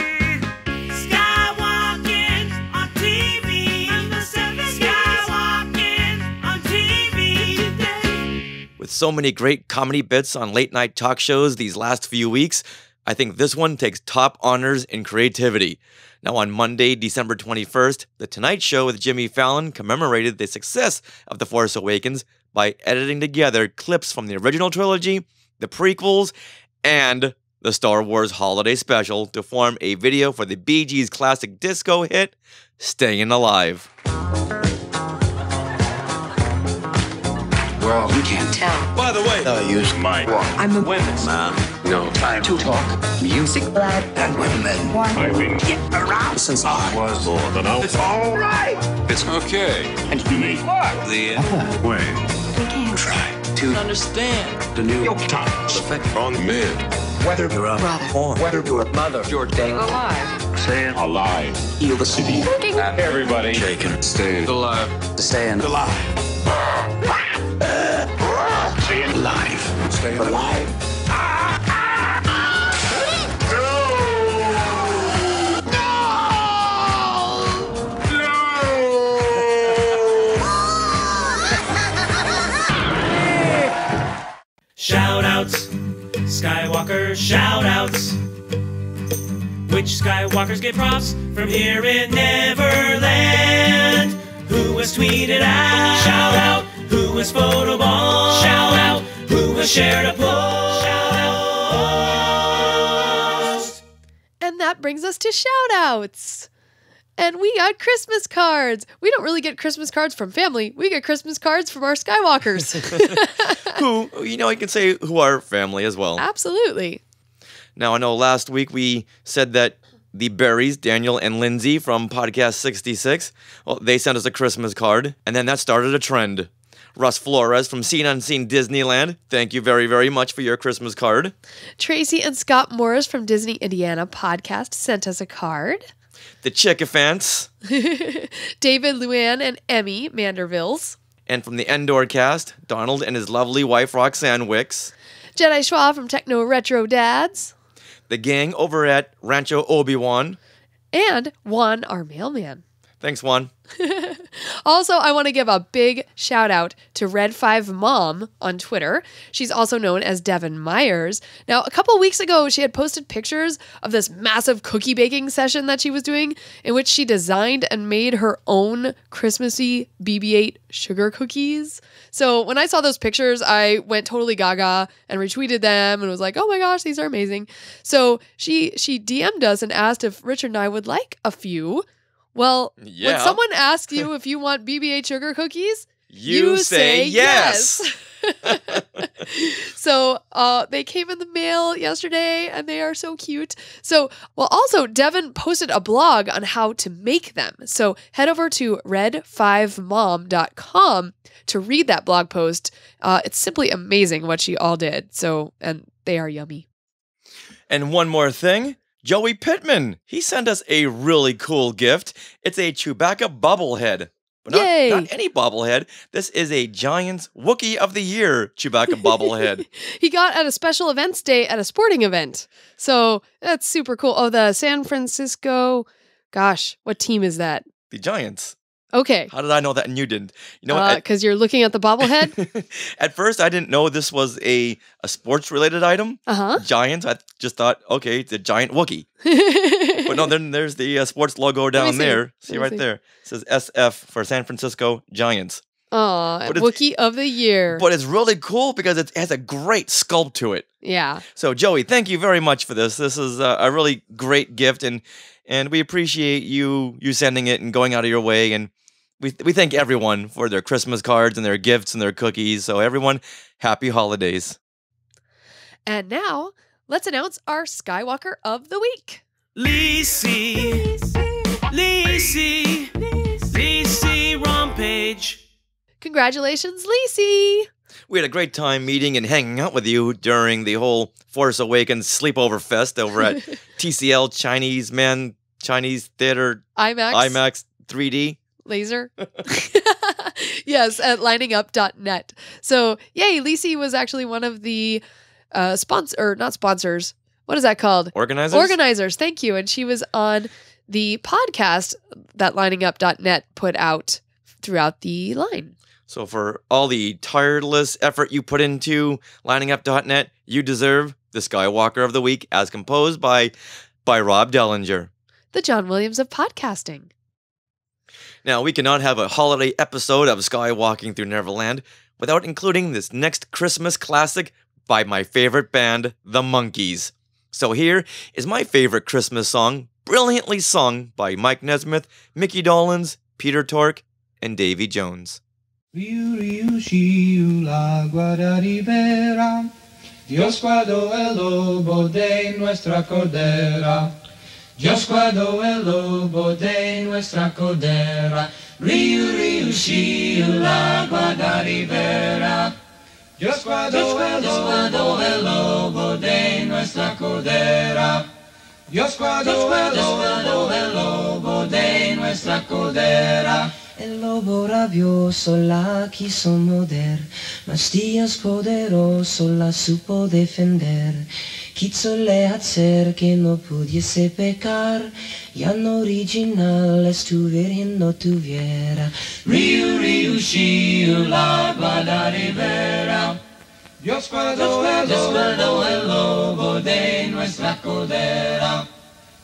With so many great comedy bits on late night talk shows these last few weeks, I think this one takes top honors in creativity. Now, on Monday, December 21st, The Tonight Show with Jimmy Fallon commemorated the success of The Force Awakens by editing together clips from the original trilogy, the prequels, and the Star Wars Holiday Special to form a video for the Bee Gees' classic disco hit, Staying Alive. Well, you can't tell. By the way, I use my watch. I'm a women's man. No time to talk. Music, blood, and women. I've been getting around since I was born. It's all right. It's okay. And me. What? The way. We can try to understand the New York Times effect on men. Whether you're a brother or whether you're a mother, you're staying alive. Staying alive. Heal the city. Everybody shaking. Staying alive. Staying alive. Staying alive. Staying alive. Shout-outs, Skywalker shout-outs. Which Skywalkers get props from here in Neverland? Who was tweeted out? Shout-out. Who was photobombed? Shout-out. Who was shared a post? Shout-out. And that brings us to shout-outs. And we got Christmas cards. We don't really get Christmas cards from family. We get Christmas cards from our Skywalkers. Who, you can say who are family as well. Absolutely. Now, I know last week we said that the Berries, Daniel and Lindsay from Podcast 66, well, they sent us a Christmas card, and then that started a trend. Russ Flores from Seen Unseen Disneyland, thank you very, very much for your Christmas card. Tracy and Scott Morris from Disney Indiana Podcast sent us a card. The Chickafants. David, Luann, and Emmy Mandervilles. And from the Endorcast, Donald and his lovely wife Roxanne Wicks. Jedi Schwa from Techno Retro Dads. The gang over at Rancho Obi-Wan. And Juan, our mailman. Thanks, Juan. Also, I want to give a big shout out to Red5 Mom on Twitter. She's also known as Devin Myers. Now, a couple weeks ago, she had posted pictures of this massive cookie baking session that she was doing in which she designed and made her own Christmassy BB-8 sugar cookies. So when I saw those pictures, I went totally gaga and retweeted them and was like, oh my gosh, these are amazing. So she DM'd us and asked if Richard and I would like a few. Well, when someone asks you if you want BB-8 sugar cookies, you say yes. So they came in the mail yesterday and they are so cute. So, also Devin posted a blog on how to make them. So head over to red5mom.com to read that blog post. It's simply amazing what she all did. So, and they are yummy. And one more thing. Joey Pittman, he sent us a really cool gift. It's a Chewbacca bobblehead. But not any bobblehead. This is a Giants Wookiee of the Year Chewbacca bobblehead. He got at a special events day at a sporting event. So that's super cool. Oh, the San Francisco, gosh, what team is that? The Giants. Okay. How did I know that and you didn't? You know what? Because you're looking at the bobblehead? At first, I didn't know this was a sports-related item. Uh-huh. Giants. I just thought, okay, it's a giant Wookiee. But no, then there's the sports logo down there. See right there. It says SF for San Francisco Giants. Aw, Wookiee of the Year. But it's really cool because it has a great sculpt to it. Yeah. So, Joey, thank you very much for this. This is a really great gift, and we appreciate you sending it and going out of your way. And we thank everyone for their Christmas cards and their gifts and their cookies. So, everyone, happy holidays. And now, let's announce our Skywalker of the Week. Lacey Rampage. Congratulations, Lacey. We had a great time meeting and hanging out with you during the whole Force Awakens sleepover fest over at TCL Chinese Theater IMAX 3D. Laser. Yes, at liningup.net. So, yay, Lacey was actually one of the not sponsors. What is that called? Organizers? Organizers, thank you. And she was on the podcast that liningup.net put out throughout the line. So for all the tireless effort you put into liningup.net, you deserve the Skywalker of the Week as composed by Rob Dellinger. The John Williams of podcasting. Now, we cannot have a holiday episode of Skywalking Through Neverland without including this next Christmas classic by my favorite band, The Monkees. So here is my favorite Christmas song, brilliantly sung by Mike Nesmith, Mickey Dolenz, Peter Tork, and Davy Jones. Riu, riu, shiu, la guarda ribera, Dios guardó el lobo de nuestra cordera. Dios guardó el lobo de nuestra cordera. Riu, riu, shiu, la guarda ribera. Dios guardó el lobo de nuestra cordera. Dios guardó el lobo de nuestra cordera. El lobo rabioso la quiso morder, mas Dios poderoso la supo defender. Quízole hacer que no pudiese pecar, y an originales tu virgen no tuviera. Riu, riu, shiu, la guarda ribera. Dios guardó el lobo de nuestra cordera.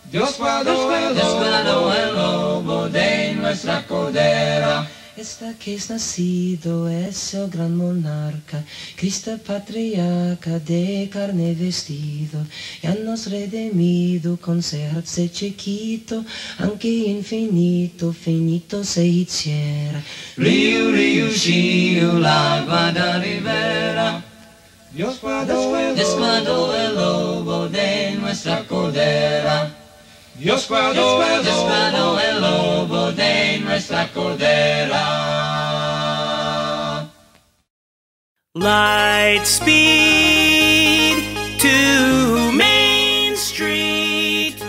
Dios guardó el lobo de nuestra cordera. Esta que es nacido es el gran monarca, Cristo patriarca de carne vestido, ya nos redimido con serse chiquito, aunque infinito, finito se hiciera. Riu, riu, shiu, la guarda ribera. Dios guardó el lobo de nuestra cordera. Dios guardó el lobo de nuestra cordera. Light speed to Main Street.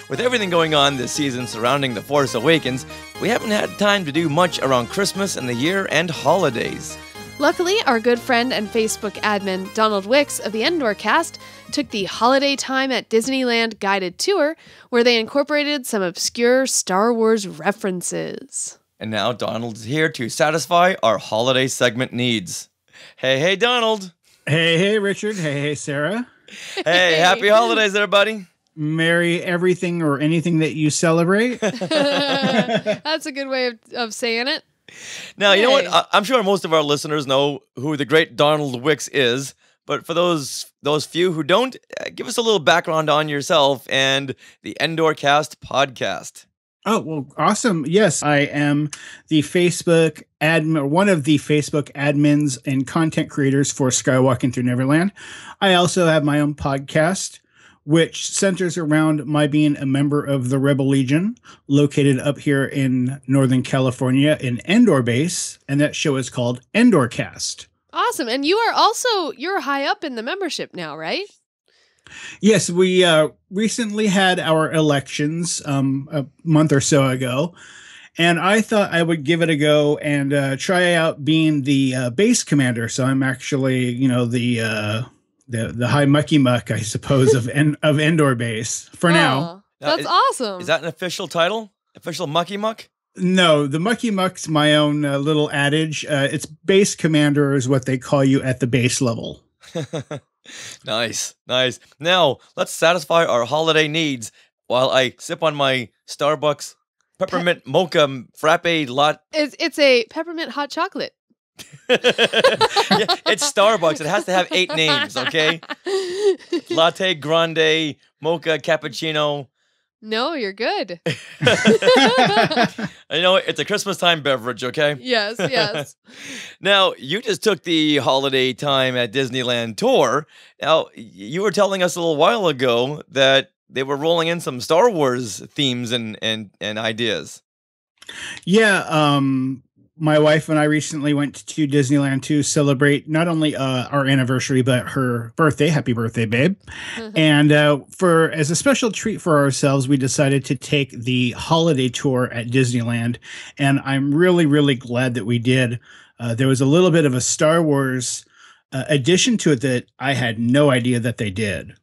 With everything going on this season surrounding The Force Awakens, we haven't had time to do much around Christmas and the year-end holidays. Luckily, our good friend and Facebook admin Donald Wicks of the Endorcast took the Holiday Time at Disneyland guided tour, where they incorporated some obscure Star Wars references. And now Donald's here to satisfy our holiday segment needs. Hey, Donald. Hey, Richard. Hey, Sarah. Hey, happy holidays, everybody. Merry everything or anything that you celebrate. That's a good way of saying it. Now, you know what? I'm sure most of our listeners know who the great Donald Wicks is, but for those few who don't, give us a little background on yourself and the Endorcast podcast. Oh, well, awesome. Yes, I am the Facebook admin, one of the Facebook admins and content creators for Skywalking Through Neverland. I also have my own podcast, which centers around my being a member of the Rebel Legion, located up here in Northern California in Endor Base, and that show is called Endorcast. Awesome. And you're high up in the membership now, right? Yes, we recently had our elections a month or so ago, and I thought I would give it a go and try out being the base commander. So I'm actually, the high mucky muck, I suppose, of Endor Base for now. That's awesome. Is that an official title? Official mucky muck? No, the mucky muck's my own little adage. It's base commander is what they call you at the base level. Nice. Now, let's satisfy our holiday needs while I sip on my Starbucks peppermint mocha frappe latte. It's a peppermint hot chocolate. Yeah, it's Starbucks. It has to have 8 names, okay? Latte, grande, mocha, cappuccino. No, you're good. I know it's a Christmas time beverage, okay? Yes. Now, you just took the Holiday Time at Disneyland Tour. Now, you were telling us a little while ago that they were rolling in some Star Wars themes and ideas. Yeah, my wife and I recently went to Disneyland to celebrate not only our anniversary, but her birthday. Happy birthday, babe. And as a special treat for ourselves, we decided to take the holiday tour at Disneyland. And I'm really, really glad that we did. There was a little bit of a Star Wars addition to it that I had no idea that they did.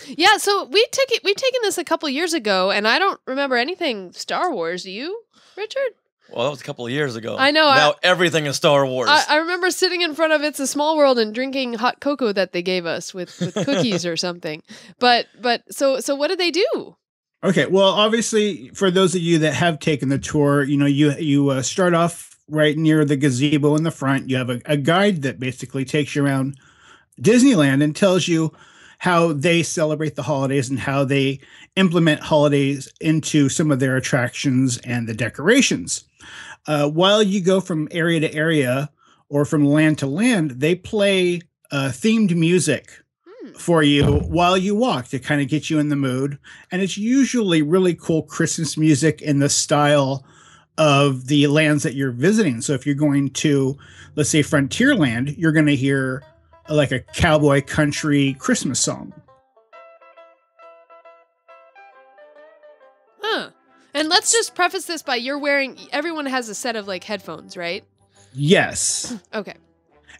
Yeah, so we've taken this a couple years ago, and I don't remember anything Star Wars. Do you, Richard? Well, that was a couple of years ago. I know. Now everything is Star Wars. I remember sitting in front of It's a Small World and drinking hot cocoa that they gave us with cookies or something. But so what did they do? Okay, well, obviously, for those of you that have taken the tour, you start off right near the gazebo in the front. You have a guide that basically takes you around Disneyland and tells you how they celebrate the holidays and how they implement holidays into some of their attractions and the decorations. While you go from area to area or from land to land, they play themed music for you while you walk to kind of get you in the mood. And it's usually really cool Christmas music in the style of the lands that you're visiting. So if you're going to, let's say, Frontierland, you're going to hear like a cowboy country Christmas song. And let's just preface this by everyone has a set of like headphones, right? Yes. Okay.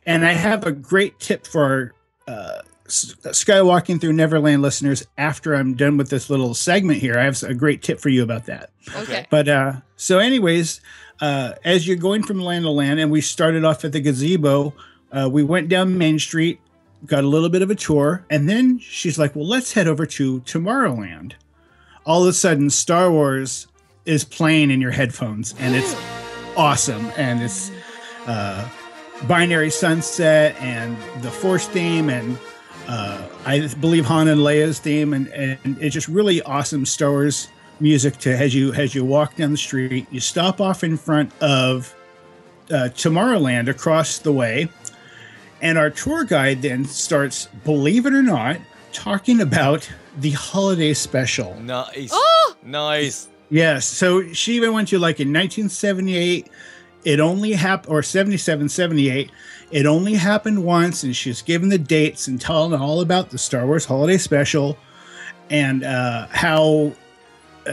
And I have a great tip for our Skywalking through Neverland listeners after I'm done with this little segment here. I have a great tip for you about that. Okay. But so anyways, as you're going from land to land, and we started off at the gazebo, we went down Main Street, got a little bit of a tour, and then she's like, well, let's head over to Tomorrowland. All of a sudden, Star Wars is playing in your headphones, and it's awesome. And it's Binary Sunset and the Force theme, and I believe Han and Leia's theme, and it's just really awesome Star Wars music as you walk down the street. You stop off in front of Tomorrowland across the way, and our tour guide then starts, believe it or not, talking about the holiday special. Nice. Oh! Nice. Yes. So she even went to like in 1978, it only happened, or 77, 78, it only happened once, and she's given the dates and telling all about the Star Wars holiday special and how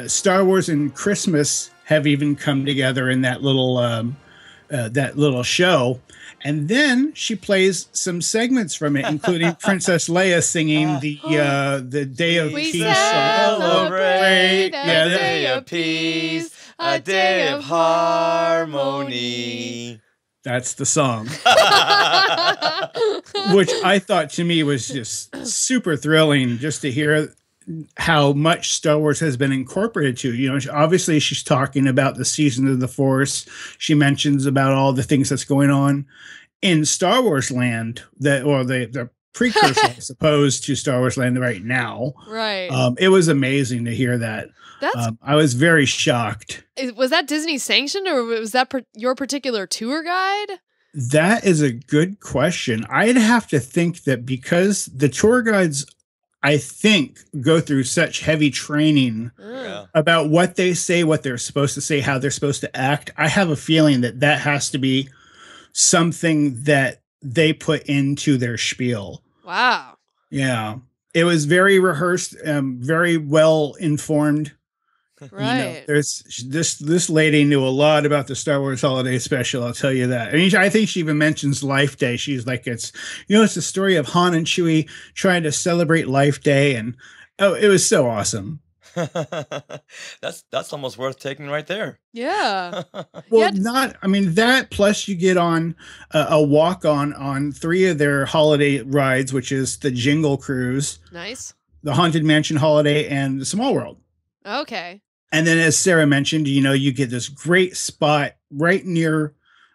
Star Wars and Christmas have even come together in that little show. And then she plays some segments from it, including Princess Leia singing the Day of We Peace. celebrate a day of peace, a day of harmony. That's the song. Which I thought to me was just super thrilling just to hear how much Star Wars has been incorporated to. Obviously she's talking about the season of the Force. She mentions about all the things that's going on in Star Wars land the precursor, I suppose, to Star Wars land right now. Right. It was amazing to hear that. I was very shocked. Was that Disney sanctioned, or was that your particular tour guide? That is a good question. I'd have to think that because the tour guides, I think, go through such heavy training about what they say, what they're supposed to say, how they're supposed to act. I have a feeling that has to be something that they put into their spiel. Wow. Yeah. It was very rehearsed, very well informed. Right. There's this lady knew a lot about the Star Wars holiday special. I'll tell you that. I mean, I think she even mentions Life Day. She's like, it's the story of Han and Chewie trying to celebrate Life Day. And it was so awesome. That's almost worth taking right there. Yeah. Well, that plus you get on a walk on 3 of their holiday rides, which is the Jingle Cruise, Nice. the Haunted Mansion Holiday, and the Small World. Okay. And then, as Sarah mentioned, you get this great spot right near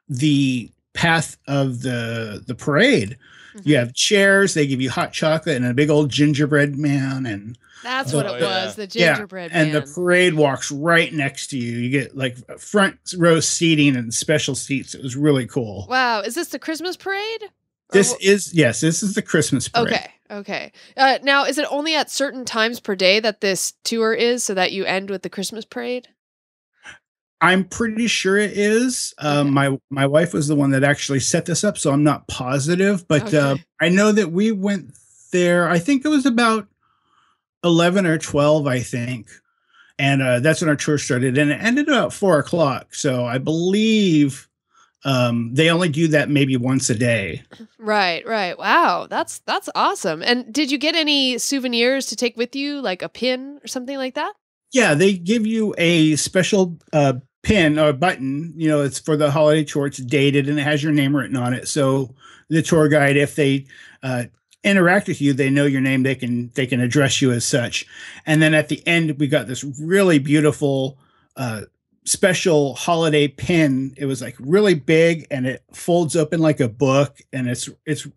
the path of the parade. Mm-hmm. You have chairs. They give you hot chocolate and a big old gingerbread man. And that's what it was, the gingerbread man. And the parade walks right next to you. You get like front row seating and special seats. It was really cool. Wow. Is this the Christmas parade? This is the Christmas parade. Okay. Now, is it only at certain times per day that this tour is, so that you end with the Christmas parade? I'm pretty sure it is. My wife was the one that actually set this up, so I'm not positive. But I know that we went there. I think it was about 11 or 12, I think. And that's when our tour started. And it ended about 4:00. So I believe they only do that maybe once a day. Right. Wow, that's awesome. And did you get any souvenirs to take with you, like a pin or something like that? Yeah, they give you a special pin or button, it's for the holiday tour. It's dated and it has your name written on it. So the tour guide, if they interact with you, they know your name. They can address you as such. And then at the end, we got this really beautiful special holiday pin. It was like really big and it folds open like a book. And it's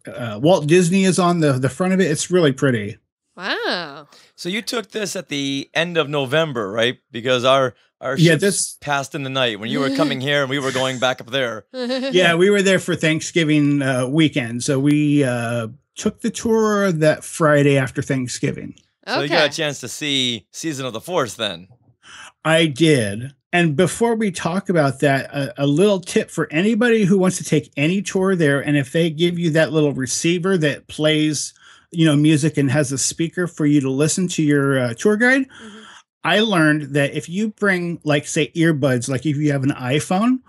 Walt Disney is on the front of it. It's really pretty. Wow. So you took this at the end of November, right? Because our ships passed in the night when you were coming here and we were going back up there. Yeah, we were there for Thanksgiving weekend. So we took the tour that Friday after Thanksgiving. So you got a chance to see Season of the Force then. I did. And before we talk about that, a little tip for anybody who wants to take any tour there, and if they give you that little receiver that plays, music and has a speaker for you to listen to your tour guide, I learned that if you bring, like, say, earbuds, like if you have an iPhone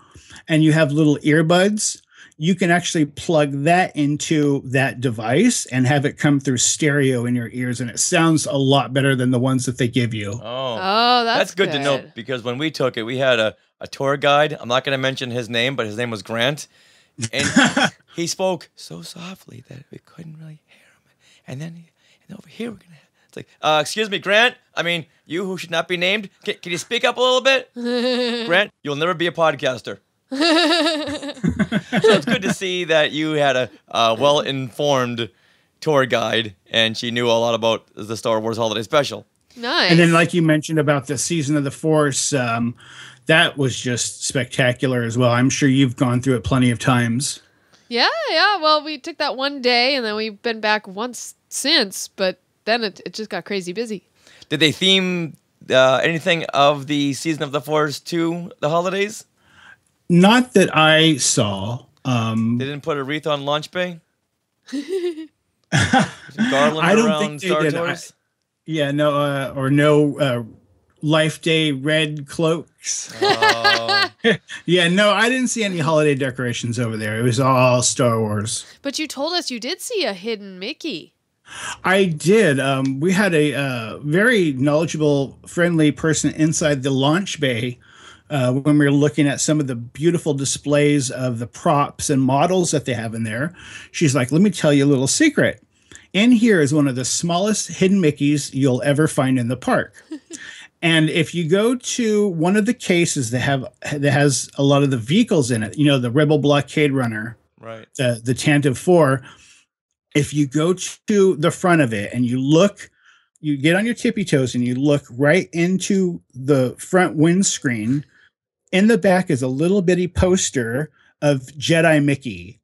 and you have little earbuds, you can actually plug that into that device and have it come through stereo in your ears, and it sounds a lot better than the ones that they give you. Oh, that's good to know, because when we took it, we had a tour guide. I'm not going to mention his name, but his name was Grant. And he spoke so softly that we couldn't really hear him. And then over here, we're going to... It's like, excuse me, Grant. I mean, you who should not be named. Can you speak up a little bit? Grant, you'll never be a podcaster. So it's good to see that you had a well-informed tour guide and she knew a lot about the Star Wars Holiday Special. Nice. And then, like you mentioned about the Season of the Force, that was just spectacular as well. I'm sure you've gone through it plenty of times. Yeah. Well, we took that one day and then we've been back once since, but then it just got crazy busy. Did they theme anything of the Season of the Force to the holidays? Not that I saw. They didn't put a wreath on Launch Bay? Garland I don't around think they Star did. Tours? No Life Day red cloaks. Oh. Yeah, no, I didn't see any holiday decorations over there. It was all Star Wars. But you told us you did see a hidden Mickey. I did. We had a very knowledgeable, friendly person inside the launch bay when we were looking at some of the beautiful displays of the props and models that they have in there. She's like, let me tell you a little secret. In here is one of the smallest hidden Mickeys you'll ever find in the park. And if you go to one of the cases that has a lot of the vehicles in it, the Rebel Blockade Runner, right? The Tantive 4, if you go to the front of it and you get on your tippy toes and you look right into the front windscreen, in the back is a little bitty poster of Jedi Mickey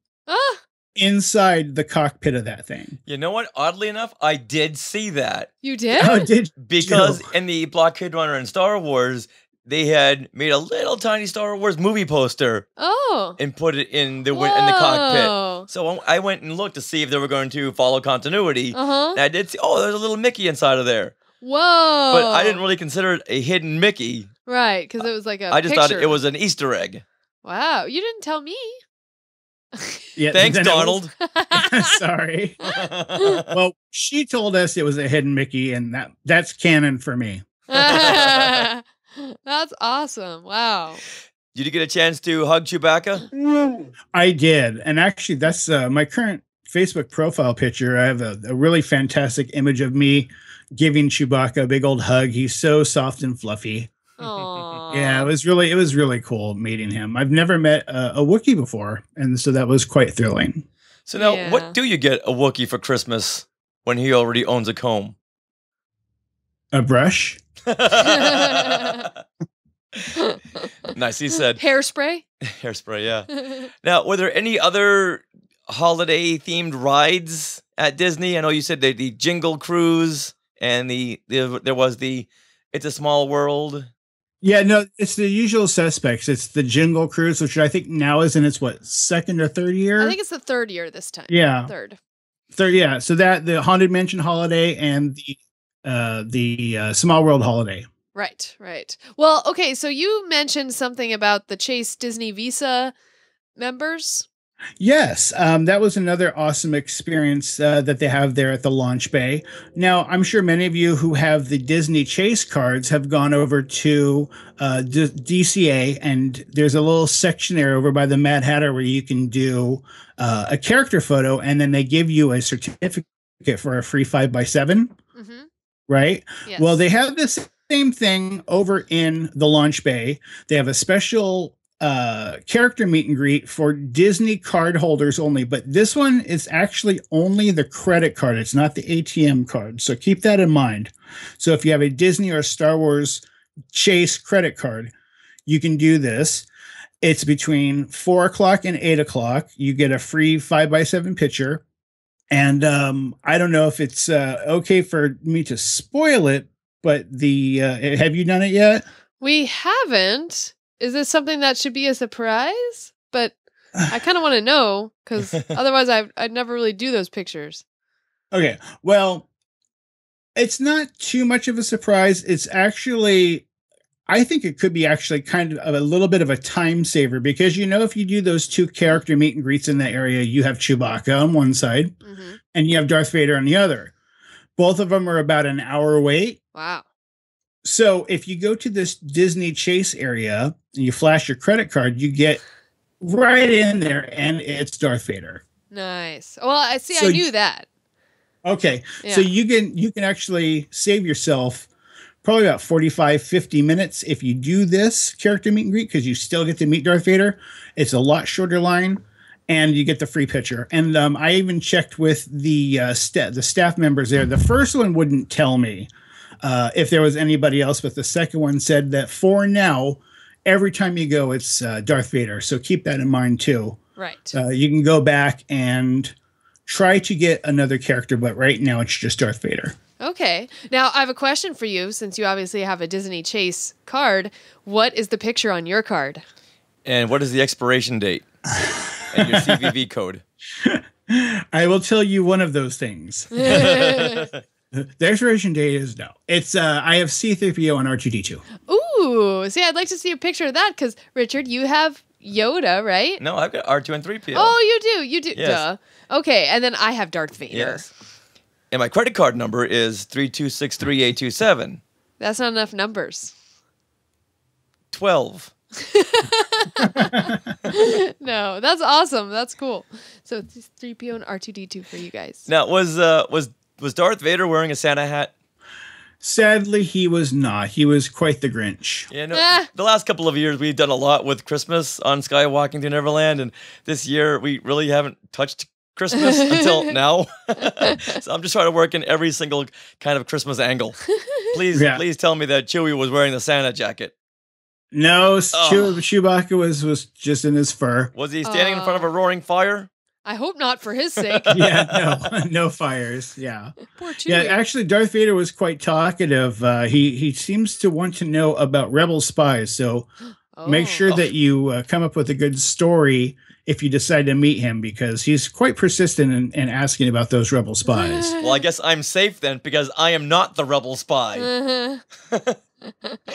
inside the cockpit of that thing. You know what? Oddly enough, I did see that. You did? Oh, did Because in the Blockade Runner and Star Wars, they had made a little tiny Star Wars movie poster. Oh. And put it in the cockpit. So I went and looked to see if they were going to follow continuity. And I did see, there's a little Mickey inside of there. Whoa. But I didn't really consider it a hidden Mickey. Right, because it was like I just thought it was an Easter egg. Wow, you didn't tell me. Yeah, thanks, Donald. Sorry. Well, she told us it was a hidden Mickey, and that's canon for me. That's awesome. Wow. Did you get a chance to hug Chewbacca? I did. And actually, that's my current Facebook profile picture. I have a really fantastic image of me giving Chewbacca a big old hug. He's so soft and fluffy. Aww. Yeah, it was really cool meeting him. I've never met a Wookiee before, and so that was quite thrilling. So now, what do you get a Wookiee for Christmas when he already owns a comb? A brush? Nice, he said. Hairspray? Hairspray, yeah. Now, were there any other holiday-themed rides at Disney? I know you said the Jingle Cruise, and there was the It's a Small World. Yeah, no, it's the usual suspects. It's the Jingle Cruise, which I think now is in its, second or third year? I think it's the third year this time. Yeah. Third, yeah. So that, the Haunted Mansion Holiday and the Small World Holiday. Right. Well, okay, so you mentioned something about the Chase Disney Visa members. Yes, that was another awesome experience that they have there at the launch bay. Now, I'm sure many of you who have the Disney Chase cards have gone over to DCA, and there's a little section there over by the Mad Hatter where you can do a character photo, and then they give you a certificate for a free 5x7, right? Yes. Well, they have this same thing over in the launch bay. They have a special character meet and greet for Disney card holders only, but this one is actually only the credit card. It's not the ATM card. So keep that in mind. So if you have a Disney or Star Wars Chase credit card, you can do this. It's between 4 o'clock and 8 o'clock. You get a free 5x7 picture. And I don't know if it's okay for me to spoil it, but have you done it yet? We haven't. Is this something that should be a surprise? But I kind of want to know, because otherwise I'd never really do those pictures. Okay, well, it's not too much of a surprise. It's actually, I think it could be actually kind of a little bit of a time saver, because, if you do those 2 character meet and greets in that area, you have Chewbacca on one side and you have Darth Vader on the other. Both of them are about an hour wait. Wow. So if you go to this Disney Chase area and you flash your credit card, you get right in there, and it's Darth Vader. Nice. Well, I So knew that. Okay. Yeah. So you can actually save yourself probably about 45, 50 minutes if you do this character meet and greet, because you still get to meet Darth Vader. It's a lot shorter line, and you get the free picture. And I even checked with the staff members there. The first one wouldn't tell me if there was anybody else, but the second one said that for now, every time you go, it's Darth Vader. So keep that in mind too. Right. You can go back and try to get another character, but right now it's just Darth Vader. Okay. Now, I have a question for you, since you obviously have a Disney Chase card. What is the picture on your card? And what is the expiration date? And your CVV code? I will tell you one of those things. The expiration date is no. It's I have C-3PO and R2-D2. Ooh, see, I'd like to see a picture of that, because Richard, you have Yoda, right? No, I've got R2 and 3PO. Oh, you do. Yes. Duh. Okay, and then I have Darth Vader. Yes. And my credit card number is 3263827. That's not enough numbers. 12. No, that's awesome. That's cool. So it's 3PO and R2-D2 for you guys. Now, was Darth Vader wearing a Santa hat? Sadly, he was not. He was quite the Grinch. Yeah, the last couple of years, we've done a lot with Christmas on Skywalking to Neverland, and this year, we really haven't touched Christmas until now. So I'm just trying to work in every single kind of Christmas angle. Please tell me that Chewie was wearing the Santa jacket. No, Chewbacca was just in his fur. Was he standing in front of a roaring fire? I hope not, for his sake. No fires. Yeah. Poor Chewie. Yeah, actually, Darth Vader was quite talkative. He seems to want to know about rebel spies. So make sure that you come up with a good story if you decide to meet him, because he's quite persistent in asking about those rebel spies. Well, I guess I'm safe then, because I am not the rebel spy.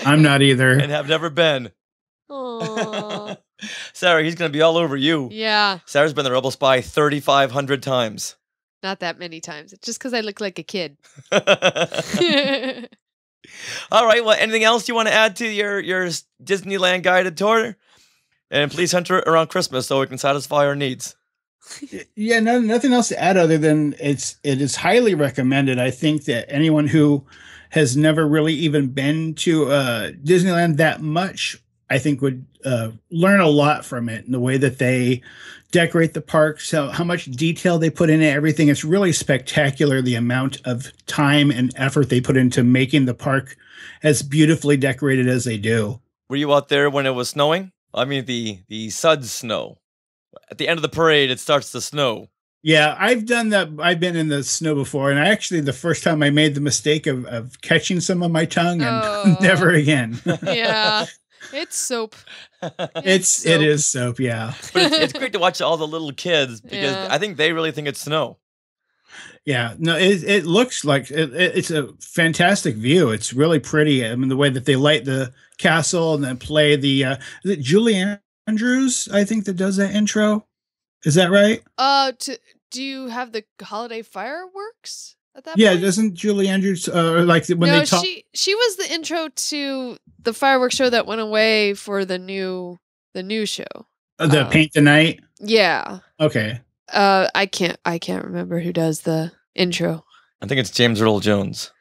I'm not either. And have never been. Aww. Sarah, he's going to be all over you. Yeah. Sarah's been the rebel spy 3,500 times. Not that many times. It's just because I look like a kid. All right. Well, anything else you want to add to your Disneyland guided tour? And please enter it around Christmas so we can satisfy our needs. Yeah, nothing else to add other than it is highly recommended. I think that anyone who has never really even been to Disneyland that much, I think would learn a lot from it, and the way that they decorate the parks, how much detail they put into everything. It's really spectacular, the amount of time and effort they put into making the park as beautifully decorated as they do. Were you out there when it was snowing? I mean, the suds snow. At the end of the parade, it starts to snow. Yeah, I've done that. I've been in the snow before, and the first time I made the mistake of catching some on my tongue, and never again. Yeah, it's soap. It is soap, yeah. But it's great to watch all the little kids, because I think they really think it's snow. Yeah, no, it looks like it's a fantastic view. It's really pretty. I mean, the way that they light the castle and then play the is it Julie Andrews, I think, that does that intro? Is that right? Do you have the holiday fireworks at that Yeah, point? doesn't Julie Andrews like when they talk? She was the intro to the fireworks show that went away for the new show. The Paint the Night? Yeah. Okay. I can't remember who does the intro. I think it's James Earl Jones.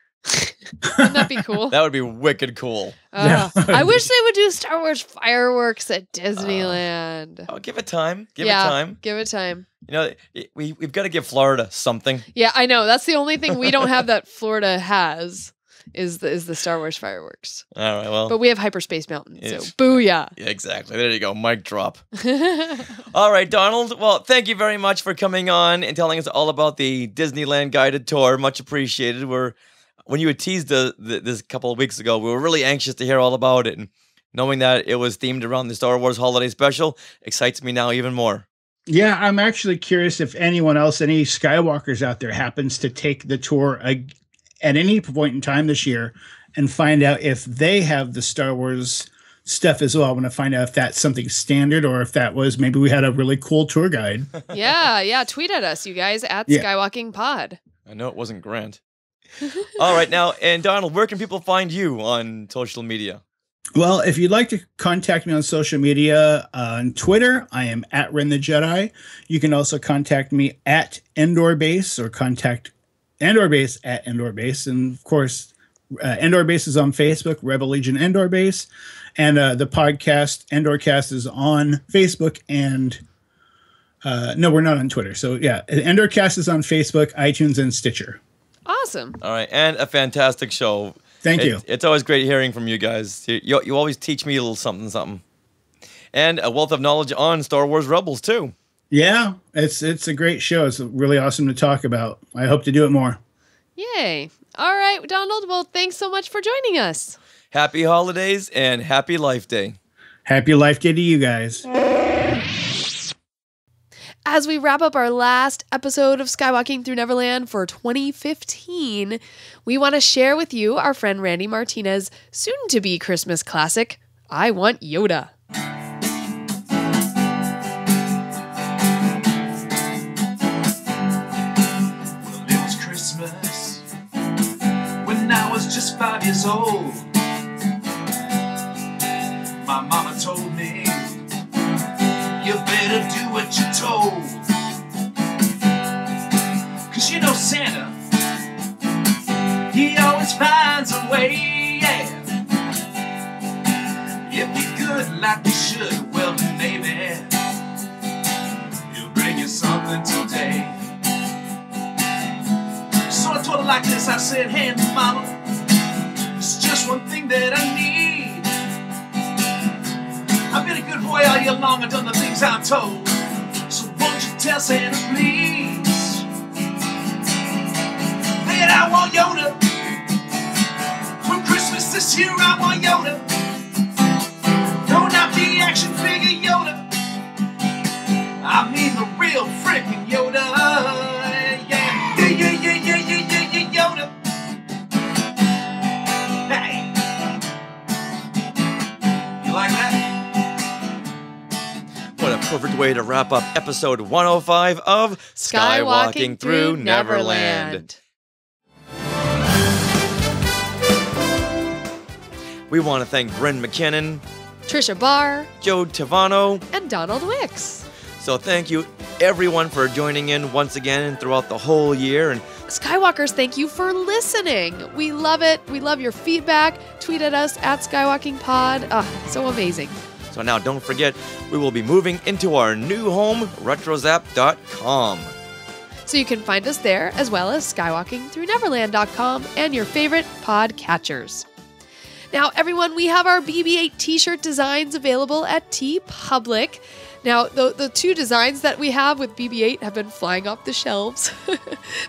Wouldn't that be cool? That would be wicked cool. I wish they would do Star Wars fireworks at Disneyland. Give it time. Give it time. Give it time. You know, we've got to give Florida something. Yeah, I know. That's the only thing we don't have that Florida has is the Star Wars fireworks. All right, well. But we have Hyperspace Mountain, so booyah. Yeah, exactly. There you go. Mic drop. All right, Donald. Well, thank you very much for coming on and telling us all about the Disneyland guided tour. Much appreciated. When you had teased this couple of weeks ago, we were really anxious to hear all about it. And knowing that it was themed around the Star Wars Holiday Special excites me now even more. Yeah, I'm actually curious if anyone else, any Skywalkers out there happens to take the tour at any point in time this year and find out if they have the Star Wars stuff as well. I want to find out if that's something standard or if that was maybe we had a really cool tour guide. Yeah. Tweet at us, you guys, at Skywalking Pod. I know it wasn't Grant. All right, now, and Donald, where can people find you on social media? Well, if you'd like to contact me on social media, on Twitter, I am at Ren the Jedi. You can also contact me at Endor Base or contact Endor Base at Endor Base. And of course, Endor Base is on Facebook, Rebel Legion Endor Base. And the podcast, Endorcast, is on Facebook and no, we're not on Twitter. So yeah, Endorcast is on Facebook, iTunes, and Stitcher. Awesome. All right, and a fantastic show. Thank you. It's always great hearing from you guys. You always teach me a little something. And a wealth of knowledge on Star Wars Rebels, too. Yeah, it's a great show. It's really awesome to talk about. I hope to do it more. Yay. All right, Donald. Well, thanks so much for joining us. Happy holidays and happy Life Day. Happy Life Day to you guys. As we wrap up our last episode of Skywalking Through Neverland for 2015, we want to share with you our friend Randy Martinez's soon-to-be Christmas classic, I Want Yoda. Well, it was Christmas when I was just 5 years old. My mama told me, you better do what you're told. 'Cause you know Santa, he always finds a way, yeah. If you're good like you should, well then maybe he'll bring you something today. So I told her like this, I said, hey mama, it's just one thing that I need. I've been a good boy all year long, I've done the things I'm told. So won't you tell Santa, please? Hey, and I want Yoda. For Christmas this year, I want Yoda. No, not the action figure Yoda. I mean the real freaking Yoda. Yeah, Yoda. Hey. You like that? What a perfect way to wrap up episode 105 of Skywalking Through Neverland. We want to thank Bryn MacKinnon, Tricia Barr, Joe Tavano, and Donald Wicks. So thank you everyone for joining in once again and throughout the whole year. And Skywalkers, thank you for listening. We love it. We love your feedback. Tweet at us at Skywalking Pod. So amazing. So now don't forget, we will be moving into our new home, retrozap.com. So you can find us there, as well as skywalkingthroughneverland.com and your favorite podcatchers. Now, everyone, we have our BB-8 t-shirt designs available at TeePublic. Now, the two designs that we have with BB-8 have been flying off the shelves.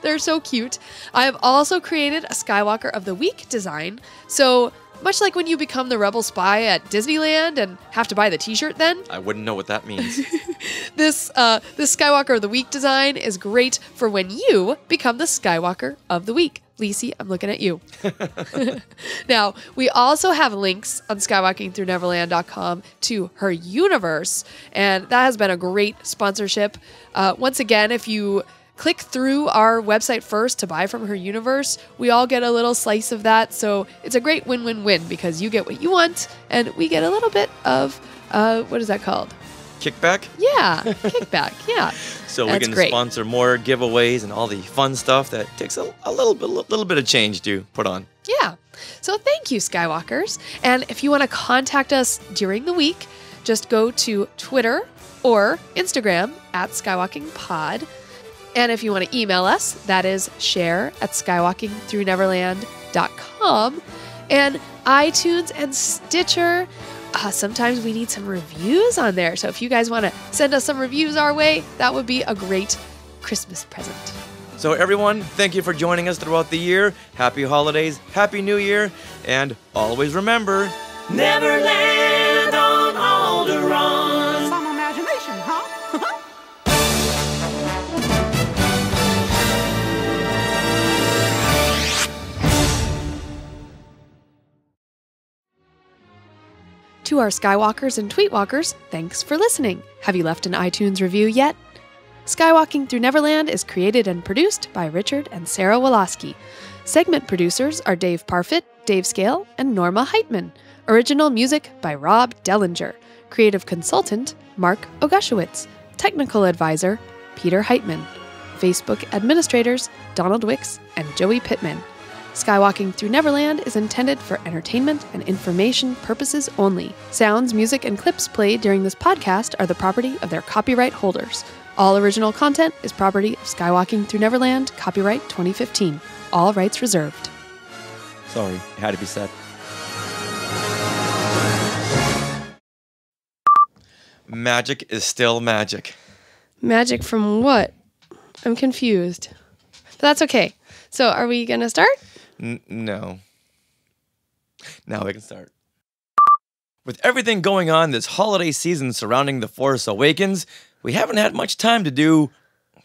They're so cute. I have also created a Skywalker of the Week design. So much like when you become the Rebel Spy at Disneyland and have to buy the t-shirt then, I wouldn't know what that means. This Skywalker of the Week design is great for when you become the Skywalker of the Week. Lacey, I'm looking at you. Now, we also have links on skywalkingthroughneverland.com to her universe, and that has been a great sponsorship. Once again, if you click through our website first to buy from her universe, we all get a little slice of that, so it's a great win-win-win because you get what you want, and we get a little bit of, what is that called? Kickback? Yeah, kickback, yeah. So That's we can great. sponsor more giveaways and all the fun stuff that takes a little bit of change to put on. Yeah. So thank you, Skywalkers. And if you want to contact us during the week, just go to Twitter or Instagram at SkywalkingPod. And if you want to email us, that is share@skywalkingthroughneverland.com. And iTunes and Stitcher, sometimes we need some reviews on there. So if you guys want to send us some reviews our way, that would be a great Christmas present. So everyone, thank you for joining us throughout the year. Happy holidays, Happy New Year, and always remember, NeverLand on Alderaan. Some imagination, huh? To our Skywalkers and Tweetwalkers, thanks for listening. Have you left an iTunes review yet? Skywalking Through Neverland is created and produced by Richard and Sarah Woloski. Segment producers are Dave Parfit, Dave Scale, and Norma Heitman. Original music by Rob Dellinger. Creative consultant, Mark Ogushowitz. Technical advisor, Peter Heitman. Facebook administrators, Donald Wicks and Joey Pittman. Skywalking Through Neverland is intended for entertainment and information purposes only. Sounds, music, and clips played during this podcast are the property of their copyright holders. All original content is property of Skywalking Through Neverland, copyright 2015. All rights reserved. sorry, it had to be said. Magic is still magic. Magic from what? I'm confused. But that's okay. So are we going to start? No. Now we can start. With everything going on this holiday season surrounding The Force Awakens, we haven't had much time to do...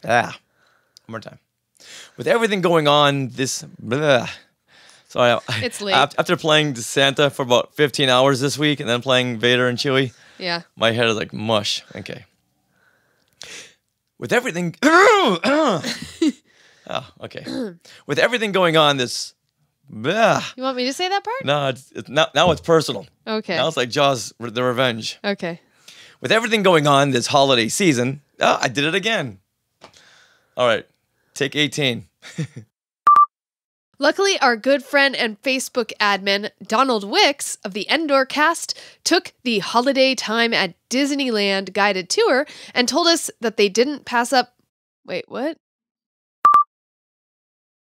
one more time. With everything going on this... So it's late. After playing Santa for about 15 hours this week and then playing Vader and Chewie, yeah, my head is like mush. Okay. With everything... okay. With everything going on this... You want me to say that part? No, it's now it's personal. Okay. Now it's like Jaws, The Revenge. Okay. With everything going on this holiday season, I did it again. All right, take 18. Luckily, our good friend and Facebook admin, Donald Wicks of the Endorcast, took the Holiday Time at Disneyland guided tour and told us that they didn't pass up... Wait, what?